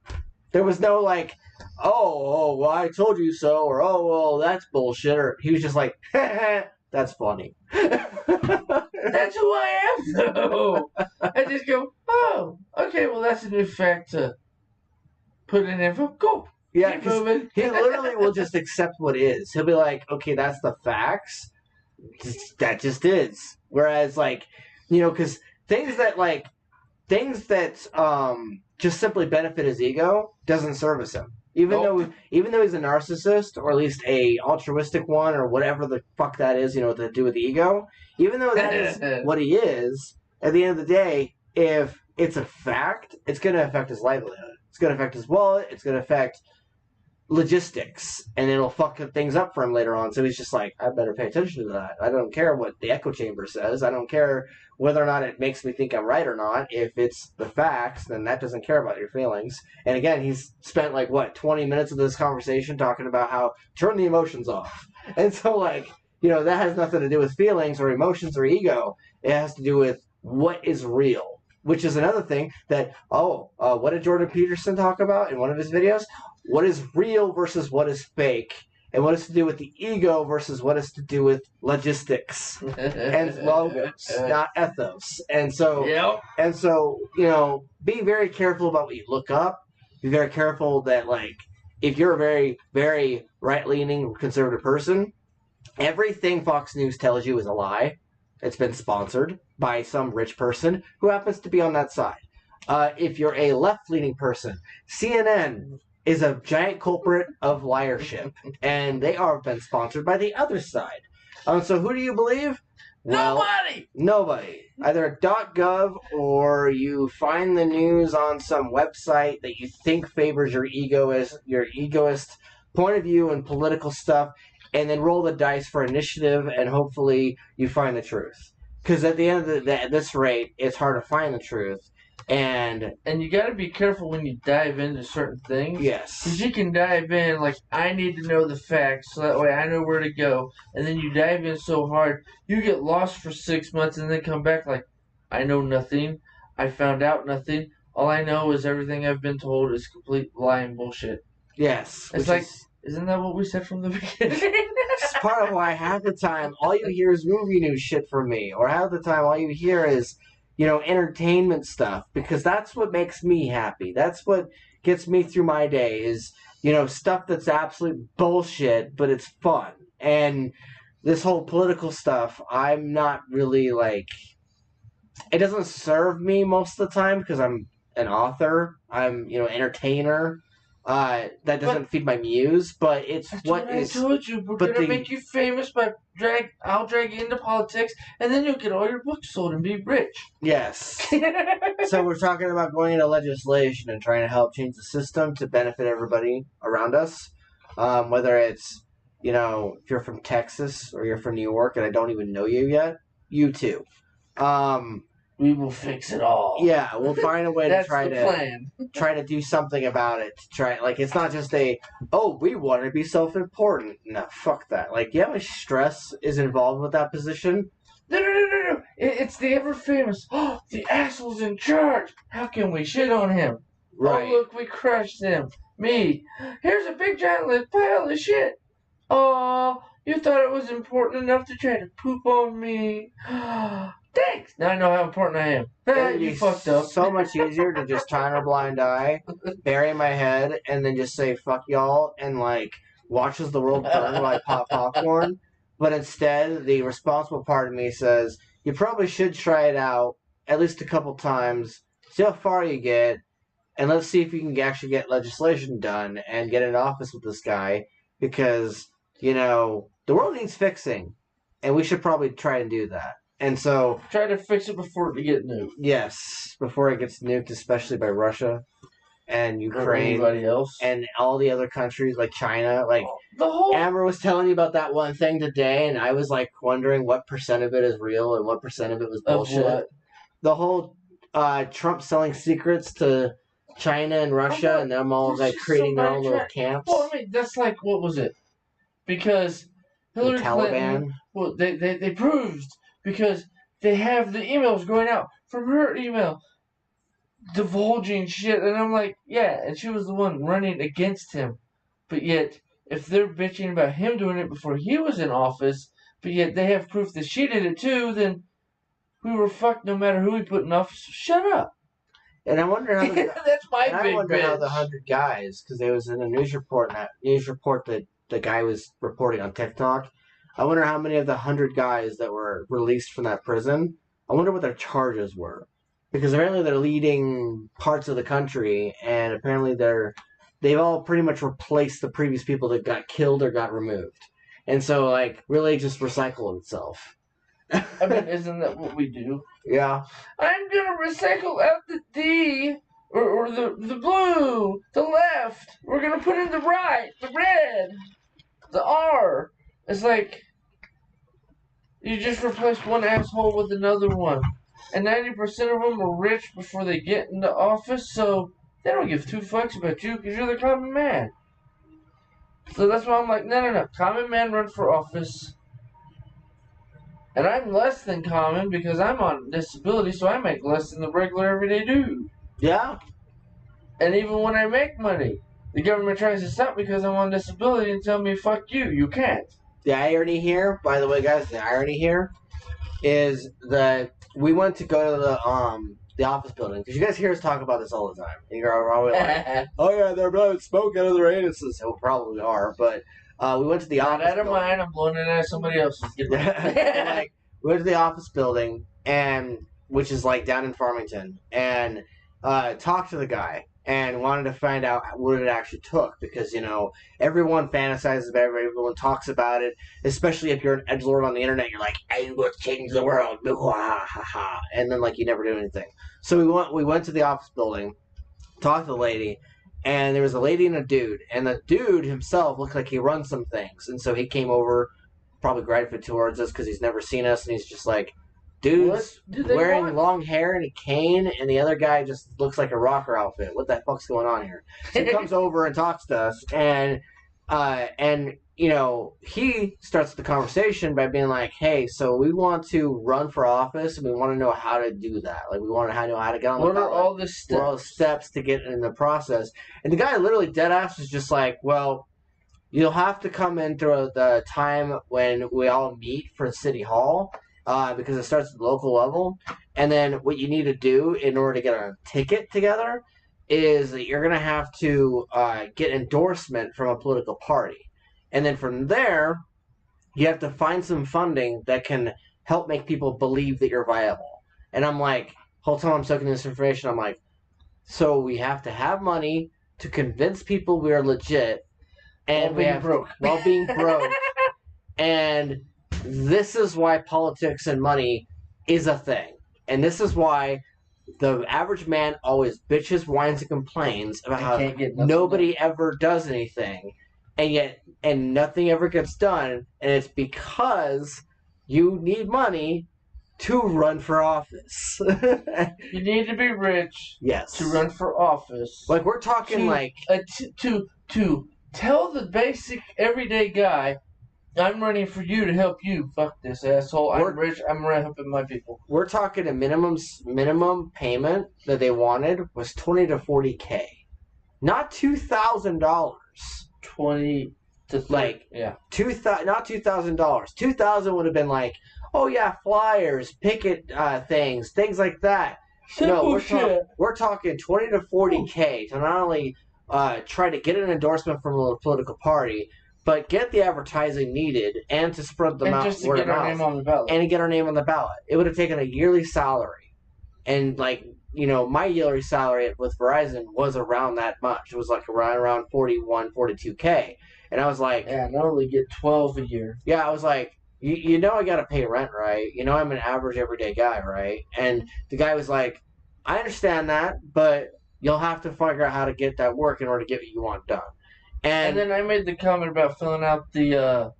There was no like, oh, well, I told you so, or oh, well, that's bullshit. Or he was just like, that's funny. That's who I am, though. I just go, oh, okay, well, that's a new fact to put in info. Go. Yeah, keep moving. He literally will just accept what is. He'll be like, okay, that's the facts. That just is. Whereas, like, you know, because things that just simply benefit his ego doesn't service him. Even though he's a narcissist, or at least a altruistic one, or whatever the fuck that is, you know, to do with the ego. Even though that is what he is, at the end of the day, if it's a fact, it's going to affect his livelihood. It's going to affect his wallet. It's going to affect logistics, and it'll fuck things up for him later on. So he's just like, I better pay attention to that. I don't care what the echo chamber says. I don't care whether or not it makes me think I'm right or not. If it's the facts, then that doesn't care about your feelings. And again, he's spent 20 minutes of this conversation talking about how turn the emotions off. And so that has nothing to do with feelings or emotions or ego. It has to do with what is real, which is another thing that, what did Jordan Peterson talk about in one of his videos? What is real versus what is fake, and what is to do with the ego versus what is to do with logistics and logos, not ethos. And so, be very careful about what you look up. Be very careful that, if you're a very, very right-leaning conservative person, everything Fox News tells you is a lie. It's been sponsored by some rich person who happens to be on that side. If you're a left-leaning person, CNN is a giant culprit of liarship, and they are been sponsored by the other side. So who do you believe? Well, nobody. Either .gov, or you find the news on some website that you think favors your egoist point of view and political stuff, and then roll the dice for initiative, and hopefully you find the truth. Because at the end of the day, at this rate, it's hard to find the truth. And you got to be careful when you dive into certain things. Yes. Because you can dive in, I need to know the facts, so that way I know where to go. And then you dive in so hard, you get lost for 6 months and then come back I know nothing. I found out nothing. All I know is everything I've been told is complete lie and bullshit. Yes. It's isn't that what we said from the beginning? It's part of why half the time all you hear is movie news shit from me. Or half the time all you hear is entertainment stuff, because that's what makes me happy. That's what gets me through my day is, stuff that's absolute bullshit, but it's fun. And this whole political stuff, I'm not really it doesn't serve me most of the time because I'm an author. I'm, entertainer. That doesn't feed my muse, but it's what is. I told you, we're gonna make you famous by I'll drag you into politics, and then you'll get all your books sold and be rich. Yes. So we're talking about going into legislation and trying to help change the system to benefit everybody around us. Whether it's, if you're from Texas or you're from New York and I don't even know you yet, you too. We will fix it all. Yeah, we'll find a way to try to do something about it. It's not just we want to be self-important. No, fuck that. You know how much stress is involved with that position? No. It's the ever-famous, the asshole's in charge. How can we shit on him? Right. Oh, look, we crushed him. Me. Here's a big giant pile of shit. Oh, you thought it was important enough to try to poop on me. Thanks! Now I know how important I am. You fucked up. So much easier to just turn a blind eye, bury my head, and then just say, fuck y'all, and watch as the world burn while I pop popcorn. But instead, the responsible part of me says, you probably should try it out at least a couple times, see how far you get, and let's see if you can actually get legislation done and get in office with this guy, because, the world needs fixing, and we should probably try and do that. And so... Try to fix it before it gets nuked. Yes, before it gets nuked, especially by Russia and Ukraine. Or anybody else. And all the other countries, like China. The whole... Amber was telling me about that one thing today, and I was, wondering what % of it is real and what % of it was bullshit. Of what? the whole Trump selling secrets to China and Russia, and them all like creating their own little camps. Well, I mean, that's like, what was it? Because Hillary The Taliban. Clinton, well, they proved, because they have the emails going out from her email divulging shit, and I'm like, yeah, and she was the one running against him. But yet, if they're bitching about him doing it before he was in office, but yet they have proof that she did it too, then we were fucked no matter who we put in office. Shut up. And I wonder how that's my and big I wonder bitch. how the 100 guys, because there was in a news report, and that news report that the guy was reporting on TikTok. I wonder how many of the 100 guys that were released from that prison. I wonder what their charges were, because apparently they're leading parts of the country, and apparently they've all pretty much replaced the previous people that got killed or got removed, and so like really just recycle itself. I mean, isn't that what we do? Yeah. I'm gonna recycle out the D or the blue, the left. We're gonna put in the right, the red, the R. It's like you just replaced one asshole with another one, and 90% of them are rich before they get into office, so they don't give two fucks about you because you're the common man. So that's why I'm like, no. Common man run for office. And I'm less than common because I'm on disability, so I make less than the regular everyday dude. Yeah. And even when I make money, the government tries to stop me because I'm on disability and tell me, fuck you, you can't. The irony here, by the way, guys, the irony here is that we went to go to the office building, because you guys hear us talk about this all the time. And you're always like, oh yeah, they're blowing smoke out of their anuses. So probably are, but we went to the office Not out of building. mine, I'm blowing it out of somebody else's. Like, we went to the office building, and which is like down in Farmington, and talked to the guy and wanted to find out what it actually took, because everyone fantasizes about it, everyone talks about it, especially if you're an edgelord on the internet. You're like, I'm going to change the world, and then like you never do anything. So we went to the office building, talked to the lady, and there was a lady and a dude, and the dude himself looked like he runs some things, and so he came over, probably grateful towards us because he's never seen us, and he's just like, dude's wearing long hair and a cane, and the other guy just looks like a rocker outfit. What the fuck's going on here? So he comes over and talks to us, and he starts the conversation by being like, hey, so we want to run for office, and we want to know how to do that. Like, we want to know how to get on the ballot. What are all the steps? What are all the steps to get in the process? And the guy literally deadass is just like, well, you'll have to come in through the time when we all meet for City Hall, because it starts at the local level. And then what you need to do in order to get a ticket together is that you're going to have to get endorsement from a political party. And then from there, you have to find some funding that can help make people believe that you're viable. And I'm like, whole time I'm soaking this information, I'm like, so we have to have money to convince people we are legit, and while being broke. And this is why politics and money is a thing. And this is why the average man always bitches, whines, and complains about how nobody ever does anything. And nothing ever gets done. And it's because you need money to run for office. You need to be rich. Yes. To run for office. Like, we're talking to tell the basic everyday guy, I'm running for you to help you. Fuck this asshole. I'm rich. I'm helping my people. We're talking a minimum payment that they wanted was $20,000 to $40,000, not $2,000. 20 to 30, yeah. Not $2,000. $2,000 would have been like, oh yeah, flyers, picket things like that. Simple shit. We're talking $20,000 to $40,000 to not only try to get an endorsement from a political party, but get the advertising needed and to spread them out. Just to get our name on the ballot. And to get our name on the ballot. It would have taken a yearly salary. And my yearly salary with Verizon was around that much. It was like around $41,000, $42,000. And I was like, yeah, I only get $12,000 a year. Yeah, I was like, I got to pay rent, right? I'm an average everyday guy, right? And the guy was like, I understand that, but you'll have to figure out how to get that work in order to get what you want done. And then I made the comment about filling out the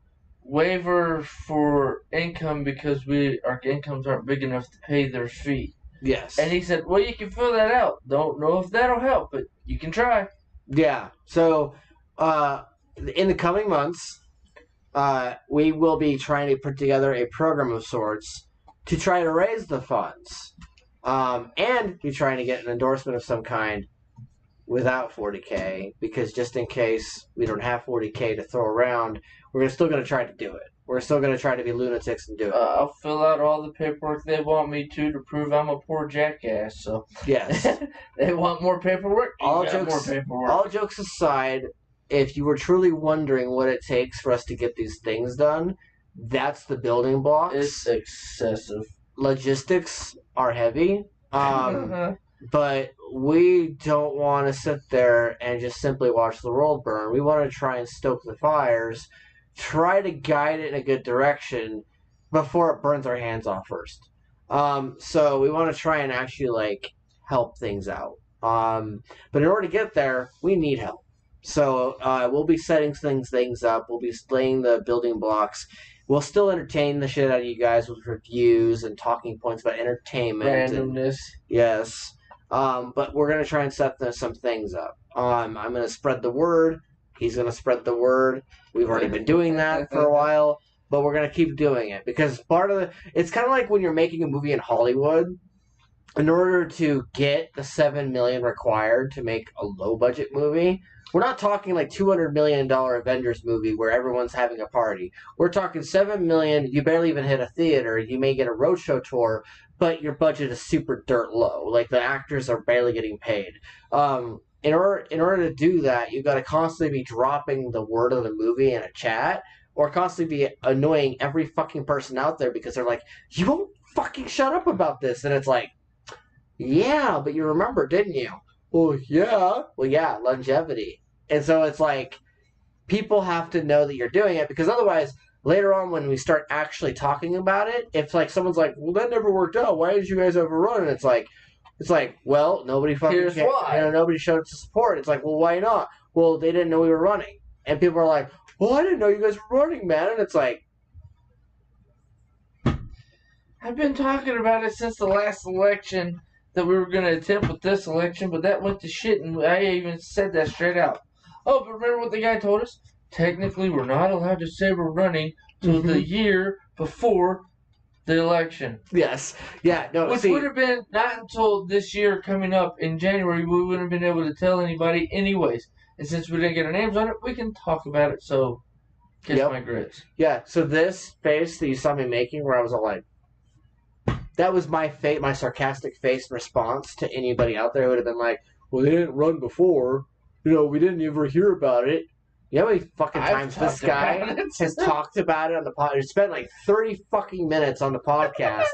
waiver for income because our incomes aren't big enough to pay their fee. Yes. And he said, well, you can fill that out. Don't know if that'll help, but you can try. Yeah. So, in the coming months, we will be trying to put together a program of sorts to try to raise the funds. And be trying to get an endorsement of some kind without 40K, because just in case we don't have 40K to throw around, we're still going to try to do it. We're still going to try to be lunatics and do it. I'll fill out all the paperwork they want me to prove I'm a poor jackass. So yes. They want more paperwork? All jokes aside, if you were truly wondering what it takes for us to get these things done, that's the building blocks. It's excessive. Logistics are heavy. But we don't want to sit there and just simply watch the world burn. We want to try and stoke the fires, try to guide it in a good direction before it burns our hands off first. So we want to try and actually help things out. But in order to get there, we need help. So we'll be setting things up. We'll be laying the building blocks. We'll still entertain the shit out of you guys with reviews and talking points about entertainment. Randomness. Yes. But we're going to try and set some things up. I'm going to spread the word. He's going to spread the word. We've already been doing that for a while, but we're going to keep doing it because it's kind of like when you're making a movie in Hollywood. In order to get the $7 million required to make a low budget movie, we're not talking like $200 million Avengers movie where everyone's having a party. We're talking $7 million. You barely even hit a theater. You may get a roadshow tour, but your budget is super dirt low. Like the actors are barely getting paid. In order to do that, you've got to constantly be dropping the word of the movie in a chat, or constantly be annoying every fucking person out there because they're like, "You won't fucking shut up about this," and it's like, "Yeah, but you remember, didn't you?" Well, yeah, longevity. And so it's like people have to know that you're doing it because otherwise, later on when we start actually talking about it, if like someone's like, "Well, that never worked out. Why did you guys overrun?" And it's like, well, nobody fucking Here's why. Nobody showed up to support. It's like, well, why not? Well, they didn't know we were running. And people are like, "Well, I didn't know you guys were running, man." And it's like, I've been talking about it since the last election that we were going to attempt with this election, but that went to shit, and I even said that straight out. Oh, but remember what the guy told us? Technically, we're not allowed to say we're running till the year before the election. Yes. Yeah, no, which would have been not until this year coming up in January, we wouldn't have been able to tell anybody anyways. And since we didn't get our names on it, we can talk about it, so kiss my grits. Yeah, so this face that you saw me making where I was all like, that was my sarcastic face response to anybody out there who would have been like, "Well, they didn't run before. We didn't ever hear about it." You know how many fucking times this guy has talked about it on the podcast? He spent like 30 fucking minutes on the podcast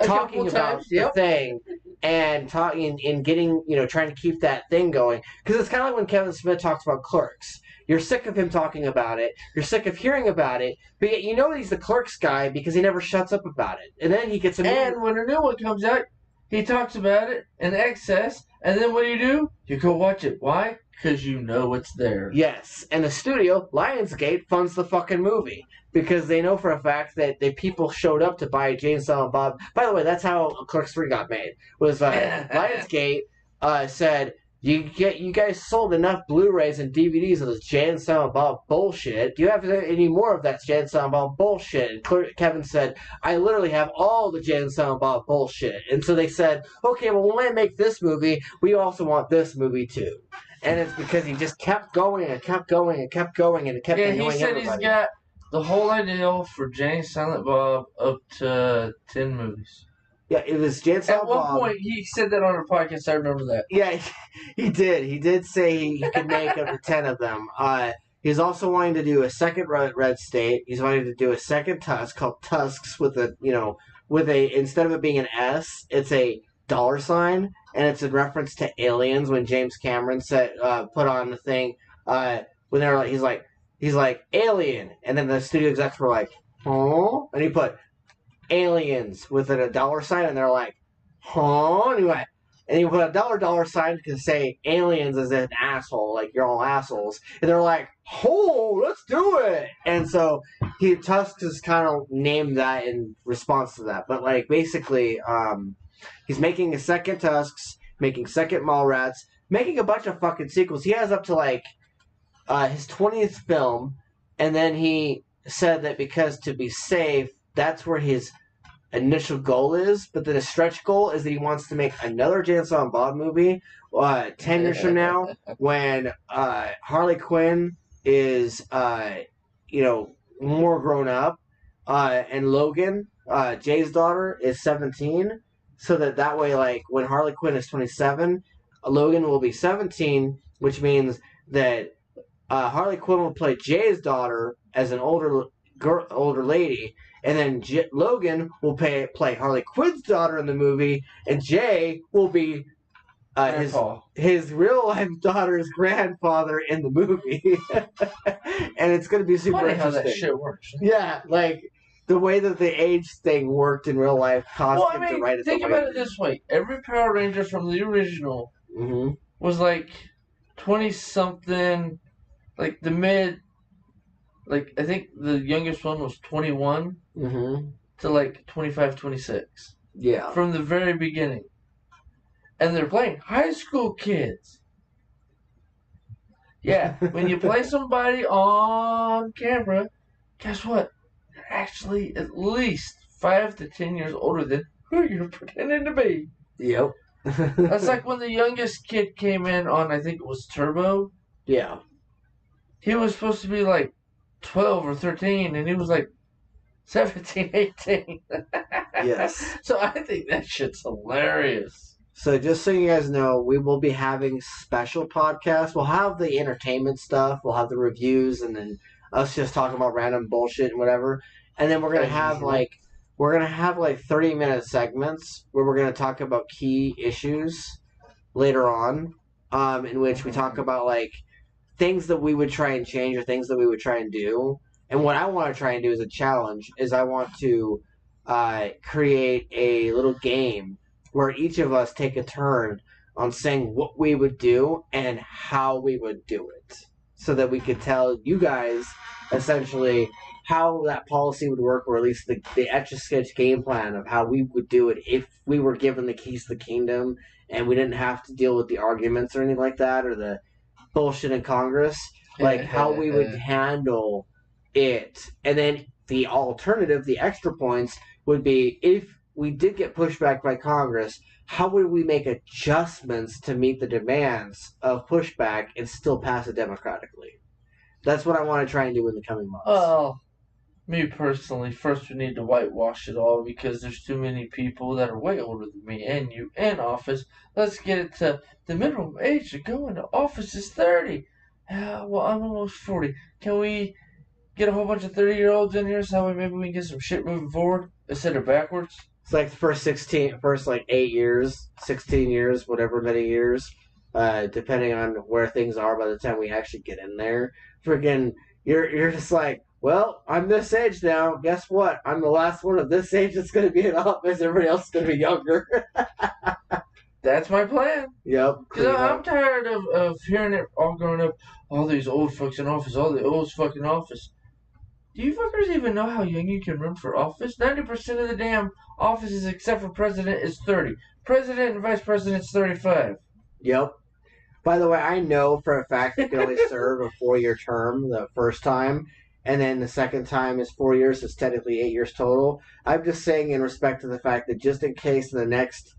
talking about the thing and talking and getting, trying to keep that thing going. Because it's kind of like when Kevin Smith talks about Clerks. You're sick of him talking about it. You're sick of hearing about it. But yet he's the Clerks guy because he never shuts up about it. And then he gets And when a new one comes out, he talks about it in excess. And then what do? You go watch it. Why? Because you know it's there. Yes. And the studio, Lionsgate, funds the fucking movie. Because they know for a fact that the people showed up to buy Jane Silent Bob. By the way, that's how Clerks 3 got made. Was Lionsgate said, You guys sold enough Blu-rays and DVDs of this Jay and Silent Bob bullshit. Do you have any more of that Jay and Silent Bob bullshit? And Kevin said, I literally have all the Jay and Silent Bob bullshit. And so they said, okay, well, when I make this movie, we also want this movie too. And it's because he just kept going and kept going and kept going and kept annoying everybody. Yeah, he said he's got the whole idea for Jay and Silent Bob up to 10 movies. Yeah, it was Jay and Silent Bob. At one point, he said that on a podcast. I remember that. Yeah, he did. He did say he could make up to 10 of them. He's also wanting to do a second Red State. He's wanting to do a second Tusk called Tusks with instead of it being an S, it's a $, and it's in reference to Aliens when James Cameron put on the thing when they were like he's like Alien, and then the studio execs were like, oh, and he put Aliens with a $, and they're like, huh? Anyway, and he put a $, to say aliens as an asshole, like you're all assholes, and they're like, oh, let's do it. And so Tusk has kind of named that in response to that, but like basically, He's making a second Tusks, making second Mallrats, making a bunch of fucking sequels. He has up to like his 20th film, and then he said that because to be safe, that's where his initial goal is, but then his stretch goal is that he wants to make another James and Bob movie 10 years from now when Harley Quinn is, more grown up, and Logan, Jay's daughter, is 17, so that way, like, when Harley Quinn is 27, Logan will be 17, which means that Harley Quinn will play Jay's daughter as an older lady, and then Logan will play Harley Quinn's daughter in the movie, and Jay will be his real life daughter's grandfather in the movie. And it's going to be super interesting. How that shit works. Yeah, like the way that the age thing worked in real life caused him to write it. Think about it this way: every Power Ranger from the original was like 20-something, like the mid. Like, I think the youngest one was 21 to like 25, 26. Yeah. From the very beginning. And they're playing high school kids. Yeah, when you play somebody on camera, guess what? They're actually at least 5 to 10 years older than who you're pretending to be. Yep. That's like when the youngest kid came in on, I think it was Turbo. Yeah. He was supposed to be like 12 or 13, and he was like 17, 18. Yes. So I think that shit's hilarious. So just so you guys know, we will be having special podcasts. We'll have the entertainment stuff, we'll have the reviews, and then us just talking about random bullshit and whatever. And then we're gonna have like 30-minute segments where we're gonna talk about key issues later on, in which we talk about like things that we would try and change or things that we would try and do. And what I want to try and do as a challenge is I want to create a little game where each of us take a turn on saying what we would do and how we would do it, so that we could tell you guys essentially how that policy would work, or at least the Etch-a-Sketch game plan of how we would do it if we were given the keys to the kingdom and we didn't have to deal with the arguments or anything like that, or the bullshit in Congress, like how we would handle it. And then the alternative, the extra points, would be if we did get pushed back by Congress, how would we make adjustments to meet the demands of pushback and still pass it democratically? That's what I want to try and do in the coming months. Well, me personally, first we need to whitewash it all because there's too many people that are way older than me and you in office. Let's get it to the minimum age to go into office is 30. Well, I'm almost 40. Can we get a whole bunch of 30-year-olds in here so maybe we can get some shit moving forward instead of backwards? It's like the first 8 years, 16 years, whatever many years, depending on where things are by the time we actually get in there. Freaking, you're just like, well, I'm this age now. Guess what? I'm the last one of this age that's going to be in office. Everybody else is going to be younger. That's my plan. Yep. Because I'm tired of hearing it all growing up. All these old fucks in office. All the old fucking office. Do you fuckers even know how young you can run for office? 90% of the damn offices except for president is 30. President and vice president's 35. Yep. By the way, I know for a fact you can only serve a 4-year term the first time, and then the second time is 4 years, so it's technically 8 years total. I'm just saying in respect to the fact that just in case the next...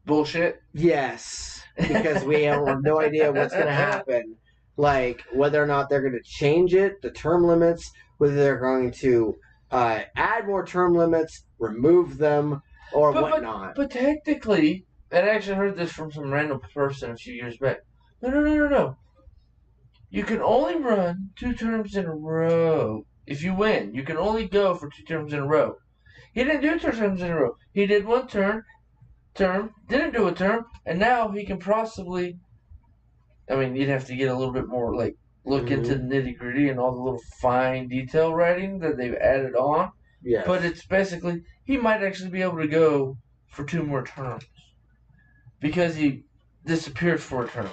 bullshit? Yes. Because we have no idea what's going to happen. Like, whether or not they're going to change it, the term limits, whether they're going to add more term limits, remove them, or whatnot. But technically, and I actually heard this from some random person a few years back. No. You can only run 2 terms in a row. If you win, you can only go for 2 terms in a row. He didn't do 2 terms in a row. He did 1 term, didn't do a term, and now he can possibly... I mean, you'd have to get a little bit more, like, look into the nitty-gritty and all the little fine detail writing that they've added on. Yes. But it's basically, he might actually be able to go for 2 more terms. Because he disappeared for a term.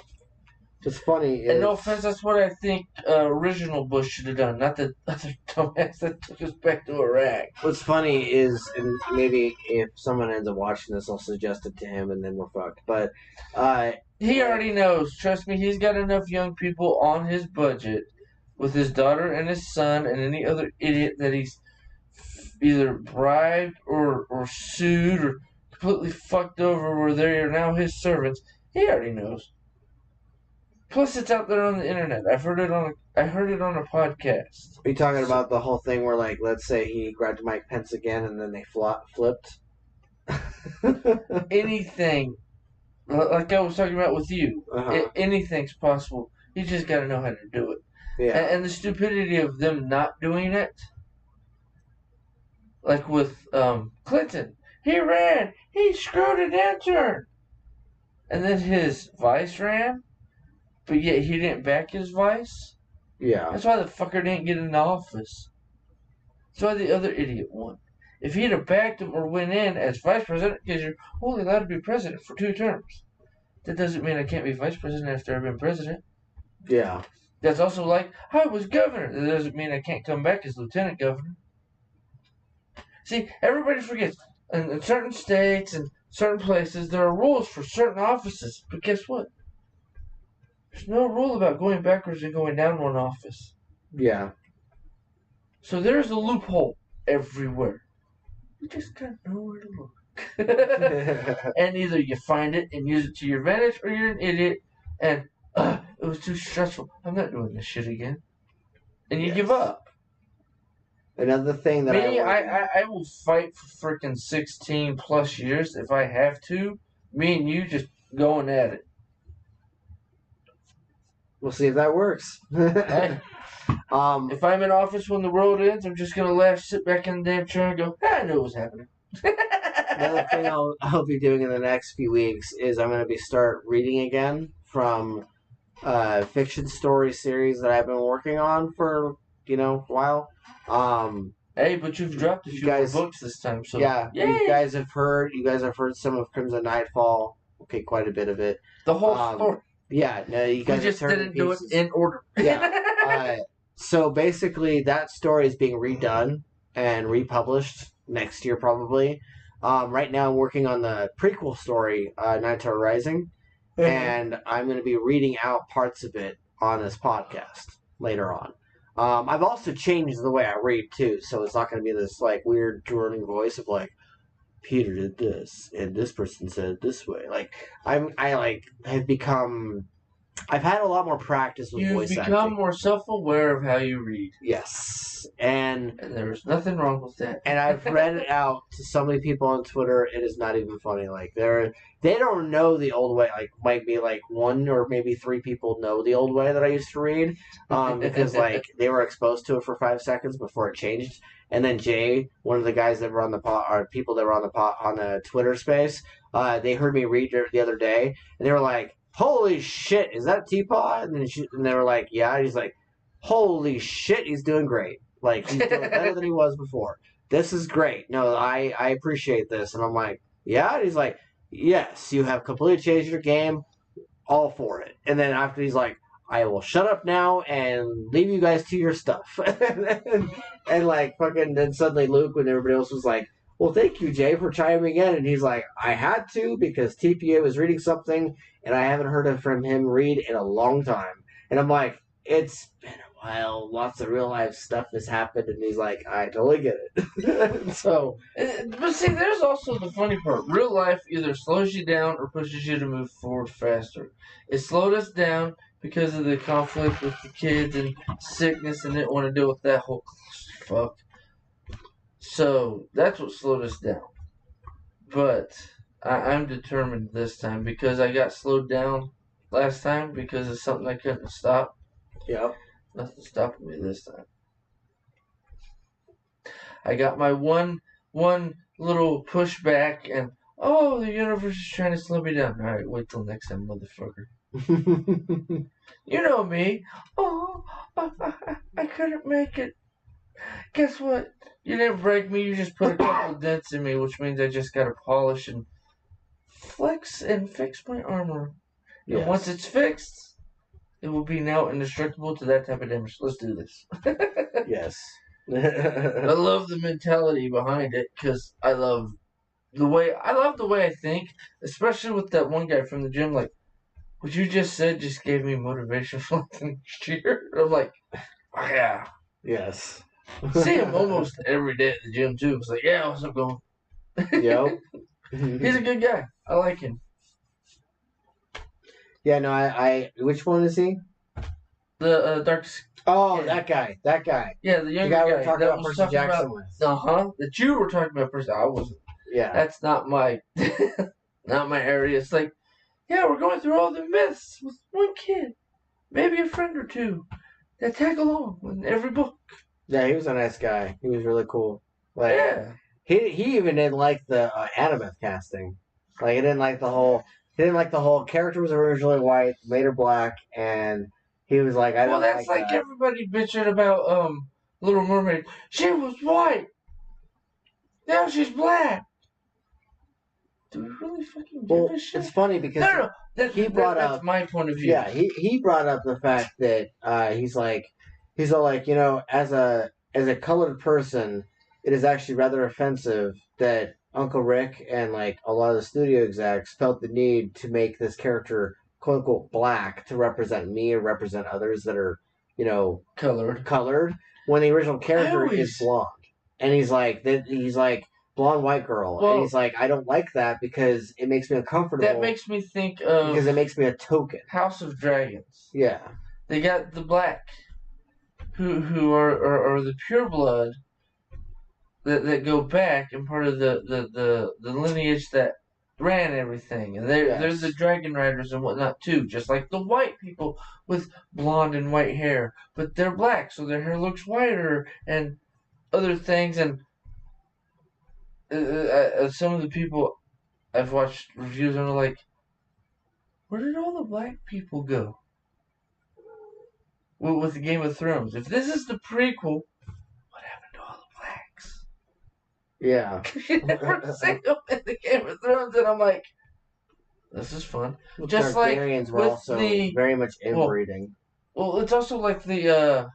What's funny is... And no offense, that's what I think original Bush should have done, not the other dumbass that took us back to Iraq. What's funny is, and maybe if someone ends up watching this, I'll suggest it to him, and then we're fucked. But he already knows. Trust me, he's got enough young people on his budget with his daughter and his son and any other idiot that he's either bribed or sued or completely fucked over where they are now his servants. He already knows. Plus, it's out there on the internet. I heard it on a podcast. Are you talking about the whole thing where, like, let's say he grabbed Mike Pence again and then they flipped? Anything, like I was talking about with you, anything's possible. You just got to know how to do it. Yeah. And the stupidity of them not doing it, like with Clinton, he ran, he screwed an intern, and then his vice ran, but yet he didn't back his vice. Yeah. That's why the fucker didn't get in office. That's why the other idiot won. If he'd have backed him or went in as vice president, because you're only allowed to be president for 2 terms. That doesn't mean I can't be vice president after I've been president. Yeah. That's also like, I was governor. That doesn't mean I can't come back as lieutenant governor. See, everybody forgets. In certain states and certain places, there are rules for certain offices. But guess what? There's no rule about going backwards and going down one office. Yeah. So there's a loophole everywhere. You just gotta know where to look. And either you find it and use it to your advantage, or you're an idiot and it was too stressful. I'm not doing this shit again. And you give up. Another thing that I will fight for freaking 16 plus years if I have to. Me and you just going at it. We'll see if that works. If I'm in office when the world ends, I'm just gonna laugh, sit back in the damn chair, and go, I knew it was happening. Another thing I'll be doing in the next few weeks is I'm going to start reading again from fiction story series that I've been working on for a while. Hey, but you've dropped a few more books this time, so yeah. Yay! You guys have heard some of Crimson Nightfall. Okay, quite a bit of it. The whole story. Yeah, no, you guys just didn't do it in order. Yeah. So basically, that story is being redone and republished next year, probably. Right now, I'm working on the prequel story, Naito Rising, and I'm going to be reading out parts of it on this podcast later on. I've also changed the way I read too, so it's not going to be this like weird droning voice of like, Peter did this and this person said it this way. Like I've had a lot more practice with voice acting. You've become more self-aware of how you read. Yes. And there's nothing wrong with that. And I've read it out to so many people on Twitter, it is not even funny. Like they don't know the old way. Like might be like 1 or maybe 3 people know the old way that I used to read. Because like they were exposed to it for 5 seconds before it changed. And then Jay, one of the guys that were on the pod, or people that were on the Twitter space, they heard me read it the other day, and they were like, "Holy shit, is that TPAW?" And they were like, "Yeah." And he's like, "Holy shit, he's doing great. Like he's doing better than he was before. This is great. No, I appreciate this." And I'm like, "Yeah." And he's like, "Yes, you have completely changed your game. All for it." And then after he's like, I will shut up now and leave you guys to your stuff. and like fucking then suddenly Luke, when everybody else was like, well, thank you, Jay, for chiming in. And he's like, I had to because TPA was reading something and I haven't heard from him read in a long time. And I'm like, it's been a while. Lots of real life stuff has happened. And he's like, I totally get it. So, but see, there's also the funny part. Real life either slows you down or pushes you to move forward faster. It slowed us down because of the conflict with the kids and sickness and didn't want to deal with that whole fuck. So that's what slowed us down. But I'm determined this time because I got slowed down last time because of something I couldn't stop. Yeah. Nothing stopping me this time. I got my one little pushback and, oh, the universe is trying to slow me down. All right, wait till next time, motherfucker. You know me. Oh, I couldn't make it. Guess what? You didn't break me. You just put a couple dents in me, which means I just gotta polish and flex and fix my armor. Yes. And once it's fixed, it will be now indestructible to that type of damage. Let's do this. Yes. I love the mentality behind it because I love the way I think, especially with that one guy from the gym. Like what you just said, just gave me motivation for the next year. I'm like, oh, yeah. Yes. See him almost every day at the gym too. It's like, yeah, what's up, going? Yep. He's a good guy. I like him. Yeah, no, I which one is he? The dark. Oh, Yeah. that guy. Yeah, the younger guy we were guy talking that about was Percy talking Jackson about. with. That you were talking about Percy. I wasn't. Yeah. That's not my not my area. It's like, yeah, we're going through all the myths with one kid, maybe a friend or two that tag along in every book. Yeah, he was a nice guy. He was really cool. Like, Yeah. he even didn't like the Annabeth casting. Like, he didn't like the whole. He didn't like the whole character was originally white, made her black, and he was like, I Well, don't that's like that. everybody bitching about Little Mermaid. She was white. Now she's black. Do we really fucking give a shit? It's funny because No. That's my point of view. Yeah, he brought up the fact that he's all like, you know, as a colored person, it is actually rather offensive that Uncle Rick and like a lot of the studio execs felt the need to make this character quote unquote black to represent me or represent others that are, you know, colored when the original character is blonde. And he's like blonde white girl, and he's like, I don't like that because it makes me uncomfortable. That makes me think of because it makes me a token. House of Dragons. Yeah, they got the black, who are the pure blood that go back and part of the lineage that ran everything, and they're the dragon riders and whatnot too, just like the white people with blonde and white hair, but they're black, so their hair looks whiter and other things, and some of the people I've watched reviews and are like, where did all the black people go with the Game of Thrones? If this is the prequel, what happened to all the blacks? Yeah. You never see them in the Game of Thrones, and I'm like, this is fun. Well, just Targaryens like were also very much inbreeding. Well, it's also like the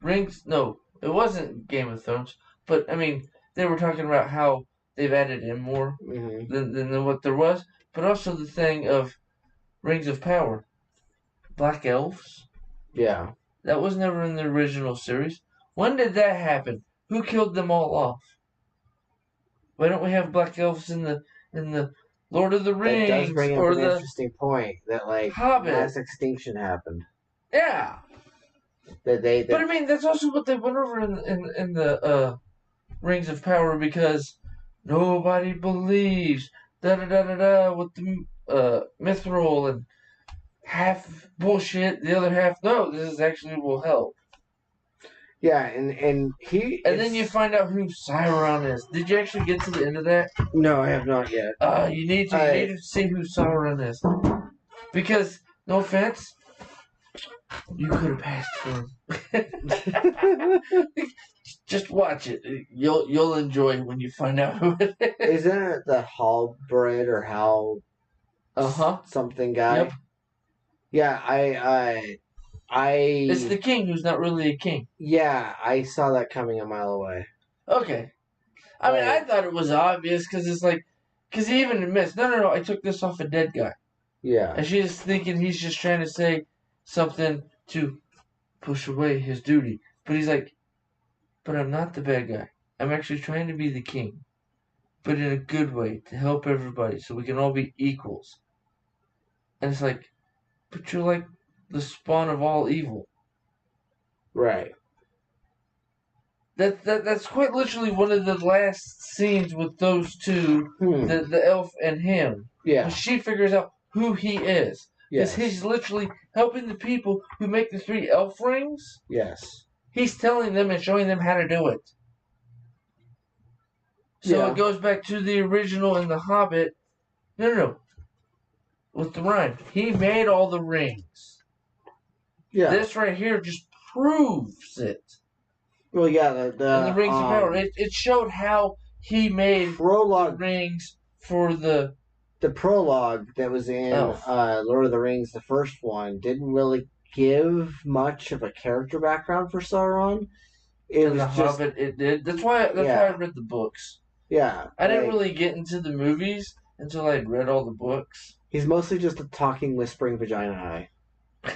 Rings. No, it wasn't Game of Thrones, but I mean, they were talking about how they've added in more than what there was, but also the thing of Rings of Power, Black Elves. Yeah, that was never in the original series. When did that happen? Who killed them all off? Why don't we have Black Elves in the Lord of the Rings? That does bring up an interesting point that like Hobbit. Mass extinction happened. Yeah. But I mean, that's also what they went over in the Rings of Power, because nobody believes with the mithril and half bullshit, the other half no. This is actually will help. Yeah, and then you find out who Sauron is. Did you actually get to the end of that? No, I have not yet. You need to see who Sauron is, because no offense, you could have passed for him. Just watch it. You'll enjoy when you find out who it is. Isn't it the Halberd or Hal? Something guy. Yep. Yeah, It's the king who's not really a king. Yeah, I saw that coming a mile away. Okay. I mean, I thought it was obvious because it's like, because he even admits, no, I took this off a dead guy. Yeah. And she's thinking he's just trying to say something to push away his duty. But he's like, but I'm not the bad guy. I'm actually trying to be the king. But in a good way, to help everybody, so we can all be equals. And it's like, but you're like the spawn of all evil. Right. That's quite literally one of the last scenes with those two, the elf and him. Yeah. When she figures out who he is. Because he's literally helping the people who make the 3 elf rings. Yes. He's telling them and showing them how to do it. So it goes back to the original in The Hobbit. No. With the rhyme. He made all the rings. Yeah. This right here just proves it. Well, yeah, the Rings of Power. It showed how he made the rings for the the prologue that was in Lord of the Rings, the first one, didn't really give much of a character background for Sauron. It was The just Hobbit. It did. That's why I read the books. Yeah, I didn't really get into the movies until I'd read all the books. He's mostly just a talking, whispering vagina eye. I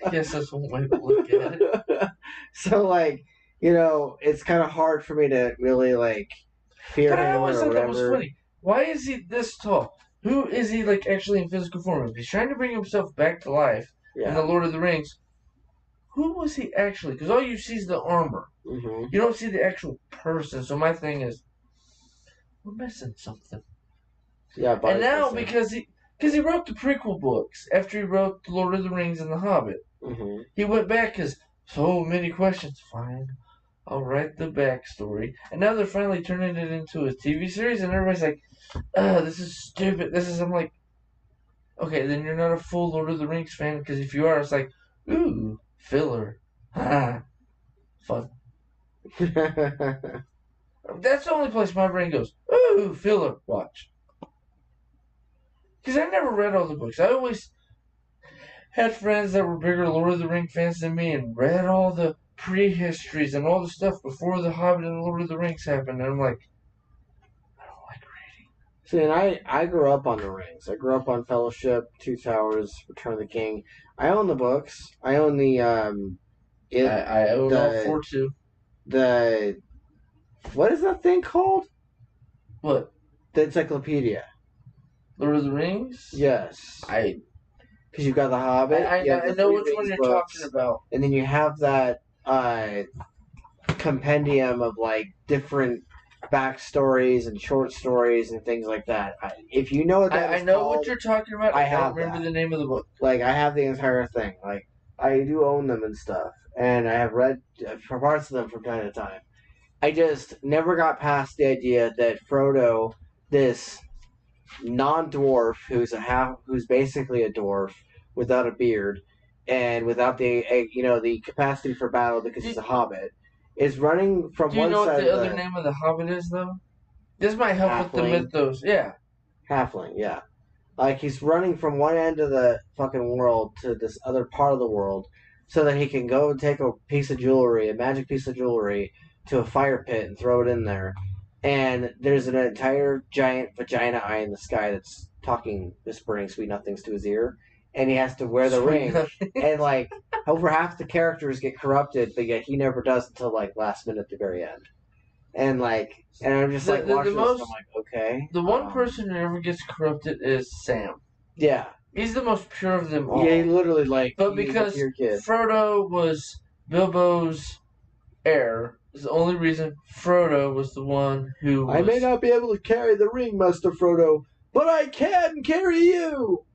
guess that's one way to look at it. So, like, you know, it's kind of hard for me to really, like, fear him or whatever. But I always thought that was funny. Why is he this tall? Who is he, like, actually in physical form? If he's trying to bring himself back to life in the Lord of the Rings, who was he actually? Because all you see is the armor. Mm-hmm. You don't see the actual person. So my thing is, we're missing something. Yeah, and now because he wrote the prequel books after he wrote The Lord of the Rings and The Hobbit, he went back because so many questions. Fine, I'll write the backstory, and now they're finally turning it into a TV series, and everybody's like, this is stupid. I'm like, okay, then you're not a full Lord of the Rings fan, because if you are, it's like, ooh, filler, fun. That's the only place my brain goes, ooh, filler, watch. Because I never read all the books. I always had friends that were bigger Lord of the Rings fans than me and read all the prehistories and all the stuff before The Hobbit and The Lord of the Rings happened. And I'm like, I don't like reading. See, and I grew up on the Rings. I grew up on Fellowship, Two Towers, Return of the King. I own the books. I own the I own all 4 too. What is that thing called? What? The encyclopedia. Lord of the Rings? Yes. Because you've got The Hobbit. I know which one you're talking about. And then you have that compendium of, like, different backstories and short stories and things like that. If you know what that is I know called, what you're talking about. I don't remember the name of the book. Like, I have the entire thing. Like, I do own them and stuff. And I have read parts of them from time to time. I just never got past the idea that Frodo, this non-dwarf who's basically a dwarf without a beard and without the capacity for battle because he's a hobbit, is running from one side. Do you know what the other name of the hobbit is, though? This might help with the mythos. Yeah. Halfling, yeah. Like, he's running from one end of the fucking world to this other part of the world so that he can go and take a magic piece of jewelry, to a fire pit and throw it in there. And there's an entire giant vagina eye in the sky that's talking, whispering sweet nothings to his ear. And he has to wear the ring. And, like, over half the characters get corrupted, but yet he never does until, like, last minute at the very end. And, like, and I'm just, like, watching this and I'm like, okay. The one person who never gets corrupted is Sam. Yeah. He's the most pure of them all. Yeah, he literally, like, but because Frodo was Bilbo's heir, is the only reason Frodo was the one who was... I may not be able to carry the ring, Master Frodo, but I can carry you!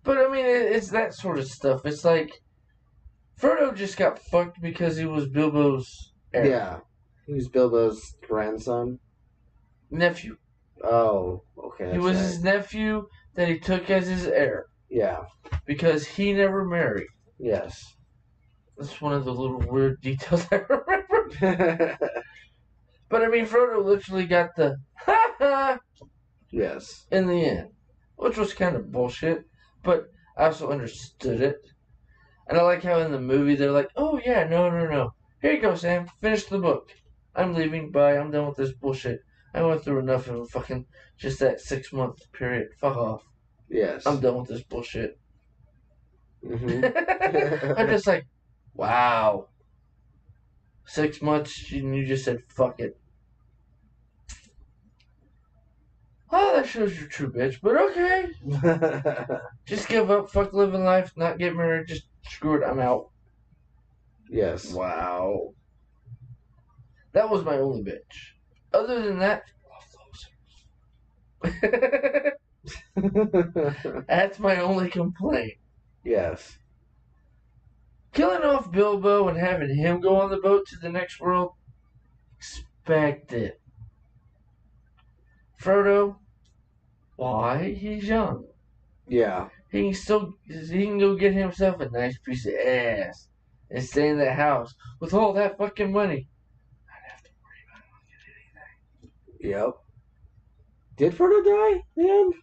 But, I mean, it's that sort of stuff. It's like, Frodo just got fucked because he was Bilbo's heir. Yeah. He was Bilbo's grandson? Nephew. Oh, okay. He was his nephew that he took as his heir. Yeah. Because he never married. Yes. That's one of the little weird details I remember. But I mean, Frodo literally got the ha-ha yes in the end, which was kind of bullshit, but I also understood it. And I like how in the movie they're like, oh yeah, no. Here you go, Sam. Finish the book. I'm leaving. Bye. I'm done with this bullshit. I went through enough of fucking just that 6-month period. Fuck off. Yes. I'm done with this bullshit. Mm-hmm. I'm just like, wow. 6 months and you just said, fuck it. Oh, that shows you're true, bitch. But okay. Just give up. Fuck living life. Not get married. Just screw it. I'm out. Yes. Wow. That was my only bitch. Other than that, that's my only complaint. Yes. Killing off Bilbo and having him go on the boat to the next world, expect it. Frodo, why? He's young. Yeah. He can go get himself a nice piece of ass and stay in that house with all that fucking money. I'd have to worry about not getting anything. Yep. Did Frodo die in the end?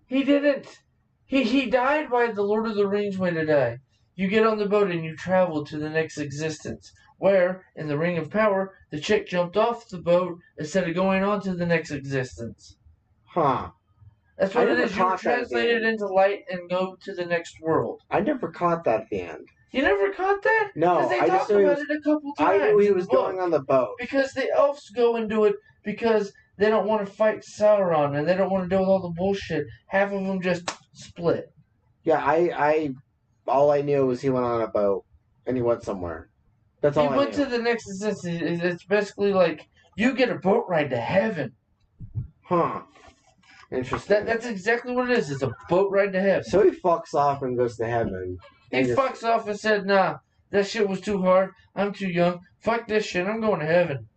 He didn't. He died by the Lord of the Rings way to die. You get on the boat and you travel to the next existence. Where, in the Ring of Power, the chick jumped off the boat instead of going on to the next existence. Huh. That's what it is. You translate it into light and go to the next world. I never caught that at the end. You never caught that? No, because they I talked just knew about it a couple times. I knew he was going on the boat. Because the elves go and do it because they don't want to fight Sauron and they don't want to deal with all the bullshit. Half of them just split. Yeah, I all I knew was he went on a boat and he went somewhere. That's all I knew. He went to the next existence. It's basically like you get a boat ride to heaven. Huh. Interesting. That's exactly what it is. It's a boat ride to heaven. So he fucks off and goes to heaven. He fucks off and said, nah, that shit was too hard. I'm too young. Fuck this shit. I'm going to heaven.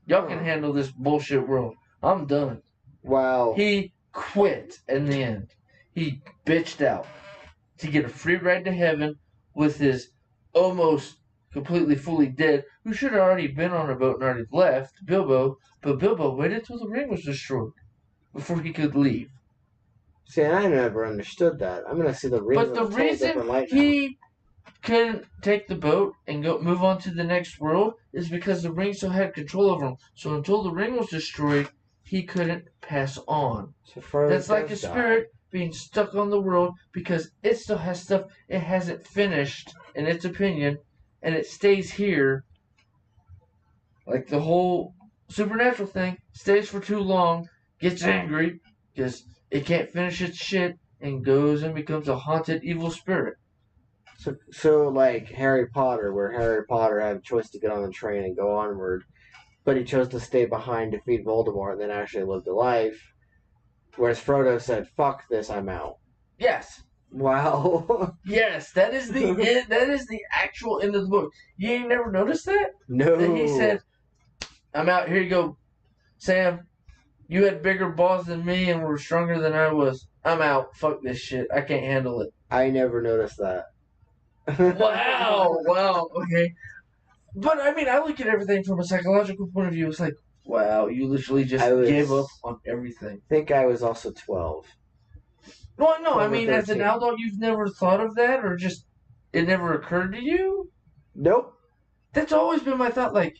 Y'all can handle this bullshit world. I'm done. Wow. He quit in the end. He bitched out to get a free ride to heaven with his almost completely fully dead, who should have already been on a boat and already left, Bilbo, but Bilbo waited till the ring was destroyed before he could leave. See, I never understood that. I'm gonna see the ring. But the reason he couldn't take the boat and go move on to the next world is because the ring still had control over him. So until the ring was destroyed, he couldn't pass on. So that's like a spirit being stuck on the world because it still has stuff it hasn't finished, in its opinion, and it stays here. Like the whole supernatural thing stays for too long, gets angry because it can't finish its shit, and goes and becomes a haunted evil spirit. So like Harry Potter, where Harry Potter had a choice to get on the train and go onward, but he chose to stay behind, defeat Voldemort, and then actually lived a life. Whereas Frodo said, "Fuck this, I'm out." Yes. Wow. Yes, that is the end, that is the actual end of the book. You ain't never noticed that? No. That he said, "I'm out. Here you go, Sam. You had bigger balls than me and were stronger than I was. I'm out. Fuck this shit. I can't handle it." I never noticed that. Wow. Wow. Okay. But I mean, I look at everything from a psychological point of view. It's like, wow, you literally just gave up on everything. I think I was also 12. Well, no, I mean, as an adult, you've never thought of that, or just it never occurred to you? Nope. That's always been my thought. Like,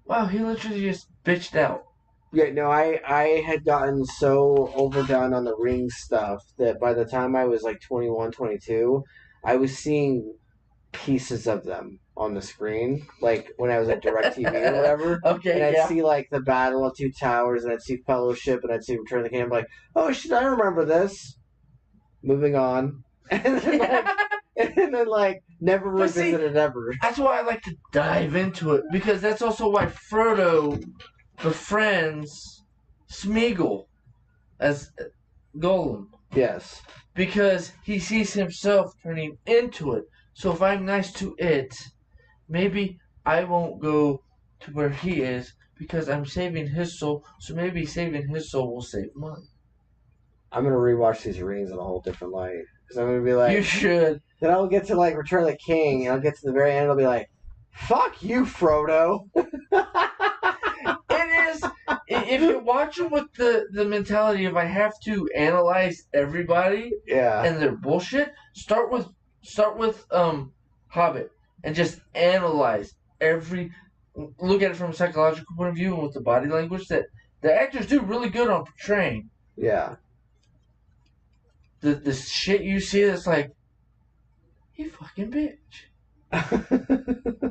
wow, he literally just bitched out. Yeah, no, I had gotten so overdone on the ring stuff that by the time I was like 21, 22, I was seeing pieces of them on the screen, like when I was at DirecTV or whatever. Okay, and I'd see like the Battle of Two Towers, and I'd see Fellowship, and I'd see Return of the King. I'm like, oh shit, I remember this. Moving on, and then like never revisited it ever. That's why I like to dive into it, because that's also why Frodo befriends Smeagol as Gollum. Yes, because he sees himself turning into it. So if I'm nice to it, maybe I won't go to where he is because I'm saving his soul. So maybe saving his soul will save mine. I'm gonna rewatch these rings in a whole different light, because I'm gonna be like, you should. Then I'll get to like Return of the King, and I'll get to the very end. I'll be like, "Fuck you, Frodo." It is. If you watch them with the mentality of I have to analyze everybody, and their bullshit. Start with Hobbit and just analyze every. Look at it from a psychological point of view and with the body language that the actors do really good on portraying. Yeah. The shit you see that's like, you fucking bitch.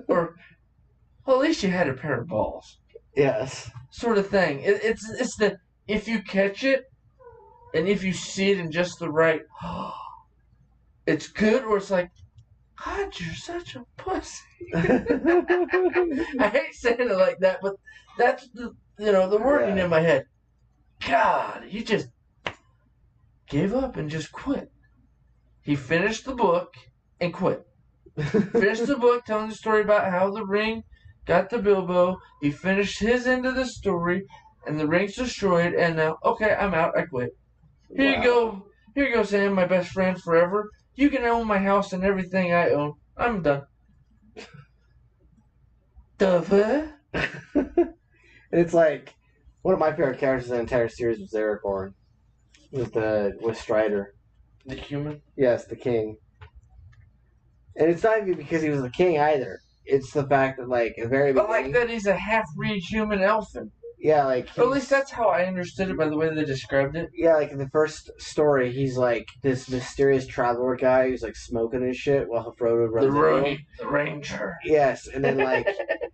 Or, well, at least you had a pair of balls. Yes. Sort of thing. It's the, if you catch it, and if you see it in just the right, it's good, or it's like, God, you're such a pussy. I hate saying it like that, but that's the wording in my head. God, he just gave up and just quit. He finished the book and quit. Finished the book telling the story about how the ring got to Bilbo. He finished his end of the story, and the ring's destroyed, and now, okay, I'm out, I quit. Here you go. Here you go, Sam, my best friend forever. You can own my house and everything I own. I'm done. It's like, One of my favorite characters in the entire series was Aragorn. With Strider. The human? Yes, the king. And it's not even because he was the king either. It's the fact that, like, at the very beginning... I like that he's a half-breed human elfin. Yeah, like... Or at least that's how I understood it by the way they described it. Yeah, like, in the first story, he's, like, this mysterious traveler guy who's, like, smoking his shit while Frodo runs The ranger. Yes, and then, like...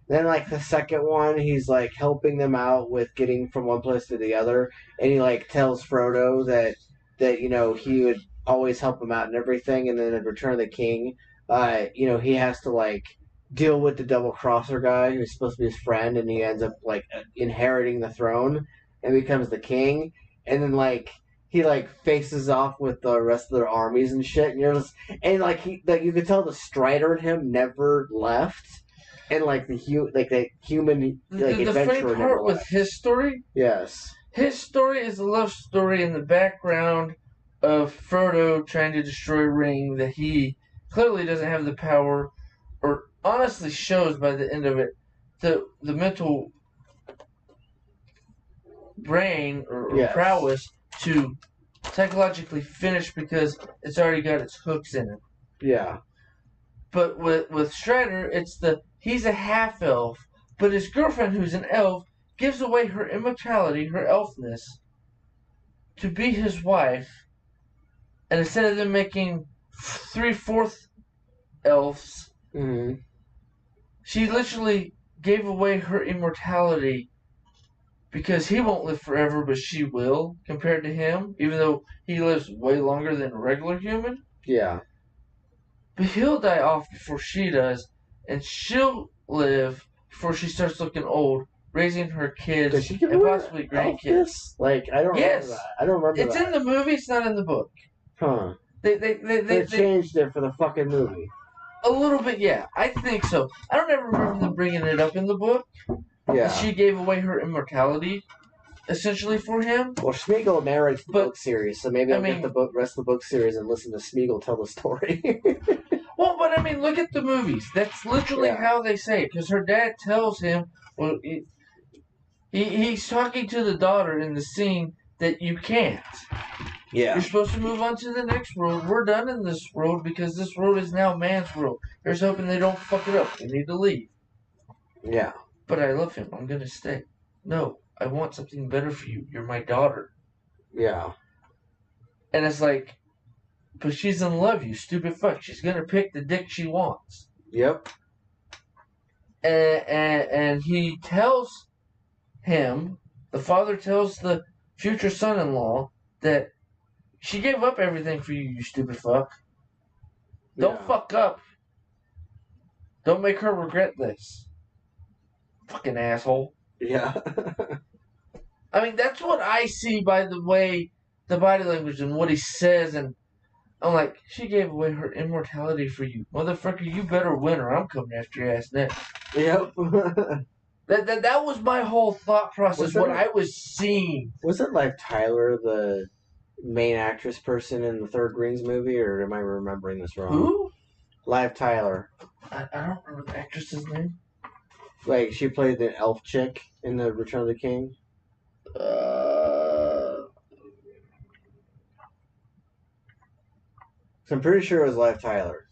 Then, like, the second one, he's, like, helping them out with getting from one place to the other. And he, like, tells Frodo that you know, he would always help him out and everything. And then in Return of the King, you know, he has to, like, deal with the double-crosser guy who's supposed to be his friend. And he ends up, like, inheriting the throne and becomes the king. And then, like... He like faces off with the rest of their armies and shit, and you're just like you could tell the Strider in him never left. And like the human like the adventure funny part with his story, yes, his story is a love story in the background of Frodo trying to destroy Ring that he clearly doesn't have the power, or honestly shows by the end of it the mental brain or yes. prowess to psychologically finish because it's already got its hooks in it. Yeah. But with Strider, he's a half elf, but his girlfriend, who's an elf, gives away her immortality, her elfness, to be his wife. And instead of them making 3/4 elves, she literally gave away her immortality because he won't live forever, but she will, compared to him, even though he lives way longer than a regular human. Yeah. But he'll die off before she does, and she'll live before she starts looking old, raising her kids and possibly grandkids. Like, I don't remember that. I don't remember it's in the movie, it's not in the book. Huh. They changed it for the fucking movie. A little bit, yeah. I think so. I don't ever remember them bringing it up in the book. Yeah. She gave away her immortality, essentially, for him. Well, Smeagol narrates the book series, so maybe I'll get the rest of the book series and listen to Smeagol tell the story. Well, but I mean, look at the movies. That's literally how they say it, because her dad tells him, well, he's talking to the daughter in the scene that you can't. Yeah. You're supposed to move on to the next world. We're done in this world because this world is now man's world. Here's hoping they don't fuck it up. We need to leave. Yeah. But I love him. I'm going to stay. No, I want something better for you. You're my daughter. Yeah. And it's like, but she's in love, you stupid fuck. She's going to pick the dick she wants. Yep. And he tells him, the father tells the future son-in-law that she gave up everything for you, you stupid fuck. Don't fuck up. Don't make her regret this. Fucking asshole. Yeah. I mean, that's what I see by the way, the body language and what he says, and I'm like, she gave away her immortality for you. Motherfucker, you better win or I'm coming after your ass next. Yep. That was my whole thought process, what I was seeing. Was it like Tyler, the main actress person in the third Greens movie, or am I remembering this wrong? Who? Liv Tyler. I don't remember the actress's name. Like, she played the elf chick in the Return of the King. So I'm pretty sure it was Liv Tyler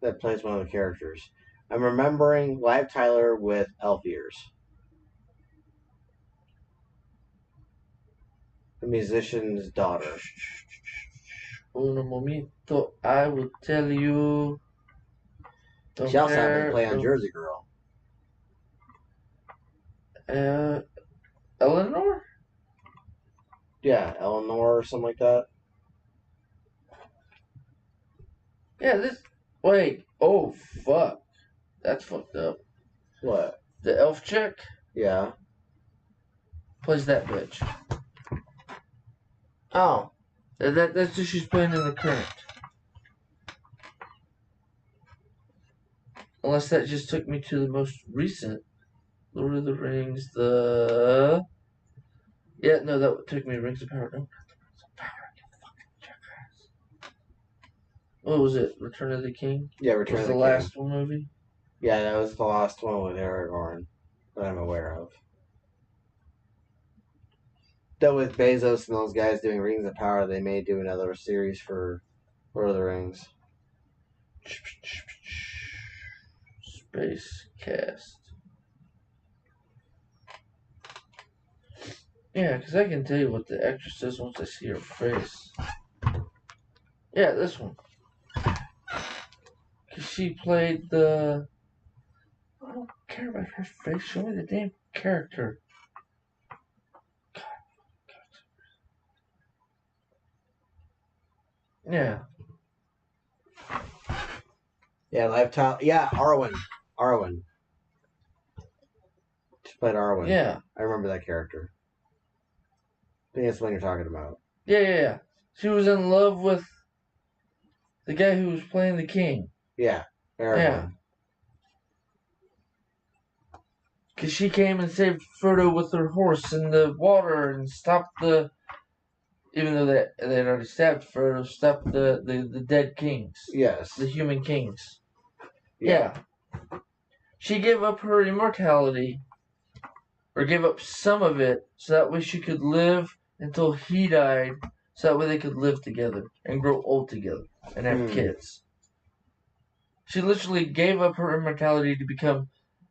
that plays one of the characters. I'm remembering Liv Tyler with elf ears. The musician's daughter. Un momento, I will tell you. She also happened to play on Jersey Girl. Eleanor? Yeah, Eleanor or something like that. Yeah, this... Wait. Oh, fuck. That's fucked up. What? The elf chick? Yeah. Plays that bitch. Oh. That's who she's playing in the current. Unless that just took me to the most recent Lord of the Rings, Yeah, no, that took me to Rings of Power. No, not the Rings of Power. What was it? Return of the King? Yeah, Return of the King. Was the last one movie? Yeah, that was the last one with Aragorn that I'm aware of. that with Bezos and those guys doing Rings of Power, they may do another series for Lord of the Rings. Space cast. Yeah, because I can tell you what the actress does once I see her face. Yeah, this one. Because she played the... I don't care about her face. Show me the damn character. Yeah. Yeah, Lifetime. Yeah, Arwen. She played Arwen. Yeah. I remember that character. I think that's the one you're talking about. Yeah. She was in love with the guy who was playing the king. Yeah, Arwen. Yeah. Because she came and saved Frodo with her horse in the water and stopped the... Even though they had already stabbed Frodo, stopped the dead kings. Yes. The human kings. Yeah. She gave up her immortality, or gave up some of it, so that way she could live until he died, so that way they could live together and grow old together and have kids. She literally gave up her immortality to become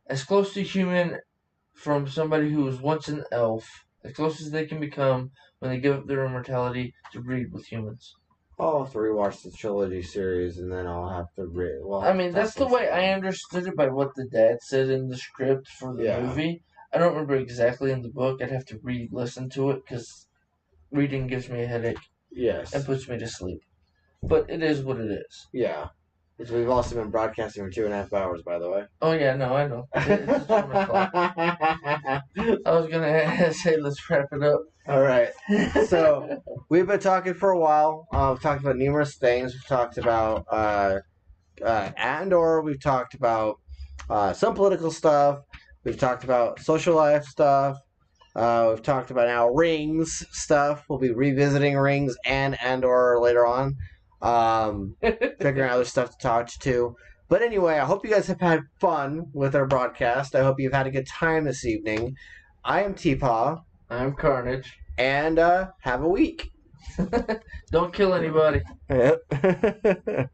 as close to human from somebody who was once an elf, as close as they can become when they give up their immortality to breed with humans. I'll have to rewatch the trilogy series, and then I'll have to that's the way I understood it by what the dad said in the script for the movie. I don't remember exactly in the book. I'd have to re-listen to it, because reading gives me a headache. Yes. And puts me to sleep. But it is what it is. Yeah. Which we've also been broadcasting for 2.5 hours, by the way. Oh, yeah, no, I know. It's 1 o'clock. I was going to say, let's wrap it up. All right. So, we've been talking for a while. We've talked about numerous things. We've talked about Andor. We've talked about some political stuff. We've talked about social life stuff. We've talked about now Rings stuff. We'll be revisiting Rings and Andor later on. Figuring out other stuff to talk to. But anyway, I hope you guys have had fun with our broadcast. I hope you've had a good time this evening. I am TPAW. I'm Karnage. And have a week. Don't kill anybody. Yep.